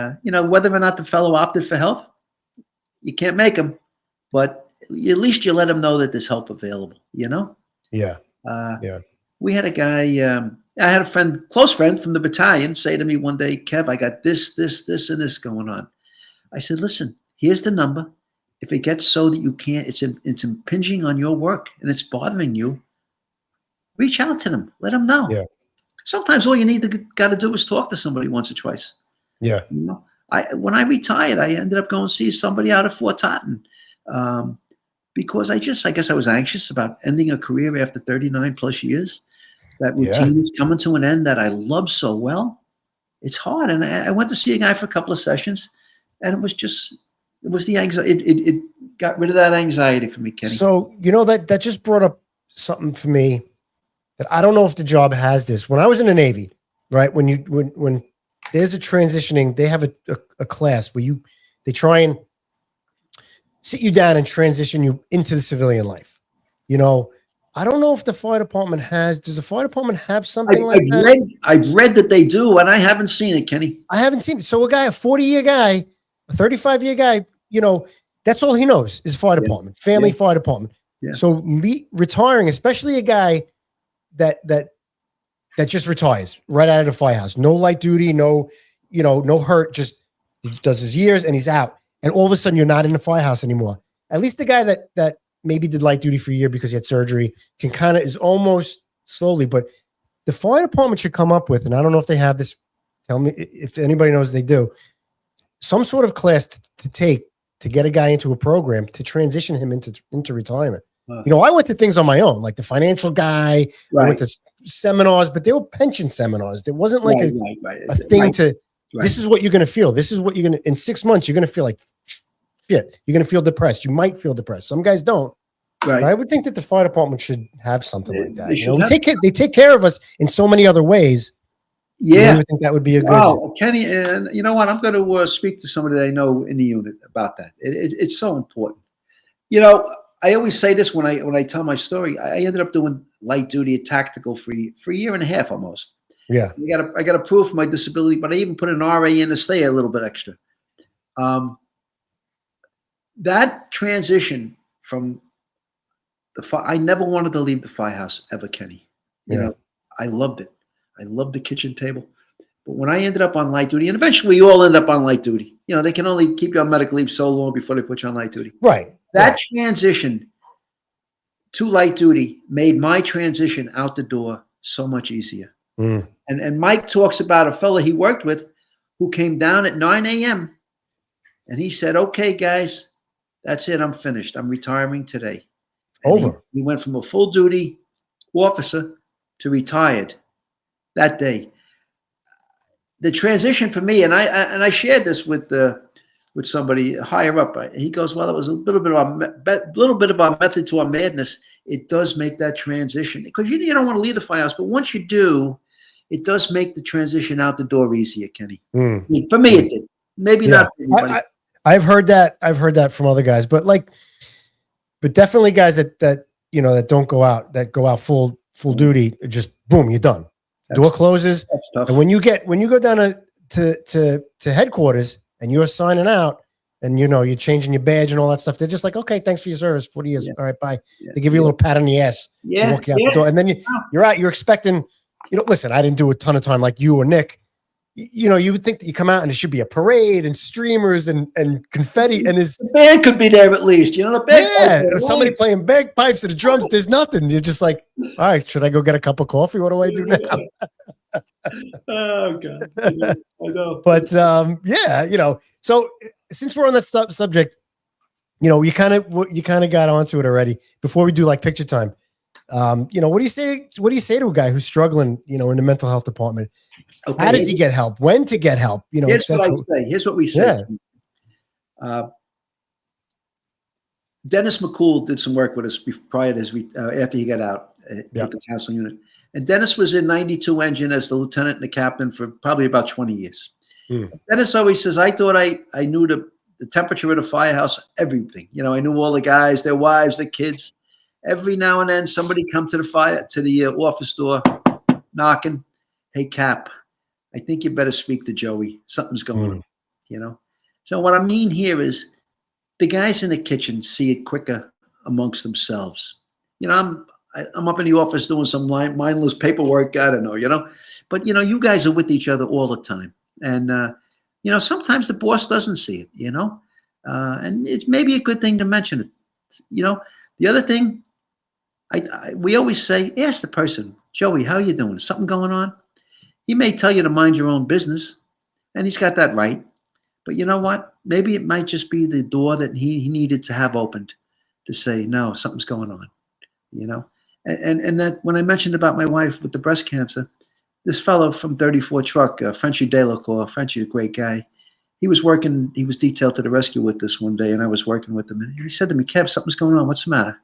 [SPEAKER 3] whether or not the fellow opted for help, you can't make him, but at least you let him know that there's help available,
[SPEAKER 2] Yeah.
[SPEAKER 3] We had a guy, I had a close friend from the battalion say to me one day, Kev, I got this, and this going on. I said, listen, here's the number. If it gets so that you can't, it's impinging on your work and it's bothering you, reach out to them. Let them know.
[SPEAKER 2] Yeah.
[SPEAKER 3] Sometimes all you got to do is talk to somebody once or twice.
[SPEAKER 2] Yeah.
[SPEAKER 3] When I retired, I ended up going to see somebody out of Fort Totten because I guess I was anxious about ending a career after 39 plus years. That routine is coming to an end that I love so well. It's hard. And I went to see a guy for a couple of sessions and it was the anxiety. It got rid of that anxiety for me, Kenny.
[SPEAKER 2] So, that just brought up something for me that I don't know if the job has this. When I was in the Navy, right? When there's a transitioning, they have a class where they try and sit you down and transition you into the civilian life. I don't know if the fire department does the fire department have something like that?
[SPEAKER 3] I've read that they do, and I haven't seen it, Kenny.
[SPEAKER 2] I haven't seen it. So a 40-year guy, a 35-year guy, that's all he knows is fire department, family fire department.
[SPEAKER 3] Yeah.
[SPEAKER 2] So retiring, especially a guy that just retires right out of the firehouse, no light duty, no hurt, just he does his years and he's out. And all of a sudden you're not in the firehouse anymore. At least the guy that maybe did light duty for a year because he had surgery can is almost slowly, but the fire department should come up with, and I don't know if they have this, tell me if anybody knows they do, some sort of class to take to get a guy into a program to transition him into retirement. I went to things on my own, like the financial guy. I went to seminars, but they were pension seminars. There wasn't like a thing this is what you're going to feel. This is what you're going to, in 6 months, you're going to feel like shit. You're going to feel depressed. You might feel depressed. Some guys don't. Right. But I would think that the fire department should have something like that. They take care of us in so many other ways. Yeah. I would think that would be a good.
[SPEAKER 3] Wow, Kenny, and you know what? I'm going to speak to somebody that I know in the unit about that. It's so important. I always say this when I tell my story. I ended up doing light duty at tactical for a year and a half almost.
[SPEAKER 2] Yeah.
[SPEAKER 3] I got approved for my disability, but I even put an RA in to stay a little bit extra. That transition from I never wanted to leave the firehouse ever, Kenny. You know, I loved it. I loved the kitchen table. But when I ended up on light duty, and eventually you all end up on light duty, you know, they can only keep you on medical leave so long before they put you on light duty.
[SPEAKER 2] Right.
[SPEAKER 3] That transition to light duty made my transition out the door so much easier. And Mike talks about a fella he worked with who came down at 9 a.m. and he said, okay, guys, that's it. I'm finished. I'm retiring today. And
[SPEAKER 2] Over.
[SPEAKER 3] He went from a full duty officer to retired that day. The transition for me, and I shared this with somebody higher up. He goes, well, it was a little bit of our method to our madness. It does make that transition because you don't want to leave the firehouse, but once you do, it does make the transition out the door easier, Kenny. For me, it did. Maybe not for everybody.
[SPEAKER 2] I've heard that. I've heard that from other guys, but definitely guys that don't go out, that go out full duty, just boom, you're done. Door closes. And when you go down to headquarters and you're signing out and you're changing your badge and all that stuff, they're just like, okay, thanks for your service, 40 years. All right, bye. They give you a little pat on the ass.
[SPEAKER 3] Yeah.
[SPEAKER 2] Walk you out the door. And then you're out. You're expecting, listen, I didn't do a ton of time like you or Nick. You would think that you come out and there should be a parade and streamers and confetti, and
[SPEAKER 3] the band could be there at least. The band.
[SPEAKER 2] If somebody playing bagpipes and the drums, there's nothing. You're just like, all right, should I go get a cup of coffee? What do I do now?
[SPEAKER 3] Oh God, I know.
[SPEAKER 2] But so since we're on that subject, you kind of got onto it already. Before we do like picture time, what do you say? What do you say to a guy who's struggling, in the mental health department? Okay, how does he get help? When to get help?
[SPEAKER 3] Here's what I say. Here's what we say. Dennis McCool did some work with us prior to after he got out with the counseling unit. And Dennis was in 92 engine as the lieutenant and the captain for probably about 20 years. Dennis always says, I thought I knew the temperature of the firehouse, everything. I knew all the guys, their wives, their kids. Every now and then somebody come to the office door knocking. Hey, Cap, I think you better speak to Joey. Something's going on, So what I mean here is the guys in the kitchen see it quicker amongst themselves. I'm up in the office doing some mindless paperwork. I don't know, but you guys are with each other all the time. And, sometimes the boss doesn't see it, and it's maybe a good thing to mention it. The other thing we always say, ask the person, Joey, how you doing? Is something going on? He may tell you to mind your own business, and he's got that right. But you know what? Maybe it might just be the door that he needed to have opened to say, no, something's going on, And that when I mentioned about my wife with the breast cancer, this fellow from 34 Truck, Frenchie Delacour, Frenchie, a great guy, he was detailed to the rescue with this one day, and I was working with him. And he said to me, Kev, something's going on. What's the matter?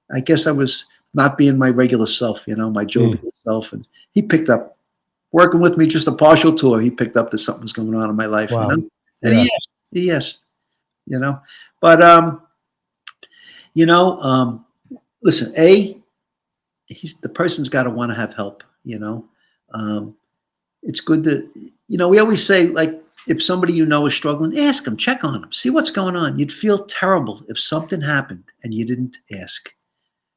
[SPEAKER 3] I guess I was not being my regular self, my jovial self. And he picked up, working with me just a partial tour, he picked up that something was going on in my life.
[SPEAKER 2] Wow.
[SPEAKER 3] And he asked, But, listen, the person's got to want to have help, It's good that, we always say, like, if somebody is struggling, ask them, check on them, see what's going on. You'd feel terrible if something happened and you didn't ask.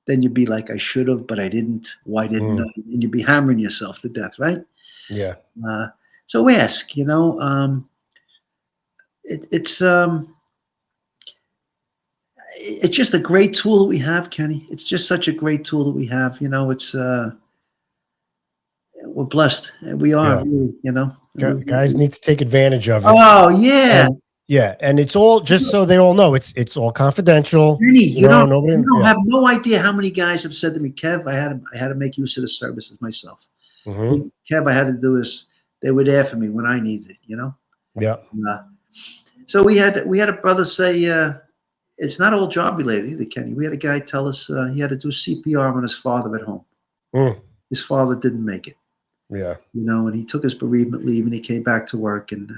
[SPEAKER 3] Then you'd be like, I should have, but I didn't. Why didn't I? And you'd be hammering yourself to death, right?
[SPEAKER 2] Yeah.
[SPEAKER 3] So ask, it's just a great tool that we have, Kenny. It's just such a great tool that we have. We're blessed. We are, really,
[SPEAKER 2] Guys need to take advantage of it.
[SPEAKER 3] Oh yeah.
[SPEAKER 2] And it's all just so they all know it's all confidential.
[SPEAKER 3] Kenny, you don't have no idea how many guys have said to me, Kev, I had to make use of the services myself. Kev, I had to do this. They were there for me when I needed it,
[SPEAKER 2] Yeah.
[SPEAKER 3] So we had a brother say, it's not all job related either, Kenny. We had a guy tell us he had to do CPR on his father at home. His father didn't make it.
[SPEAKER 2] Yeah.
[SPEAKER 3] And he took his bereavement leave and he came back to work and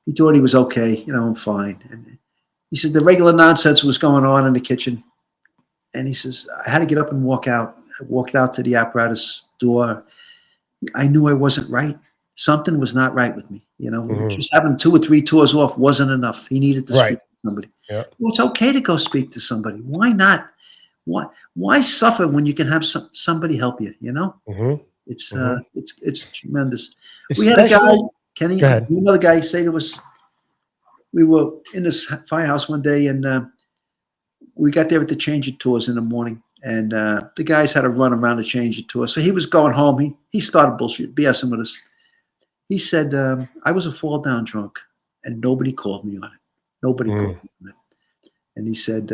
[SPEAKER 3] he thought he was okay. I'm fine. And he said the regular nonsense was going on in the kitchen. And he says, I had to get up and walk out. I walked out to the apparatus door. I knew I wasn't right. Something was not right with me. You know, just having 2 or 3 tours off wasn't enough. He needed to speak to somebody.
[SPEAKER 2] Yeah.
[SPEAKER 3] Well, it's okay to go speak to somebody. Why not? Why suffer when you can have somebody help you? You know, it's tremendous. We had a guy, Kenny, another guy, say to us. We were in this firehouse one day, and we got there at the change of tours in the morning, and the guys had to run around to change the tours. So he was going home. He started BSing with us. He said, I was a fall down drunk, and nobody called me on it. Nobody called me on it. And he said,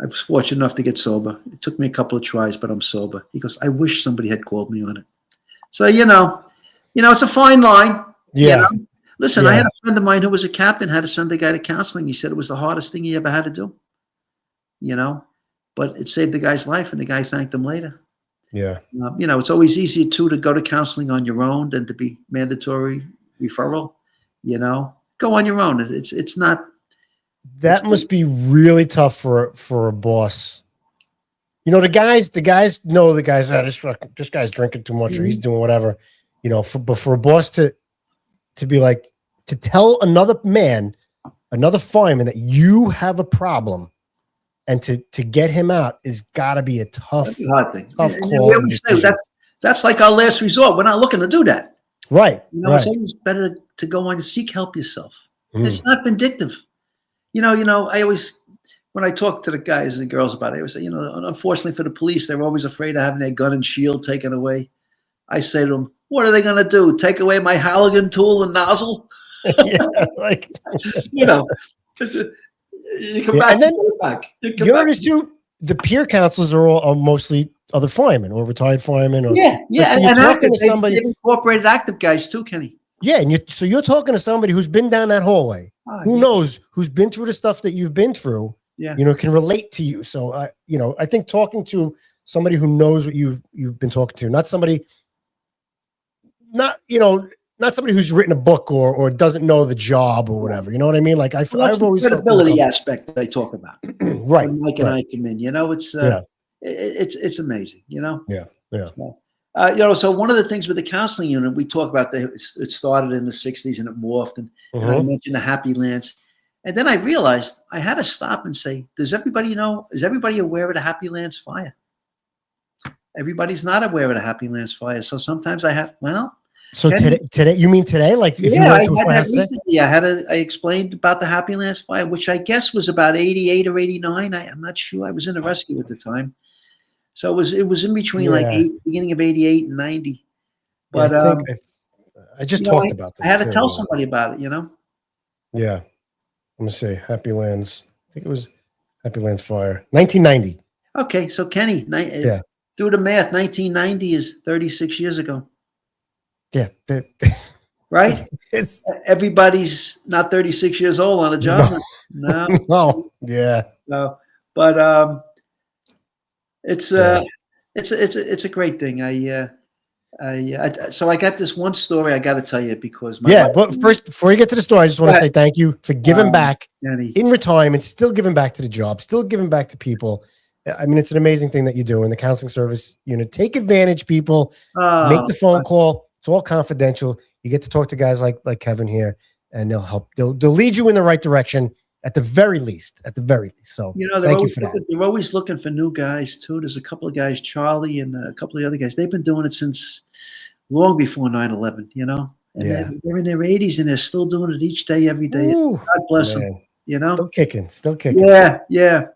[SPEAKER 3] I was fortunate enough to get sober. It took me a couple of tries, but I'm sober. He goes, I wish somebody had called me on it. So, you know, it's a fine line.
[SPEAKER 2] Yeah.
[SPEAKER 3] You know? Listen, I had a friend of mine who was a captain, had to send a guy to counseling. He said it was the hardest thing he ever had to do, you know, but it saved the guy's life, and the guy thanked him later.
[SPEAKER 2] Yeah.
[SPEAKER 3] You know, it's always easier, too, to go to counseling on your own than to be mandatory referral, you know. Go on your own. It's not.
[SPEAKER 2] That must be really tough for a boss. You know, the guys know the guys, this guy's drinking too much or he's doing whatever, you know, but for a boss to be like, to tell another fireman that you have a problem and to get him out is gotta be a tough thing. Tough call.
[SPEAKER 3] That's like our last resort. We're not looking to do that.
[SPEAKER 2] Right.
[SPEAKER 3] You know, it's always better to go on and seek help yourself. It's not vindictive. You know, I always, when I talk to the guys and the girls about it, I always say, you know, unfortunately for the police, they're always afraid of having their gun and shield taken away. I say to them, what are they going to do? Take away my Halligan tool and nozzle?
[SPEAKER 2] Yeah, like,
[SPEAKER 3] you know, you come back.
[SPEAKER 2] And then
[SPEAKER 3] you
[SPEAKER 2] notice too, the peer counselors are all mostly other firemen or retired firemen. Or,
[SPEAKER 3] yeah.
[SPEAKER 2] So you're talking to somebody.
[SPEAKER 3] They've incorporated active guys too, Kenny.
[SPEAKER 2] Yeah, and so you're talking to somebody who's been down that hallway, who knows, who's been through the stuff that you've been through.
[SPEAKER 3] Yeah,
[SPEAKER 2] you know, can relate to you. So, you know, I think talking to somebody who knows what you've been talking to, not somebody who's written a book or doesn't know the job or whatever. You know what I mean? Like I've always
[SPEAKER 3] credibility aspect that I talk about.
[SPEAKER 2] Right.
[SPEAKER 3] When Mike and I come in, you know, it's amazing. You know.
[SPEAKER 2] Yeah. Yeah.
[SPEAKER 3] So, you know, so one of the things with the counseling unit, we talk about it started in the 60s and it morphed, and I mentioned the Happy Lands. And then I realized I had to stop and say, is everybody aware of the Happy Lands fire? Everybody's not aware of the Happy Lands fire. So sometimes
[SPEAKER 2] So today, you mean today? Like if you went to a fire today?
[SPEAKER 3] I explained about the Happy Lands fire, which I guess was about 88 or 89. I'm not sure. I was in the rescue at the time. So it was in between beginning of 88 and 90. But
[SPEAKER 2] I just talked about this.
[SPEAKER 3] I had to tell somebody about it, you know?
[SPEAKER 2] Yeah. Let me see. Happy Lands. I think it was Happy Lands fire. 1990.
[SPEAKER 3] Okay. So Kenny, do the math. 1990 is 36 years ago.
[SPEAKER 2] Yeah.
[SPEAKER 3] Right? Everybody's not 36 years old on a job. No.
[SPEAKER 2] No. Yeah.
[SPEAKER 3] No. But it's a great thing. So I got this one story I got to tell you because
[SPEAKER 2] but first, before you get to the story, I just want to say thank you for giving back in retirement, still giving back to the job, still giving back to people. I mean, it's an amazing thing that you do in the Counseling Service Unit. Take advantage, people. Make the phone call. It's all confidential. You get to talk to guys like Kevin here, and they'll help. They'll lead you in the right direction. At the very least. So
[SPEAKER 3] you know, thank you for that. They're always looking for new guys too. There's a couple of guys, Charlie and a couple of the other guys. They've been doing it since long before 9/11. You know, and they're in their 80s and they're still doing it each day, every day.
[SPEAKER 2] Ooh,
[SPEAKER 3] God bless them. You know,
[SPEAKER 2] still kicking.
[SPEAKER 3] Yeah.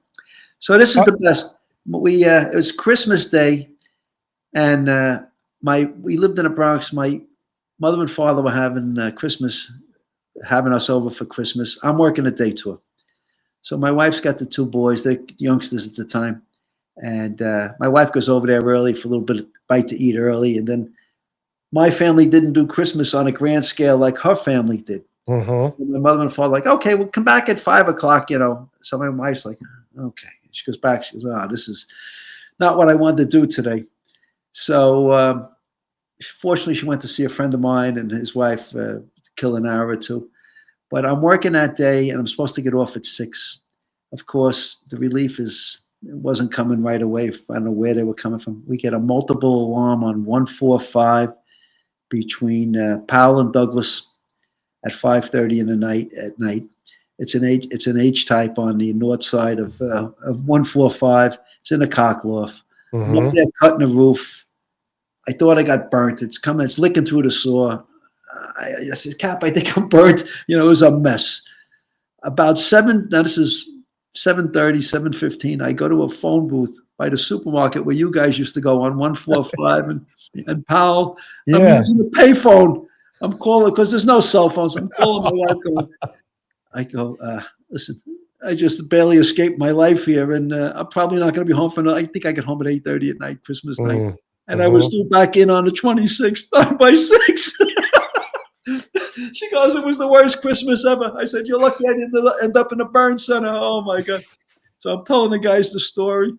[SPEAKER 3] So this is the best. It was Christmas Day, and we lived in the Bronx. My mother and father were having Christmas. Having us over for Christmas. I'm working a day tour. So my wife's got the 2 boys. They're youngsters at the time. And my wife goes over there early for a little bit of bite to eat early. And then my family didn't do Christmas on a grand scale like her family did. And my mother and father like, okay, we'll come back at 5 o'clock, you know. So my wife's like, okay. She goes back. She goes, this is not what I wanted to do today. So fortunately, she went to see a friend of mine and his wife kill an hour or 2. But I'm working that day and I'm supposed to get off at 6. Of course, the relief is it wasn't coming right away. I don't know where they were coming from. We get a multiple alarm on 145 between Powell and Douglas at 5:30 in the night. At night, it's an H type on the north side of 145. It's in a cockloft. I'm up there cutting the roof. I thought I got burnt. It's coming. It's licking through the saw. I said, Cap, I think I'm burnt. You know, it was a mess. About 7. Now this is 7:30, 7:15. I go to a phone booth by the supermarket where you guys used to go on 145 and Powell.
[SPEAKER 2] Yeah.
[SPEAKER 3] I'm using the payphone. I'm calling because there's no cell phones. I'm calling my wife going, listen, I just barely escaped my life here, and I'm probably not going to be home for. I think I get home at 8:30 at night, Christmas night, and I was due back in on the 26th, 9 by 6. She goes, it was the worst Christmas ever. I said, you're lucky I didn't end up in a burn center. Oh my God! So I'm telling the guys the story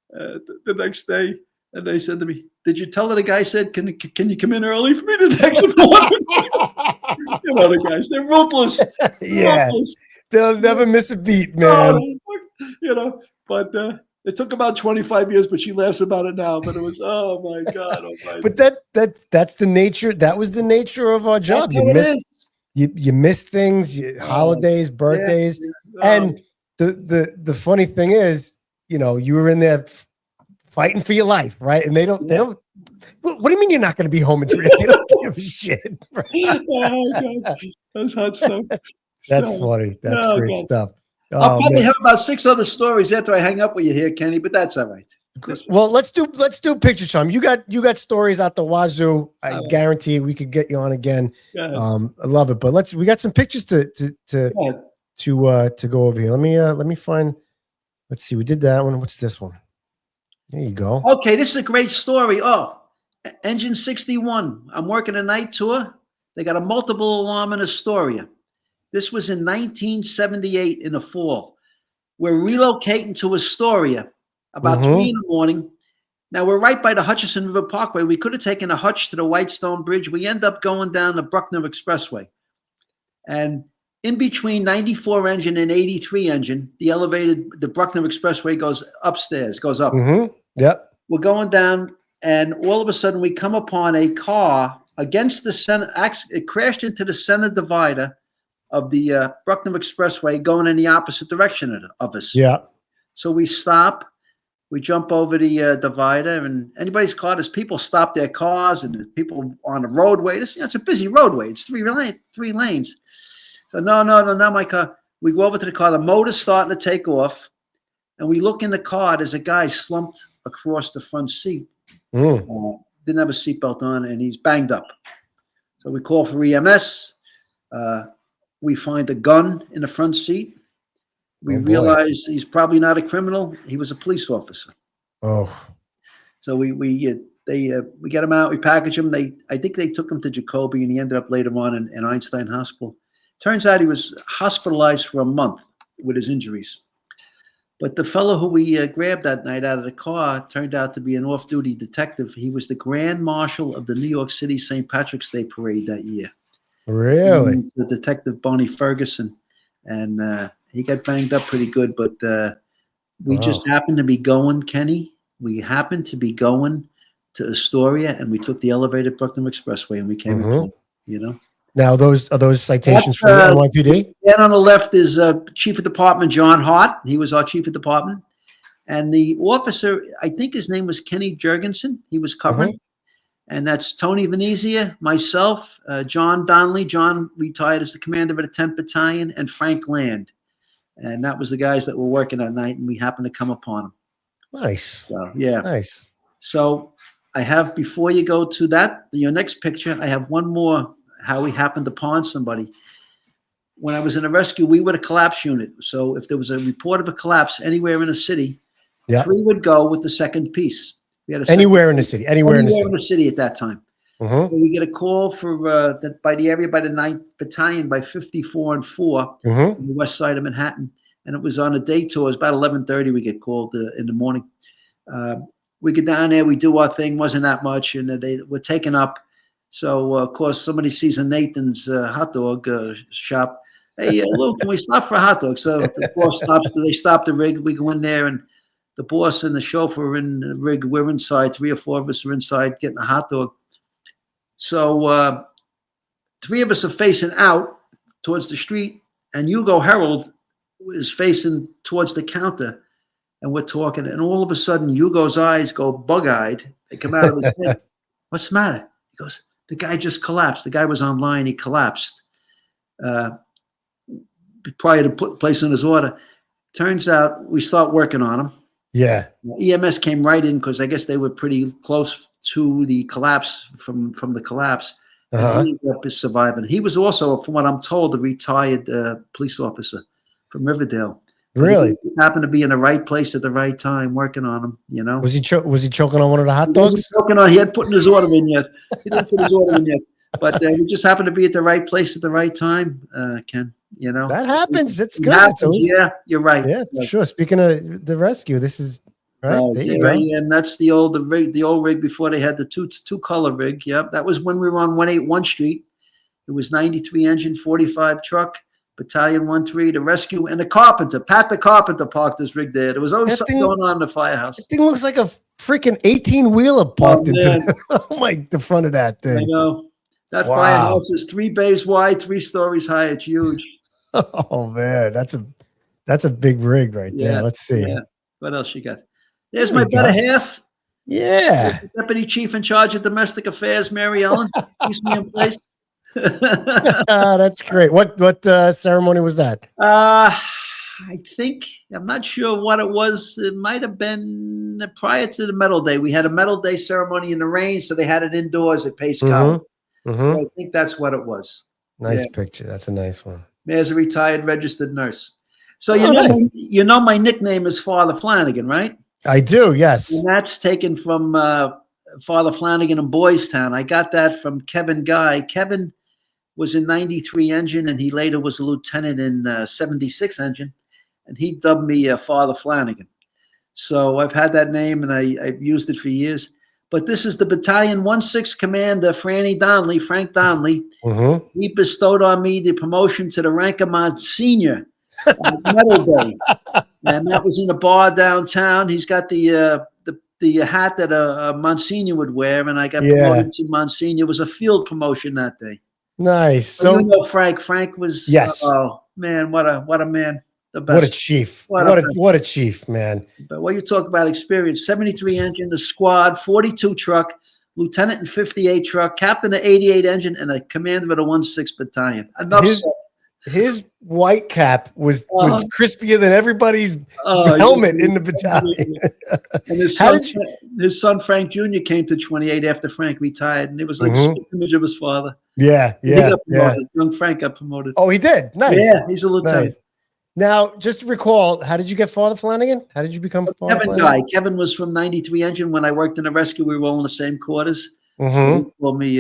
[SPEAKER 3] the next day, and they said to me, "Did you tell her the guy said, can you come in early for me the next morning?" You know the guys, they're ruthless.
[SPEAKER 2] Yeah.
[SPEAKER 3] Ruthless.
[SPEAKER 2] They'll never miss a beat, man.
[SPEAKER 3] You know, but it took about 25 years, but she laughs about it now. But it was, oh my God. Oh my
[SPEAKER 2] But that's the nature. That was the nature of our job. You miss things, holidays, birthdays. And the funny thing is, you know, you were in there fighting for your life, right? And they don't, what do you mean you're not going to be home in 3 days? They don't give a shit. Right?
[SPEAKER 3] Oh God. That's hot stuff.
[SPEAKER 2] That's funny. That's great stuff.
[SPEAKER 3] I'll probably have about 6 other stories after I hang up with you here, Kenny, but that's all right.
[SPEAKER 2] Well, let's do picture time. You got stories out the wazoo. I guarantee we could get you on again. I love it. But we got some pictures to go over here. Let me find. Let's see. We did that one. What's this one? There you go.
[SPEAKER 3] Okay, this is a great story. Oh, Engine 61. I'm working a night tour. They got a multiple alarm in Astoria. This was in 1978 in the fall. We're relocating to Astoria about 3 in the morning. Now, we're right by the Hutchinson River Parkway. We could have taken a hutch to the Whitestone Bridge. We end up going down the Bruckner Expressway. And in between 94 engine and 83 engine, the Bruckner Expressway goes upstairs, goes up.
[SPEAKER 2] Yep.
[SPEAKER 3] We're going down, and all of a sudden we come upon a car against the center. It crashed into the center divider of the Bruckner Expressway going in the opposite direction of us.
[SPEAKER 2] Yeah.
[SPEAKER 3] So we stop. We jump over the divider, and anybody's car, there's people stop their cars, and there's people on the roadway. It's a busy roadway. It's three lanes. So no, my car. We go over to the car. The motor's starting to take off, and we look in the car. There's a guy slumped across the front seat. Didn't have a seatbelt on, and he's banged up. So we call for EMS. We find a gun in the front seat. We realize he's probably not a criminal. He was a police officer. Oh. So we get him out. We package him. I think they took him to Jacoby, and he ended up later on in Einstein Hospital. Turns out he was hospitalized for a month with his injuries. But the fellow who we grabbed that night out of the car turned out to be an off-duty detective. He was the Grand Marshal of the New York City St. Patrick's Day Parade that year.
[SPEAKER 2] Really?
[SPEAKER 3] The detective Bonnie Ferguson. And he got banged up pretty good, but we just happened to be going, Kenny. We happened to be going to Astoria, and we took the elevated Bruckner Expressway, and we came home, you know.
[SPEAKER 2] Now, are those citations from the NYPD?
[SPEAKER 3] And on the left is Chief of Department John Hart. He was our Chief of Department. And the officer, I think his name was Kenny Jurgensen. He was covering. And that's Tony Venezia, myself, John Donnelly. John retired as the commander of the 10th Battalion, and Frank Land. And that was the guys that were working that night, and we happened to come upon them.
[SPEAKER 2] Nice.
[SPEAKER 3] So, yeah.
[SPEAKER 2] Nice.
[SPEAKER 3] So I have, before you go to your next picture, I have one more, how we happened upon somebody. When I was in a rescue, we were the collapse unit. So if there was a report of a collapse anywhere in a city, 3 would go with the second piece. We had
[SPEAKER 2] anywhere in the city. Anywhere in the
[SPEAKER 3] city at that time. So we get a call for by the 9th Battalion by 54 and 4 on the west side of Manhattan, and it was on a day tour. It was about 11:30. We get called in the morning. We get down there. We do our thing. Wasn't that much, and they were taken up. So of course somebody sees a Nathan's hot dog shop. Hey, Lou, can we stop for a hot dog? So the boss stops. They stop the rig. We go in there, and the boss and the chauffeur are in the rig. We're inside. 3 or 4 of us are inside getting a hot dog. So 3 of us are facing out towards the street, and Hugo Harold is facing towards the counter, and we're talking. And all of a sudden, Hugo's eyes go bug-eyed. They come out of his head. What's the matter? He goes, the guy just collapsed. The guy was online. He collapsed prior to placing his order. Turns out we start working on him.
[SPEAKER 2] Yeah.
[SPEAKER 3] EMS came right in because I guess they were pretty close to the collapse from the collapse. And he ended up surviving. He was also, from what I'm told, a retired police officer from Riverdale.
[SPEAKER 2] Really?
[SPEAKER 3] He happened to be in the right place at the right time, working on him. You know,
[SPEAKER 2] was he choking on one of the hot dogs?
[SPEAKER 3] He hadn't put his order in yet. He didn't put his order in yet, but he just happened to be at the right place at the right time. Ken, you know,
[SPEAKER 2] that happens. It's good.
[SPEAKER 3] Happens. Yeah, you're right.
[SPEAKER 2] Yeah, for sure. Speaking of the rescue, this is right. There you go.
[SPEAKER 3] And that's the old rig before they had the two color rig. Yep, that was when we were on 181 Street. It was 93 engine, 45 truck. Battalion 1-3, the rescue, and the carpenter. Pat the carpenter parked this rig there. There was always something going on in the firehouse.
[SPEAKER 2] That thing looks like a freaking 18-wheeler parked into the front of that thing.
[SPEAKER 3] I know. That firehouse is 3 bays wide, 3 stories high. It's huge.
[SPEAKER 2] Oh man, that's a big rig right there. Let's see.
[SPEAKER 3] Yeah. What else you got? There's my better half.
[SPEAKER 2] Yeah.
[SPEAKER 3] Deputy Chief in charge of domestic affairs, Mary Ellen. Keeps me in place.
[SPEAKER 2] That's great. What ceremony was that?
[SPEAKER 3] I think, I'm not sure what it was. It might have been prior to the medal day. We had a medal day ceremony in the rain, so they had it indoors at Pace College. So I think that's what it was.
[SPEAKER 2] Nice picture. That's a nice one.
[SPEAKER 3] There's a retired registered nurse. So you know my nickname is Father Flanagan, right? I
[SPEAKER 2] do, yes.
[SPEAKER 3] And that's taken from Father Flanagan in Boys Town. I got that from Kevin Guy. Kevin was in 93 engine, and he later was a lieutenant in 76 engine, and he dubbed me Father Flanagan. So I've had that name, and I've used it for years. But this is the Battalion 1-6 Commander, Frank Donnelly. He bestowed on me the promotion to the rank of Monsignor on Medal Day. And that was in a bar downtown. He's got the hat that a Monsignor would wear, and I got promoted to Monsignor. It was a field promotion that day.
[SPEAKER 2] Nice. So
[SPEAKER 3] you know Frank. Frank was oh man, what a man. The best.
[SPEAKER 2] What a chief. What a chief, man. But
[SPEAKER 3] what you talk about experience, 73 engine, the squad, 42 truck, lieutenant in 58 truck, captain of 88 engine, and a commander of the 1-6 battalion.
[SPEAKER 2] His white cap was crispier than everybody's helmet in the battalion.
[SPEAKER 3] And his son Frank Jr. came to 28 after Frank retired, and it was like a image of his father.
[SPEAKER 2] Yeah.
[SPEAKER 3] Young Frank got promoted.
[SPEAKER 2] Oh, he did. Nice.
[SPEAKER 3] Yeah, he's a lieutenant.
[SPEAKER 2] Nice. Now, just to recall, how did you get Father Flanagan? How did you become Father Flanagan?
[SPEAKER 3] Kevin was from 93 engine. When I worked in the rescue, we were all in the same quarters. So he called me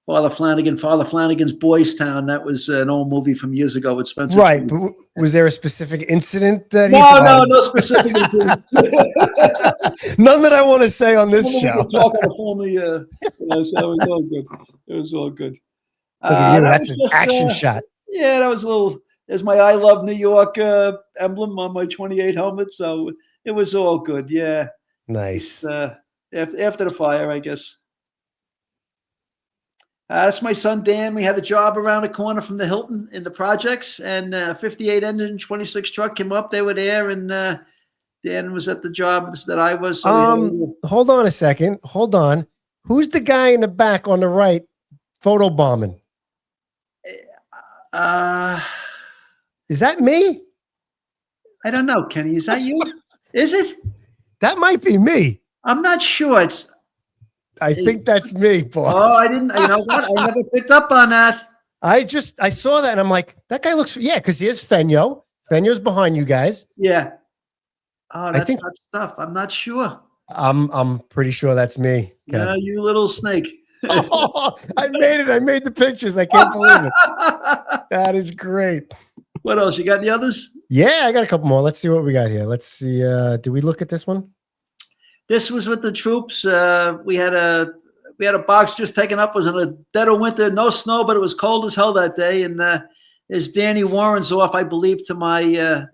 [SPEAKER 3] Father Flanagan. Father Flanagan's Boys Town. That was an old movie from years ago with Spencer.
[SPEAKER 2] Right. But was there a specific incident that
[SPEAKER 3] No specific incident.
[SPEAKER 2] None that I want to say on this show.
[SPEAKER 3] So it was all good. It was all good.
[SPEAKER 2] Look at you. That's an action shot.
[SPEAKER 3] Yeah, that was a little. There's my I Love New York emblem on my 28 helmet. So it was all good. Yeah.
[SPEAKER 2] Nice.
[SPEAKER 3] After the fire, I guess. That's my son, Dan. We had a job around the corner from the Hilton in the projects, and 58 engine, 26 truck came up. They were there, and Dan was at the job that I was. So
[SPEAKER 2] hold on a second. Hold on. Who's the guy in the back on the right photo bombing? Is that me?
[SPEAKER 3] I don't know, Kenny. Is that you? Is it?
[SPEAKER 2] That might be me.
[SPEAKER 3] I'm not sure.
[SPEAKER 2] I think that's me, boss.
[SPEAKER 3] Oh, I didn't. You know what? I never picked up on that.
[SPEAKER 2] I saw that and I'm like, that guy looks. Yeah, because here's Fenyo. Fenyo's behind you guys.
[SPEAKER 3] Yeah. Oh, that's not stuff. I'm not sure.
[SPEAKER 2] I'm pretty sure that's me. Kev.
[SPEAKER 3] Yeah, you little snake.
[SPEAKER 2] Oh, I made it. I made the pictures. I can't believe it. That is great.
[SPEAKER 3] What else? You got any others?
[SPEAKER 2] Yeah, I got a couple more. Let's see what we got here. Let's see. Did we look at this one?
[SPEAKER 3] This was with the troops. We had a box just taken up. It was in a dead of winter, no snow, but it was cold as hell that day. And there's Danny Warrens off, I believe, to my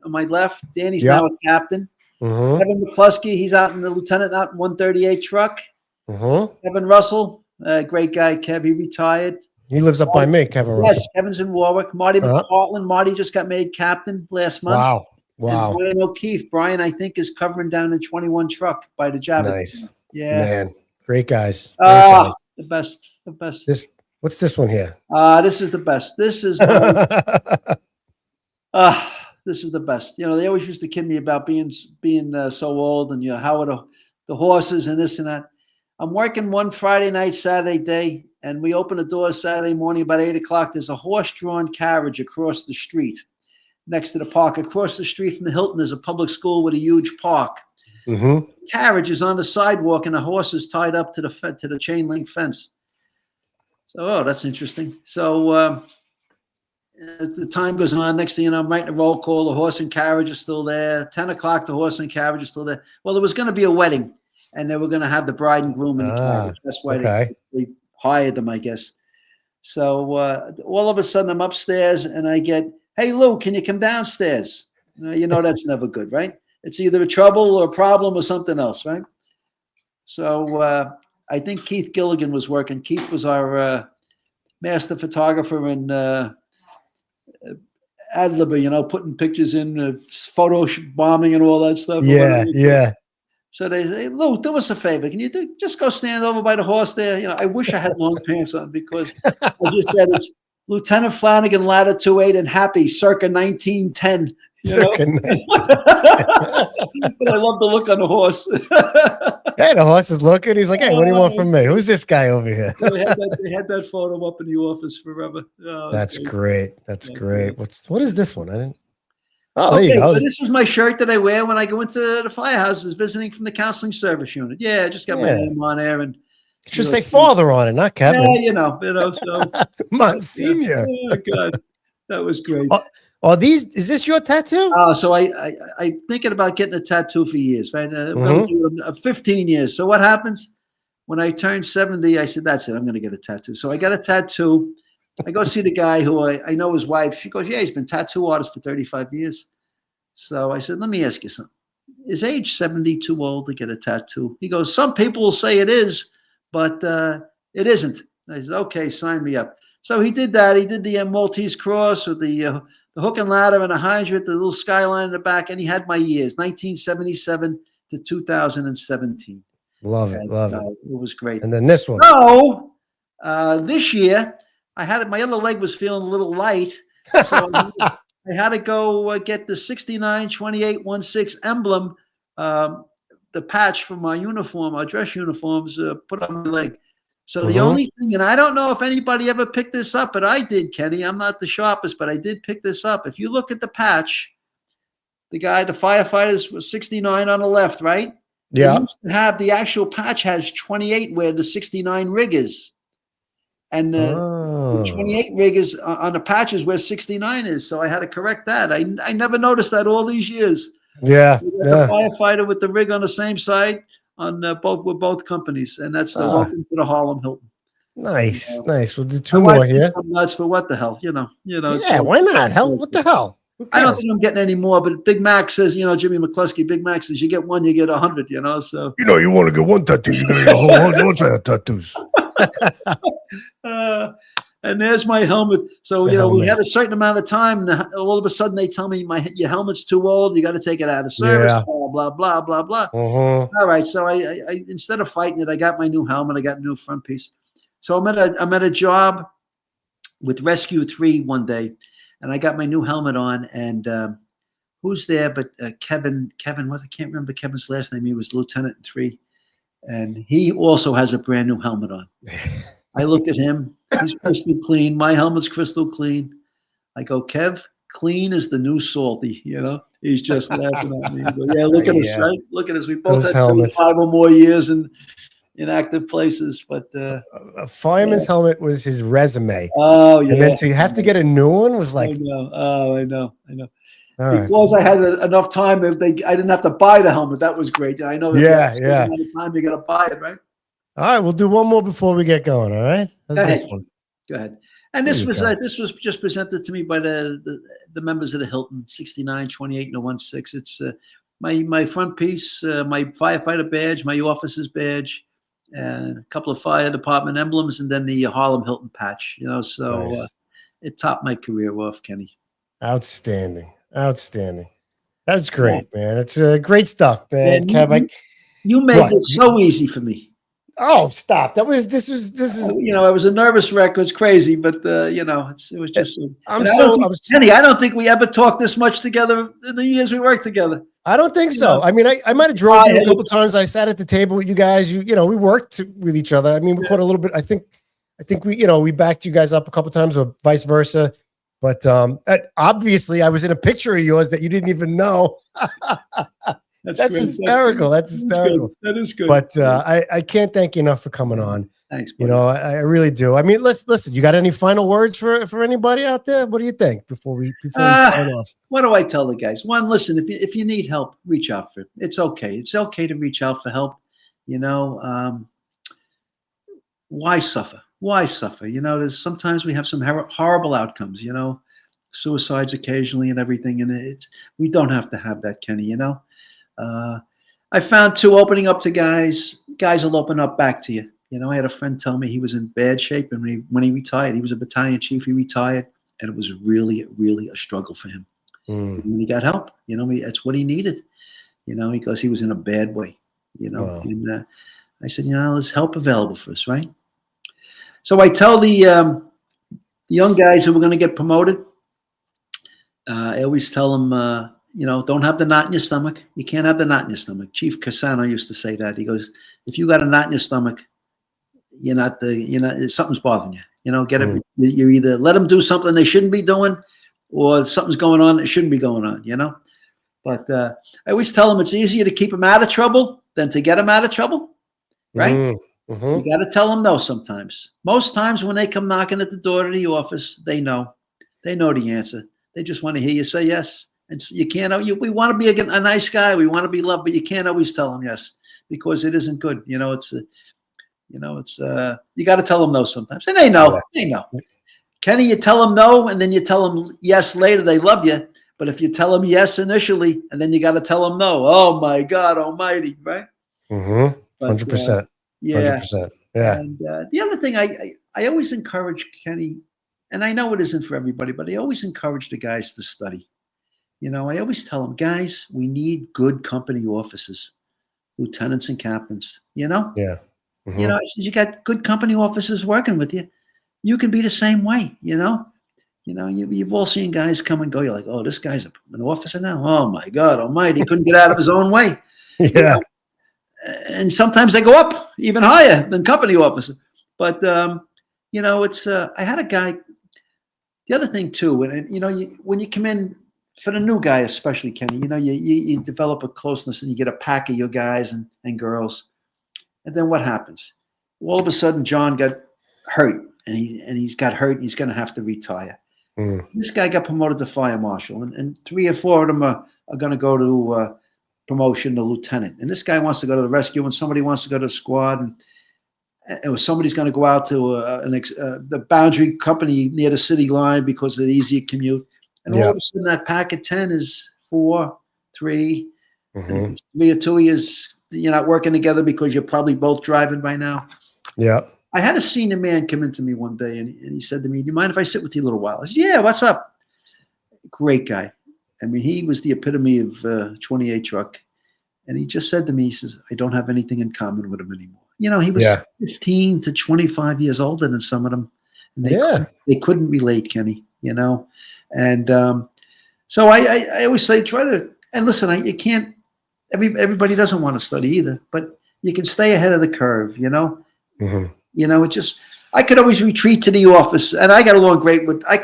[SPEAKER 3] left. Danny's now a captain. Kevin McCluskey, he's out in the lieutenant out in 138 truck. Kevin Russell, great guy. Kev, he retired.
[SPEAKER 2] He lives up by me, Kevin Russell.
[SPEAKER 3] Yes, Kevin's in Warwick. Marty McPartland. Marty just got made captain last month.
[SPEAKER 2] Wow.
[SPEAKER 3] And Brian O'Keefe. Brian, I think, is covering down in 21 truck by the Javits.
[SPEAKER 2] Nice.
[SPEAKER 3] Yeah.
[SPEAKER 2] Man. Great guys. Great guys.
[SPEAKER 3] The best. The best.
[SPEAKER 2] What's this one here?
[SPEAKER 3] This is the best. This is this is the best. You know, they always used to kid me about being so old and, you know, how are the horses and this and that. I'm working one Friday night, Saturday day, and we open the doors Saturday morning about 8 o'clock. There's a horse-drawn carriage across the street next to the park. Across the street from the Hilton, there's a public school with a huge park. Carriage is on the sidewalk, and the horse is tied up to the chain link fence. So, that's interesting. So the time goes on. Next thing you know, I'm writing a roll call. The horse and carriage are still there. 10 o'clock, the horse and carriage are still there. Well, there was going to be a wedding, and they were going to have the bride and groom in the carriage. That's why they hired them, I guess. So all of a sudden, I'm upstairs, and I get, "Hey, Lou, can you come downstairs?" You know that's never good, right? It's either a trouble or a problem or something else, right? So I think Keith Gilligan was working. Keith was our master photographer in Adliber, you know, putting pictures in, photo bombing and all that stuff.
[SPEAKER 2] Yeah.
[SPEAKER 3] So they say, "Lou, do us a favor. Can you just go stand over by the horse there?" You know, I wish I had long pants on because, as you said, it's Lieutenant Flanagan, ladder 28, and happy, circa 1910. You know? But I love the look on the horse.
[SPEAKER 2] Hey, the horse is looking. He's like, "Hey, what do you want from me? Who's this guy over here?"
[SPEAKER 3] So they had that photo up in the office forever.
[SPEAKER 2] That's great. That's great. What is this one? I didn't. Oh, there you go.
[SPEAKER 3] So this is my shirt that I wear when I go into the firehouses visiting from the Counseling Service Unit. Yeah, I just got my name on there, and
[SPEAKER 2] it should say father on it, not Kevin.
[SPEAKER 3] Yeah, you know. So
[SPEAKER 2] Monsignor.
[SPEAKER 3] Oh God, that was great.
[SPEAKER 2] Is this your tattoo?
[SPEAKER 3] So I'm thinking about getting a tattoo for years, right? 15 years. So what happens when I turn 70? I said, "That's it. I'm going to get a tattoo." So I got a tattoo. I go see the guy who I know his wife. She goes, "Yeah, he's been tattoo artist for 35 years." So I said, "Let me ask you something. Is age 70 too old to get a tattoo?" He goes, "Some people will say it is, but it isn't." I said, "Okay, sign me up." So he did that. He did the Maltese cross with the hook and ladder and a hydrant, the little skyline in the back, and he had my years, 1977 to 2017.
[SPEAKER 2] Love it.
[SPEAKER 3] It was great.
[SPEAKER 2] And then this one.
[SPEAKER 3] So this year, I had it. My other leg was feeling a little light, so I had to go get the 69-28-16 emblem, the patch from my uniform, our dress uniforms, put on my leg. So the only thing, and I don't know if anybody ever picked this up, but I did, Kenny. I'm not the sharpest, but I did pick this up. If you look at the patch, the firefighters was 69 on the left, right?
[SPEAKER 2] Yeah.
[SPEAKER 3] They used to have the actual patch has 28 where the 69 rig is. And the 28 rig is on the patches where 69 is. So I had to correct that. I never noticed that all these years.
[SPEAKER 2] Yeah.
[SPEAKER 3] The firefighter with the rig on the same side on both companies. And that's the welcome to the Harlem Hilton.
[SPEAKER 2] Nice. Nice. We'll do two more here.
[SPEAKER 3] Nuts, but what the hell? You know.
[SPEAKER 2] Yeah, so, why not? Hell, what the hell?
[SPEAKER 3] I don't think I'm getting any more, but Big Mac says, Jimmy McCluskey, Big Mac says, you get one, you get 100, so.
[SPEAKER 2] You want to get one tattoo, you're going to get a whole bunch of tattoos.
[SPEAKER 3] And there's my helmet. So, we had a certain amount of time, and all of a sudden they tell me your helmet's too old, you got to take it out of service, blah, blah, blah, blah. All right, so I instead of fighting it, I got my new helmet, I got a new front piece. So I'm at a job with Rescue 3 one day, and I got my new helmet on, and who's there but Kevin, I can't remember Kevin's last name. He was Lieutenant in 3, and he also has a brand new helmet on. I looked at him. He's crystal clean. My helmet's crystal clean. I go, "Kev, clean is the new salty," He's just laughing at me. But yeah, look at us, right? Look at us. We both had 5 or more years in active places, but
[SPEAKER 2] a fireman's helmet was his resume.
[SPEAKER 3] Oh yeah,
[SPEAKER 2] and then to have to get a new one was like,
[SPEAKER 3] I know.
[SPEAKER 2] All
[SPEAKER 3] because I had enough time that I didn't have to buy the helmet. That was great. I know.
[SPEAKER 2] Yeah.
[SPEAKER 3] Time you got to buy it, right?
[SPEAKER 2] All right, we'll do one more before we get going. All right,
[SPEAKER 3] this one. Go ahead. And this was just presented to me by the members of the Hilton 69-28-16. my front piece, my firefighter badge, my officer's badge, and a couple of fire department emblems, and then the Harlem Hilton patch. So
[SPEAKER 2] Nice.
[SPEAKER 3] it topped my career off, Kenny.
[SPEAKER 2] Outstanding. Outstanding. That's
[SPEAKER 3] Yeah.
[SPEAKER 2] great, man. It's great stuff, man.
[SPEAKER 3] Man,
[SPEAKER 2] Kev,
[SPEAKER 3] you made
[SPEAKER 2] what?
[SPEAKER 3] this so easy for me.
[SPEAKER 2] Oh, stop. This is
[SPEAKER 3] I was a nervous wreck. It was crazy, but it was just. Kenny, I don't think we ever talked this much together in the years we worked together.
[SPEAKER 2] I don't think so. I mean, I might have drove you a couple times. I sat at the table with you guys. We worked with each other. I mean, we caught a little bit. I think we backed you guys up a couple times, or vice versa. But obviously, I was in a picture of yours that you didn't even know. That's hysterical. That's hysterical.
[SPEAKER 3] That is good.
[SPEAKER 2] But I can't thank you enough for coming on.
[SPEAKER 3] Thanks, buddy.
[SPEAKER 2] I really do. I mean, listen. You got any final words for anybody out there? What do you think before we sign off?
[SPEAKER 3] What do I tell the guys? One, listen. If you need help, reach out for it. It's okay. It's okay to reach out for help. Why suffer? Why suffer? There's sometimes we have some horrible outcomes. Suicides occasionally and everything, and we don't have to have that, Kenny. I found too, opening up to guys will open up back to you. I had a friend tell me he was in bad shape, and when he retired, he was a battalion chief. He retired, and it was really, really a struggle for him. When he got help, that's what he needed. Because he was in a bad way.
[SPEAKER 2] Wow.
[SPEAKER 3] And I said, there's help available for us, right? So I tell the young guys who are going to get promoted. I always tell them, don't have the knot in your stomach. You can't have the knot in your stomach. Chief Casano used to say that. He goes, if you got a knot in your stomach, something's bothering you. Get it. You either let them do something they shouldn't be doing, or something's going on that shouldn't be going on. But I always tell them it's easier to keep them out of trouble than to get them out of trouble, right? You got to tell them no sometimes. Most times when they come knocking at the door to the office, they know the answer. They just want to hear you say yes. And you can't. We want to be a nice guy. We want to be loved, but you can't always tell them yes, because it isn't good. You got to tell them no sometimes, and they know. Yeah. They know. Kenny, you tell them no, and then you tell them yes later. They love you, but if you tell them yes initially, and then you got to tell them no, oh my God Almighty, right?
[SPEAKER 2] 100%.
[SPEAKER 3] Yeah.
[SPEAKER 2] 100%. Yeah.
[SPEAKER 3] And the other thing I always encourage, Kenny, and I know it isn't for everybody, but I always encourage the guys to study. I always tell them, guys, we need good company officers, lieutenants and captains.
[SPEAKER 2] Yeah.
[SPEAKER 3] I said, you got good company officers working with you. You can be the same way. You've all seen guys come and go. You're like, oh, this guy's an officer now. Oh my God Almighty, he couldn't get out of his own way.
[SPEAKER 2] Yeah.
[SPEAKER 3] And sometimes they go up even higher than company officer. But it's I had a guy. The other thing too, when you come in, for the new guy especially, Kenny, you develop a closeness and you get a pack of your guys and girls, and then what happens? All of a sudden, John got hurt, and he's got hurt. And he's going to have to retire. This guy got promoted to fire marshal, and 3 or 4 of them are going to go to promotion to lieutenant. And this guy wants to go to the rescue, and somebody wants to go to the squad, and somebody's going to go out to the boundary company near the city line because of the easier commute. And all of a sudden, that pack of 10 is 4, 3, and 3 or 2 years. You're not working together because you're probably both driving by now.
[SPEAKER 2] Yeah.
[SPEAKER 3] I had a senior man come into me one day, and he said to me, "Do you mind if I sit with you a little while?" I said, "Yeah, what's up?" Great guy. I mean, he was the epitome of 28 truck. And he just said to me, he says, "I don't have anything in common with him anymore." He was 15 to 25 years older than some of them. And they couldn't relate, Kenny, And so I always say, try to, and listen, you can't, everybody doesn't want to study either, but you can stay ahead of the curve, it just, I could always retreat to the office, and I got along great with, I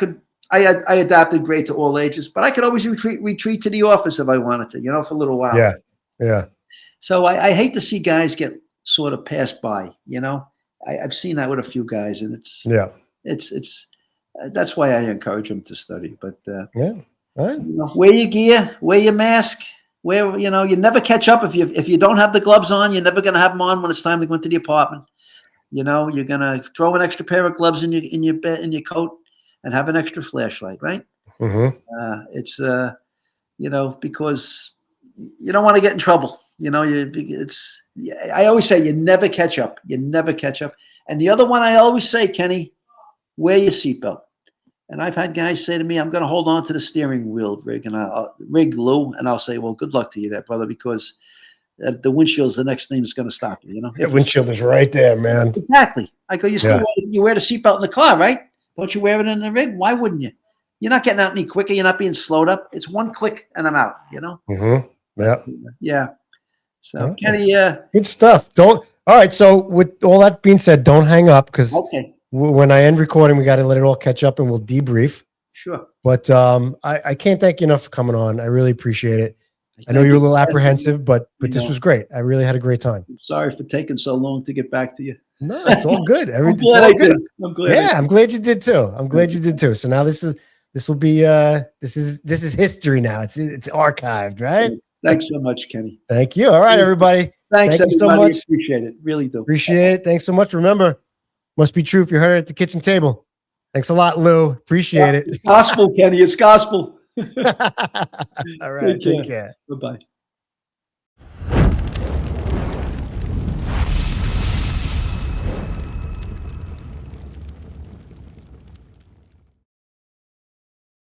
[SPEAKER 3] adapted great to all ages, but I could always retreat to the office if I wanted to, for a little while.
[SPEAKER 2] Yeah. Yeah.
[SPEAKER 3] So I hate to see guys get sort of passed by, I've seen that with a few guys, and it's that's why I encourage them to study. But
[SPEAKER 2] all right.
[SPEAKER 3] Wear your gear, wear your mask, you never catch up if you don't have the gloves on. You're never gonna have them on when it's time to go into the apartment. You're gonna throw an extra pair of gloves in your bed, in your coat, and have an extra flashlight, right? It's because you don't want to get in trouble. You know, I always say you never catch up. You never catch up. And the other one I always say, Kenny, wear your seatbelt. And I've had guys say to me, I'm going to hold on to the steering wheel, Rig, and Lou, and I'll say, well, good luck to you there, brother, because the windshield's the next thing that's going to stop you, you know?
[SPEAKER 2] The windshield is right there, man.
[SPEAKER 3] Exactly. I go, you wear the seatbelt in the car, right? Don't you wear it in the rig? Why wouldn't you? You're not getting out any quicker. You're not being slowed up. It's one click and I'm out, you know?
[SPEAKER 2] Mm-hmm. Yeah.
[SPEAKER 3] Yeah. So,
[SPEAKER 2] Okay.
[SPEAKER 3] Kenny,
[SPEAKER 2] good stuff. All right. So with all that being said, don't hang up, because when I end recording, we got to let it all catch up and we'll debrief.
[SPEAKER 3] Sure.
[SPEAKER 2] But I can't thank you enough for coming on. I really appreciate it. I know you're a little apprehensive, but this was great. I really had a great time.
[SPEAKER 3] I'm sorry for taking so long to get back to you.
[SPEAKER 2] No, it's all good.
[SPEAKER 3] I'm glad I did. I'm glad.
[SPEAKER 2] Yeah, I'm glad you did too. I'm glad you did too. So now this will be this is history now. It's archived, right?
[SPEAKER 3] Thanks so much, Kenny.
[SPEAKER 2] Thank you. All right, everybody.
[SPEAKER 3] Thanks
[SPEAKER 2] Thank you so much.
[SPEAKER 3] Appreciate it. Really do.
[SPEAKER 2] Appreciate it. Thanks so much. Remember, must be true if you heard it at the kitchen table. Thanks a lot, Lou. Appreciate it.
[SPEAKER 3] It's gospel, Kenny. It's gospel.
[SPEAKER 2] All right. Take care.
[SPEAKER 3] Bye-bye.